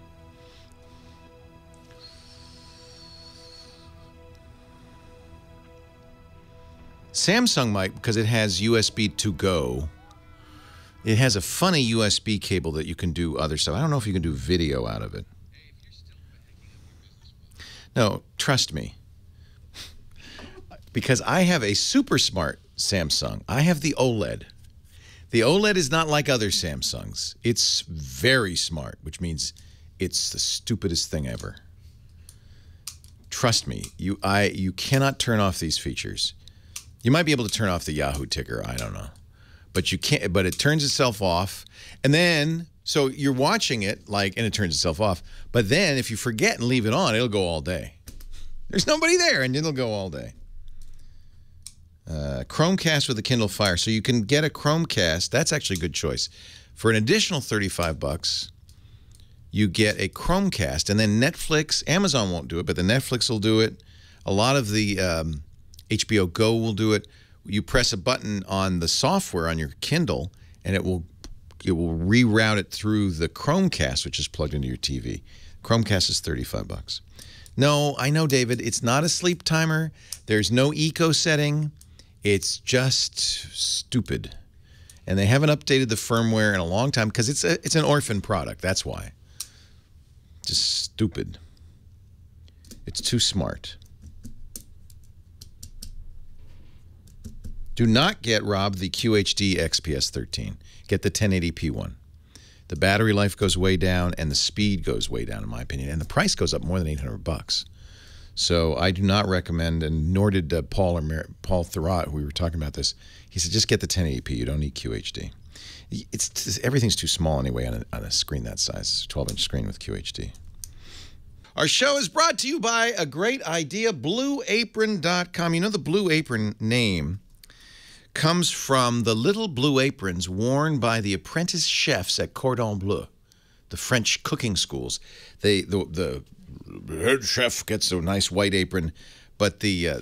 Samsung might, because it has USB to go. It has a funny USB cable that you can do other stuff. I don't know if you can do video out of it. No, trust me. Because I have a super smart Samsung. I have the OLED. The OLED is not like other Samsungs. It's very smart, which means it's the stupidest thing ever. Trust me, you cannot turn off these features. You might be able to turn off the Yahoo ticker, I don't know. But you can't, but it turns itself off. And then, so you're watching it, and it turns itself off. But then if you forget and leave it on, it'll go all day. There's nobody there, and it'll go all day. Chromecast with a Kindle Fire. So you can get a Chromecast. That's actually a good choice. For an additional $35, you get a Chromecast. And then Netflix, Amazon won't do it, but the Netflix will do it. A lot of the HBO Go will do it. You press a button on the software on your Kindle, and it will reroute it through the Chromecast, which is plugged into your TV. Chromecast is $35. No, I know, David. It's not a sleep timer. There's no eco setting. It's just stupid. And they haven't updated the firmware in a long time because it's an orphan product. That's why. Just stupid. It's too smart. Do not get, Rob, the QHD XPS 13. Get the 1080p one. The battery life goes way down, and the speed goes way down, in my opinion. And the price goes up more than $800. So I do not recommend, and nor did Paul Thurrott, we were talking about this. He said, just get the 1080p. You don't need QHD. Everything's too small anyway on a screen that size. It's a 12-inch screen with QHD. Our show is brought to you by a great idea, BlueApron.com. You know the Blue Apron name comes from the little blue aprons worn by the apprentice chefs at Cordon Bleu, the French cooking schools. The head chef gets a nice white apron, but the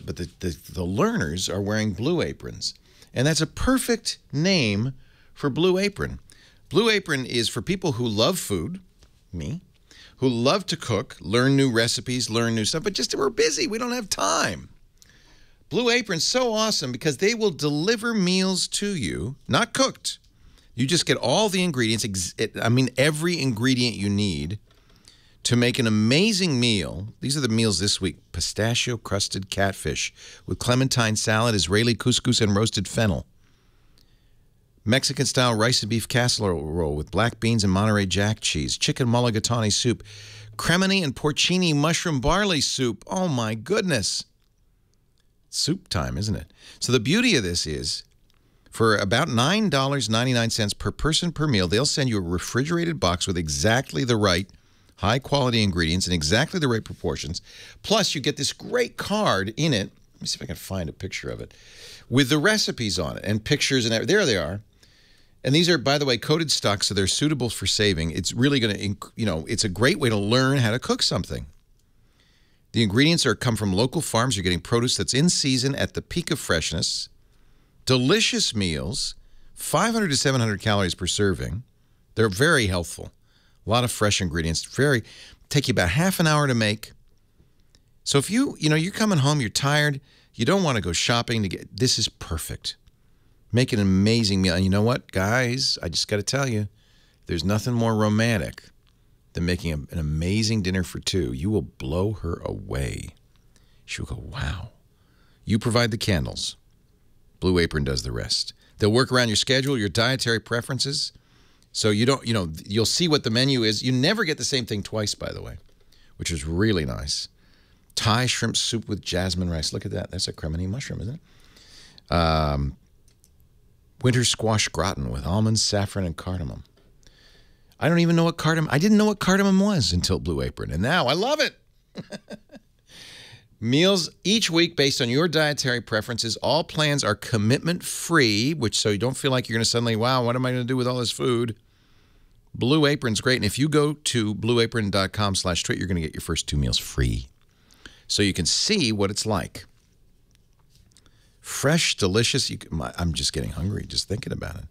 learners are wearing blue aprons, and that's a perfect name for Blue Apron. Blue Apron is for people who love food, me, who love to cook, learn new recipes, learn new stuff, but just we're busy. We don't have time. Blue Apron's so awesome because they will deliver meals to you, not cooked. You just get all the ingredients, every ingredient you need to make an amazing meal. These are the meals this week. Pistachio-crusted catfish with clementine salad, Israeli couscous, and roasted fennel. Mexican-style rice and beef casserole with black beans and Monterey Jack cheese. Chicken mulligatawny soup. Cremini and porcini mushroom barley soup. Oh, my goodness. Soup time, isn't it? So the beauty of this is, for about $9.99 per person per meal, they'll send you a refrigerated box with exactly the right high-quality ingredients in exactly the right proportions. Plus, you get this great card in it. Let me see if I can find a picture of it. With the recipes on it and pictures and everything. There they are. And these are, by the way, coated stock, so they're suitable for saving. It's really going to, it's a great way to learn how to cook something. The ingredients come from local farms. You're getting produce that's in season at the peak of freshness. Delicious meals, 500 to 700 calories per serving. They're very healthful. A lot of fresh ingredients. Take you about half an hour to make. So if you're coming home, you're tired, you don't want to go shopping this is perfect. Make an amazing meal. And you know what, guys? I just got to tell you, there's nothing more romantic than making an amazing dinner for two. You will blow her away. She'll go, wow. You provide the candles. Blue Apron does the rest. They'll work around your schedule, your dietary preferences. So you don't, you'll see what the menu is. You never get the same thing twice, by the way, which is really nice. Thai shrimp soup with jasmine rice. Look at that. That's a cremini mushroom, isn't it? Winter squash gratin with almonds, saffron, and cardamom. I don't even know what cardamom... I didn't know what cardamom was until Blue Apron, and now I love it. Meals each week based on your dietary preferences. All plans are commitment-free, so you don't feel like you're going to suddenly, wow, what am I going to do with all this food? Blue Apron's great, and if you go to blueapron.com/twit, you're going to get your first 2 meals free. So you can see what it's like. Fresh, delicious. I'm just getting hungry just thinking about it.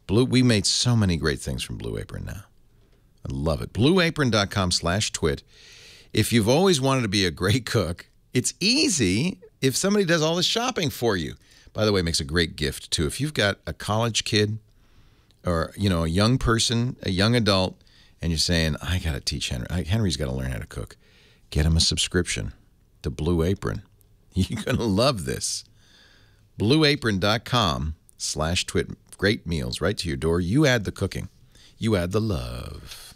We made so many great things from Blue Apron now. I love it. Blueapron.com/twit. If you've always wanted to be a great cook, it's easy if somebody does all the shopping for you. By the way, it makes a great gift, too. If you've got a college kid or, a young person, a young adult, and you're saying, I got to teach Henry. Henry's got to learn how to cook. Get him a subscription to Blue Apron. You're going to love this. Blueapron.com/twit. Great meals right to your door. You add the cooking. You add the love.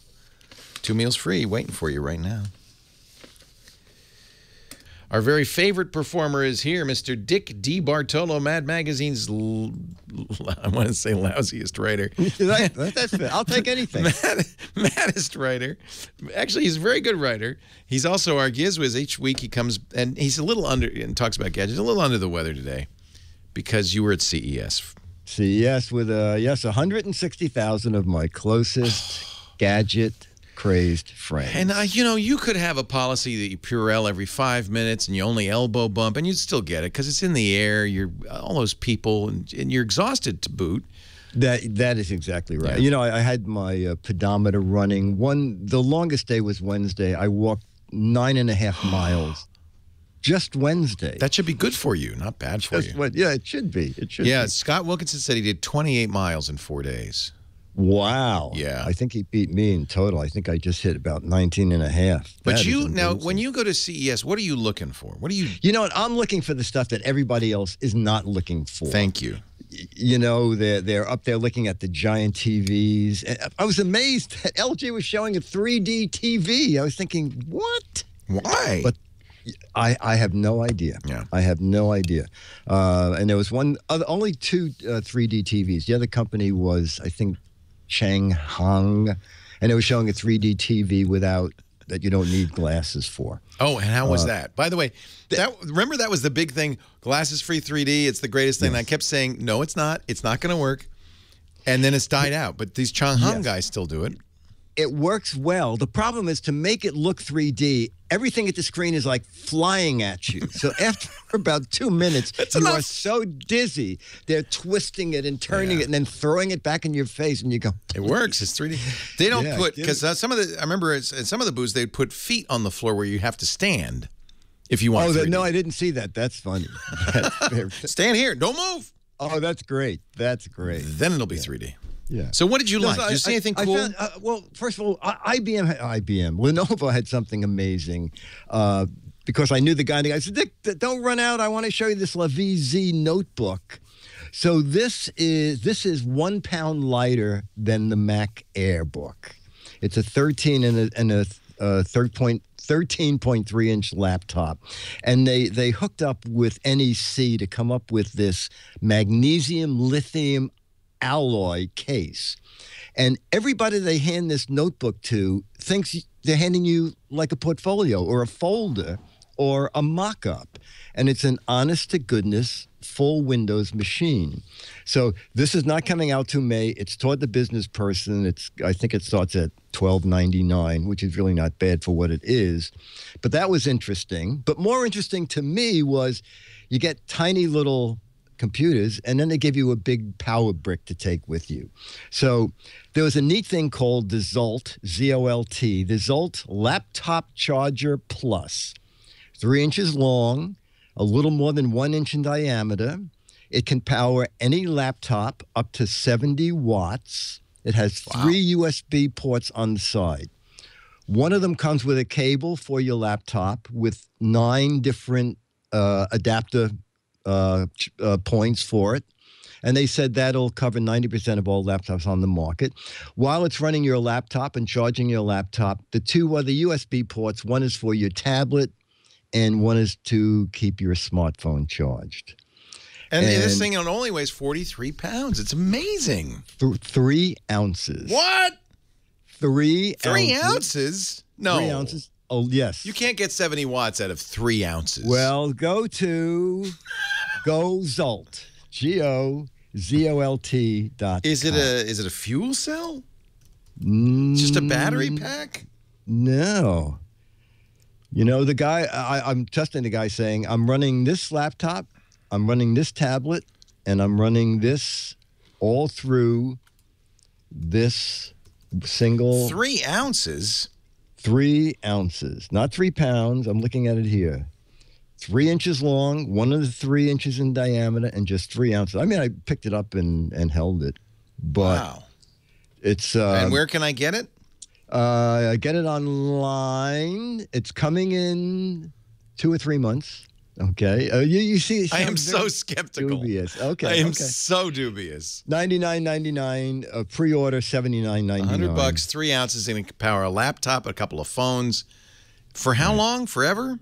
2 meals free waiting for you right now. Our very favorite performer is here, Mr. Dick DeBartolo, Mad Magazine's, I want to say lousiest writer. That's fair. I'll take anything. Maddest writer. Actually, he's a very good writer. He's also our Gizwiz. Each week he comes, and he's a little under, and talks about gadgets, a little under the weather today because you were at CES. CES with, 160,000 of my closest gadget crazed friends. And, you could have a policy that you Purell every 5 minutes and you only elbow bump, and you'd still get it because it's in the air. You're all those people, and you're exhausted to boot. That is exactly right. Yeah. I had my pedometer running. The longest day was Wednesday. I walked 9.5 miles. Just Wednesday. That should be good for you, not bad for you. Yeah, it should be. It should be. Scott Wilkinson said he did 28 miles in 4 days. Wow. Yeah. I think he beat me in total. I think I just hit about 19.5. But when you go to CES, what are you looking for? What do you... You know what? I'm looking for the stuff that everybody else is not looking for. Thank you. They're up there looking at the giant TVs. I was amazed that LG was showing a 3D TV. I was thinking, what? Why? But I have no idea. Yeah. I have no idea. And there was only 2 3D TVs. The other company was, I think, Changhang, and it was showing a 3D TV that you don't need glasses for. Oh, and how was that? By the way, remember that was the big thing, glasses-free 3D, it's the greatest thing. Yes. And I kept saying, no, it's not going to work. And then it's died out. But these Changhang guys still do it. It works well. The problem is to make it look 3D, everything at the screen is like flying at you. So after about 2 minutes, you are so dizzy. They're twisting it and turning it and then throwing it back in your face, and you go. It works. It's 3D. They don't put, because I remember at some of the booths, they'd put feet on the floor where you have to stand if you want 3D. No, I didn't see that. That's funny. Stand here. Don't move. Oh, that's great. That's great. Then it'll be 3D. Yeah. So what did you like? Did you see anything cool? Well, first of all, IBM. Lenovo had something amazing because I knew the guy. I said, Dick, don't run out. I want to show you this LaVZ notebook. So this is 1 pound lighter than the Mac Air book. It's a 13 and a 13.3-inch laptop, and they hooked up with NEC to come up with this magnesium lithium alloy case. And everybody they hand this notebook to thinks they're handing you like a portfolio or a folder or a mock-up. And it's an honest-to-goodness full Windows machine. So this is not coming out till May. It's toward the business person. I think it starts at $12.99, which is really not bad for what it is. But that was interesting. But more interesting to me was you get tiny little computers, and then they give you a big power brick to take with you. So there was a neat thing called the Zolt, Z-O-L-T, the Zolt Laptop Charger Plus. 3 inches long, a little more than 1 inch in diameter. It can power any laptop up to 70 watts. It has 3 USB ports on the side. One of them comes with a cable for your laptop with 9 different adapter points for it. And they said that'll cover 90% of all laptops on the market. While it's running your laptop and charging your laptop, the 2 other USB ports, one is for your tablet and one is to keep your smartphone charged. And this thing only weighs 43 pounds. It's amazing. 3 ounces. What? 3 ounces. 3 ounces? No. 3 ounces. Oh, yes. You can't get 70 watts out of 3 ounces. Well, go to GoZolt, GOZOLT.com. Is it a fuel cell? Just a battery pack? No. You know, the guy, I'm testing the guy saying, I'm running this laptop, I'm running this tablet, and I'm running this all through this single. 3 ounces? 3 ounces, not 3 pounds. I'm looking at it here. 3 inches long, 1 of the 3 inches in diameter, and just 3 ounces. I mean, I picked it up and held it, but it's. And where can I get it? I get it online. It's coming in 2 or 3 months. Okay. You see, I am so skeptical. Dubious. Okay. I am so dubious. $99.99. Pre-order $79.99. $100, 3 ounces, and it can power a laptop, a couple of phones. For how long? Forever?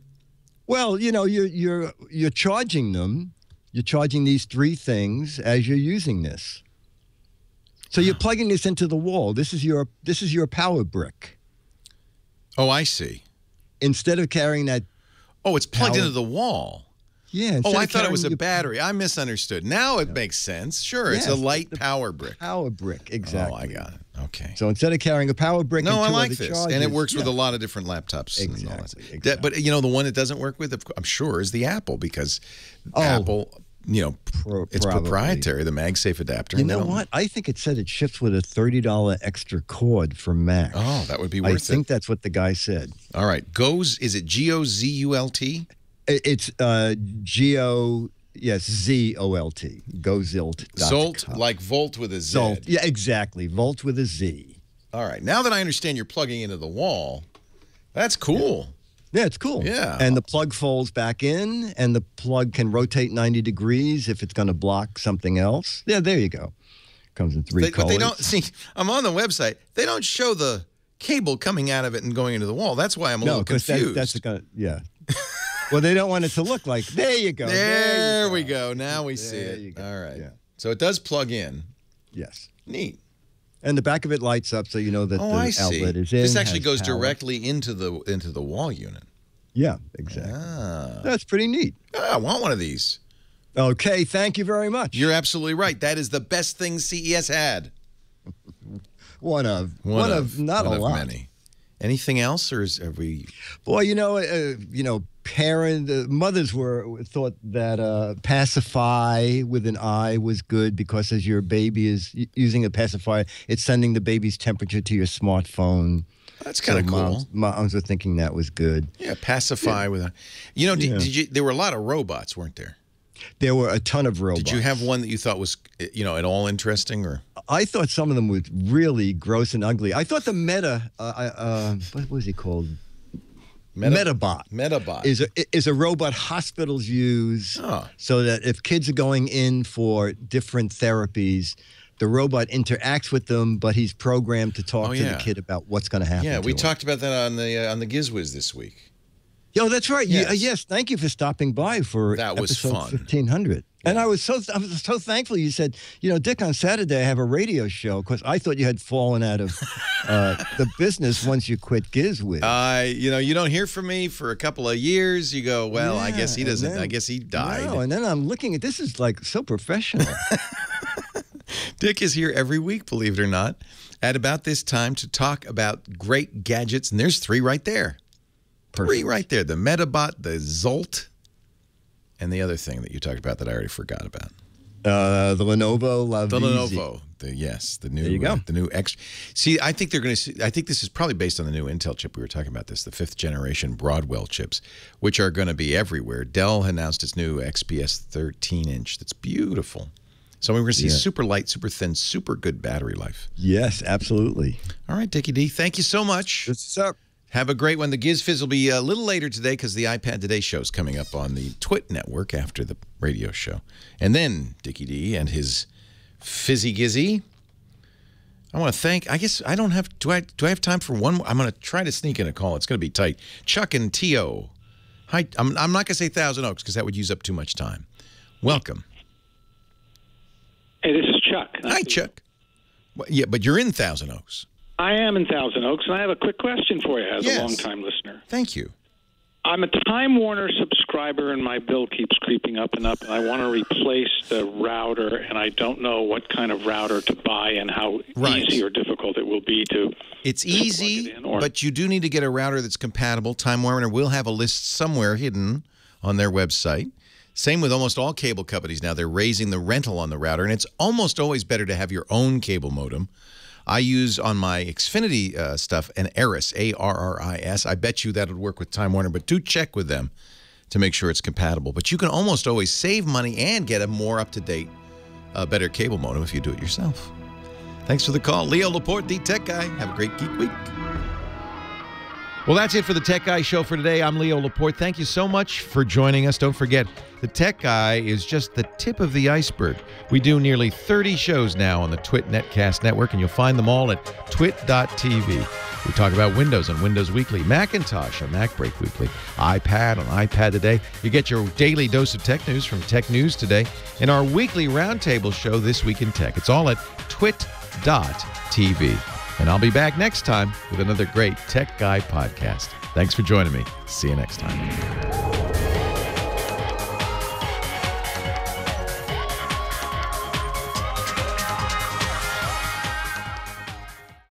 Well, you know, you're charging them. You're charging these 3 things as you're using this. So you're plugging this into the wall. This is your power brick. Oh, I see. Instead of carrying that. Oh, it's plugged into the wall. Yeah. Oh, I thought it was a battery. I misunderstood. Now it makes sense. Sure, it's a light power brick. Power brick, exactly. Oh, I got it. Okay. So instead of carrying a power brick, no, and 2 I like other this, charges, and it works with a lot of different laptops. Exactly. But you know, the one it doesn't work with, I'm sure, is the Apple, because Apple, you know, it's proprietary, the MagSafe adapter. You know what? I think it said it ships with a $30 extra cord for Mac. Oh, that would be worth it. I think that's what the guy said. All right. Is it GOZULT? It's GO, yes, ZOLT. GoZolt. Zolt, like Volt with a Z. Zolt. Yeah, exactly. Volt with a Z. All right. Now that I understand you're plugging into the wall, that's cool. Yeah, it's cool. Yeah. And the plug folds back in, and the plug can rotate 90 degrees if it's going to block something else. Yeah, there you go. Comes in 3 colors. But they don't, see, I'm on the website. They don't show the cable coming out of it and going into the wall. That's why I'm a little confused. Yeah. Well, they don't want it to look like. There you go. There we go. Now we see it. All right. Yeah. So it does plug in. Yes. Neat. And the back of it lights up, so you know that the outlet is in. This actually goes directly into the wall unit. Yeah, exactly. That's pretty neat. I want one of these. Okay, thank you very much. You're absolutely right. That is the best thing CES had. One of not a lot. Many. Anything else, or have we? Boy, mothers thought that pacify with an I was good, because as your baby is using a pacifier, it's sending the baby's temperature to your smartphone. That's kind of cool. Moms were thinking that was good. Yeah, pacify with a. You know, did you? There were a lot of robots, weren't there? There were a ton of robots. Did you have one that you thought was, at all interesting, or? I thought some of them were really gross and ugly. I thought the what was he called? Metabot. Metabot is a robot hospitals use so that if kids are going in for different therapies, the robot interacts with them, but he's programmed to talk to the kid about what's going to happen. Yeah, we talked about that on the Gizwiz this week. Yo, that's right. Yes, thank you for stopping by for episode 1500. And I was so thankful you said, Dick, on Saturday I have a radio show, because I thought you had fallen out of the business once you quit Gizwiz. You don't hear from me for a couple of years. You go, well, I guess he doesn't. I guess he died. No, and then I'm looking at this is like so professional. Dick is here every week, believe it or not, at about this time to talk about great gadgets, and there's 3 right there. Perfect. 3 right there. The Metabot, the Zolt, and the other thing that you talked about that I already forgot about. The Lenovo The Lenovo. The new. There you go. The new X. See, I think they're going to. I think this is probably based on the new Intel chip. We were talking about this, the 5th generation Broadwell chips, which are going to be everywhere. Dell announced its new XPS 13-inch. That's beautiful. So we're going to see super light, super thin, super good battery life. Yes, absolutely. All right, Dickie D. Thank you so much. What's up? Have a great one. The Gizwiz will be a little later today because the iPad Today show is coming up on the Twit network after the radio show. And then Dickie D and his Fizzy Gizzy. I want to thank, I guess I don't have, do I have time for one more? I'm going to try to sneak in a call. It's going to be tight. Chuck and T.O. Hi, I'm not going to say Thousand Oaks because that would use up too much time. Welcome. Hey, this is Chuck. Hi, Chuck. Well, yeah, but you're in Thousand Oaks. I am in Thousand Oaks, and I have a quick question for you as a long-time listener. Thank you. I'm a Time Warner subscriber, and my bill keeps creeping up, and I want to replace the router, and I don't know what kind of router to buy and how easy or difficult it will be to. It's easy, but you do need to get a router that's compatible. Time Warner will have a list somewhere hidden on their website. Same with almost all cable companies now. They're raising the rental on the router, and it's almost always better to have your own cable modem. I use on my Xfinity stuff an Arris, A-R-R-I-S. I bet you that would work with Time Warner, but do check with them to make sure it's compatible. But you can almost always save money and get a more up-to-date, better cable modem if you do it yourself. Thanks for the call. Leo Laporte, the Tech Guy. Have a great Geek Week. Well, that's it for the Tech Guy Show for today. I'm Leo Laporte. Thank you so much for joining us. Don't forget, the Tech Guy is just the tip of the iceberg. We do nearly 30 shows now on the Twit Netcast Network, and you'll find them all at twit.tv. We talk about Windows on Windows Weekly, Macintosh on Mac Break Weekly, iPad on iPad Today. You get your daily dose of tech news from Tech News Today, and our weekly roundtable show, This Week in Tech. It's all at twit.tv. And I'll be back next time with another great Tech Guy podcast. Thanks for joining me. See you next time.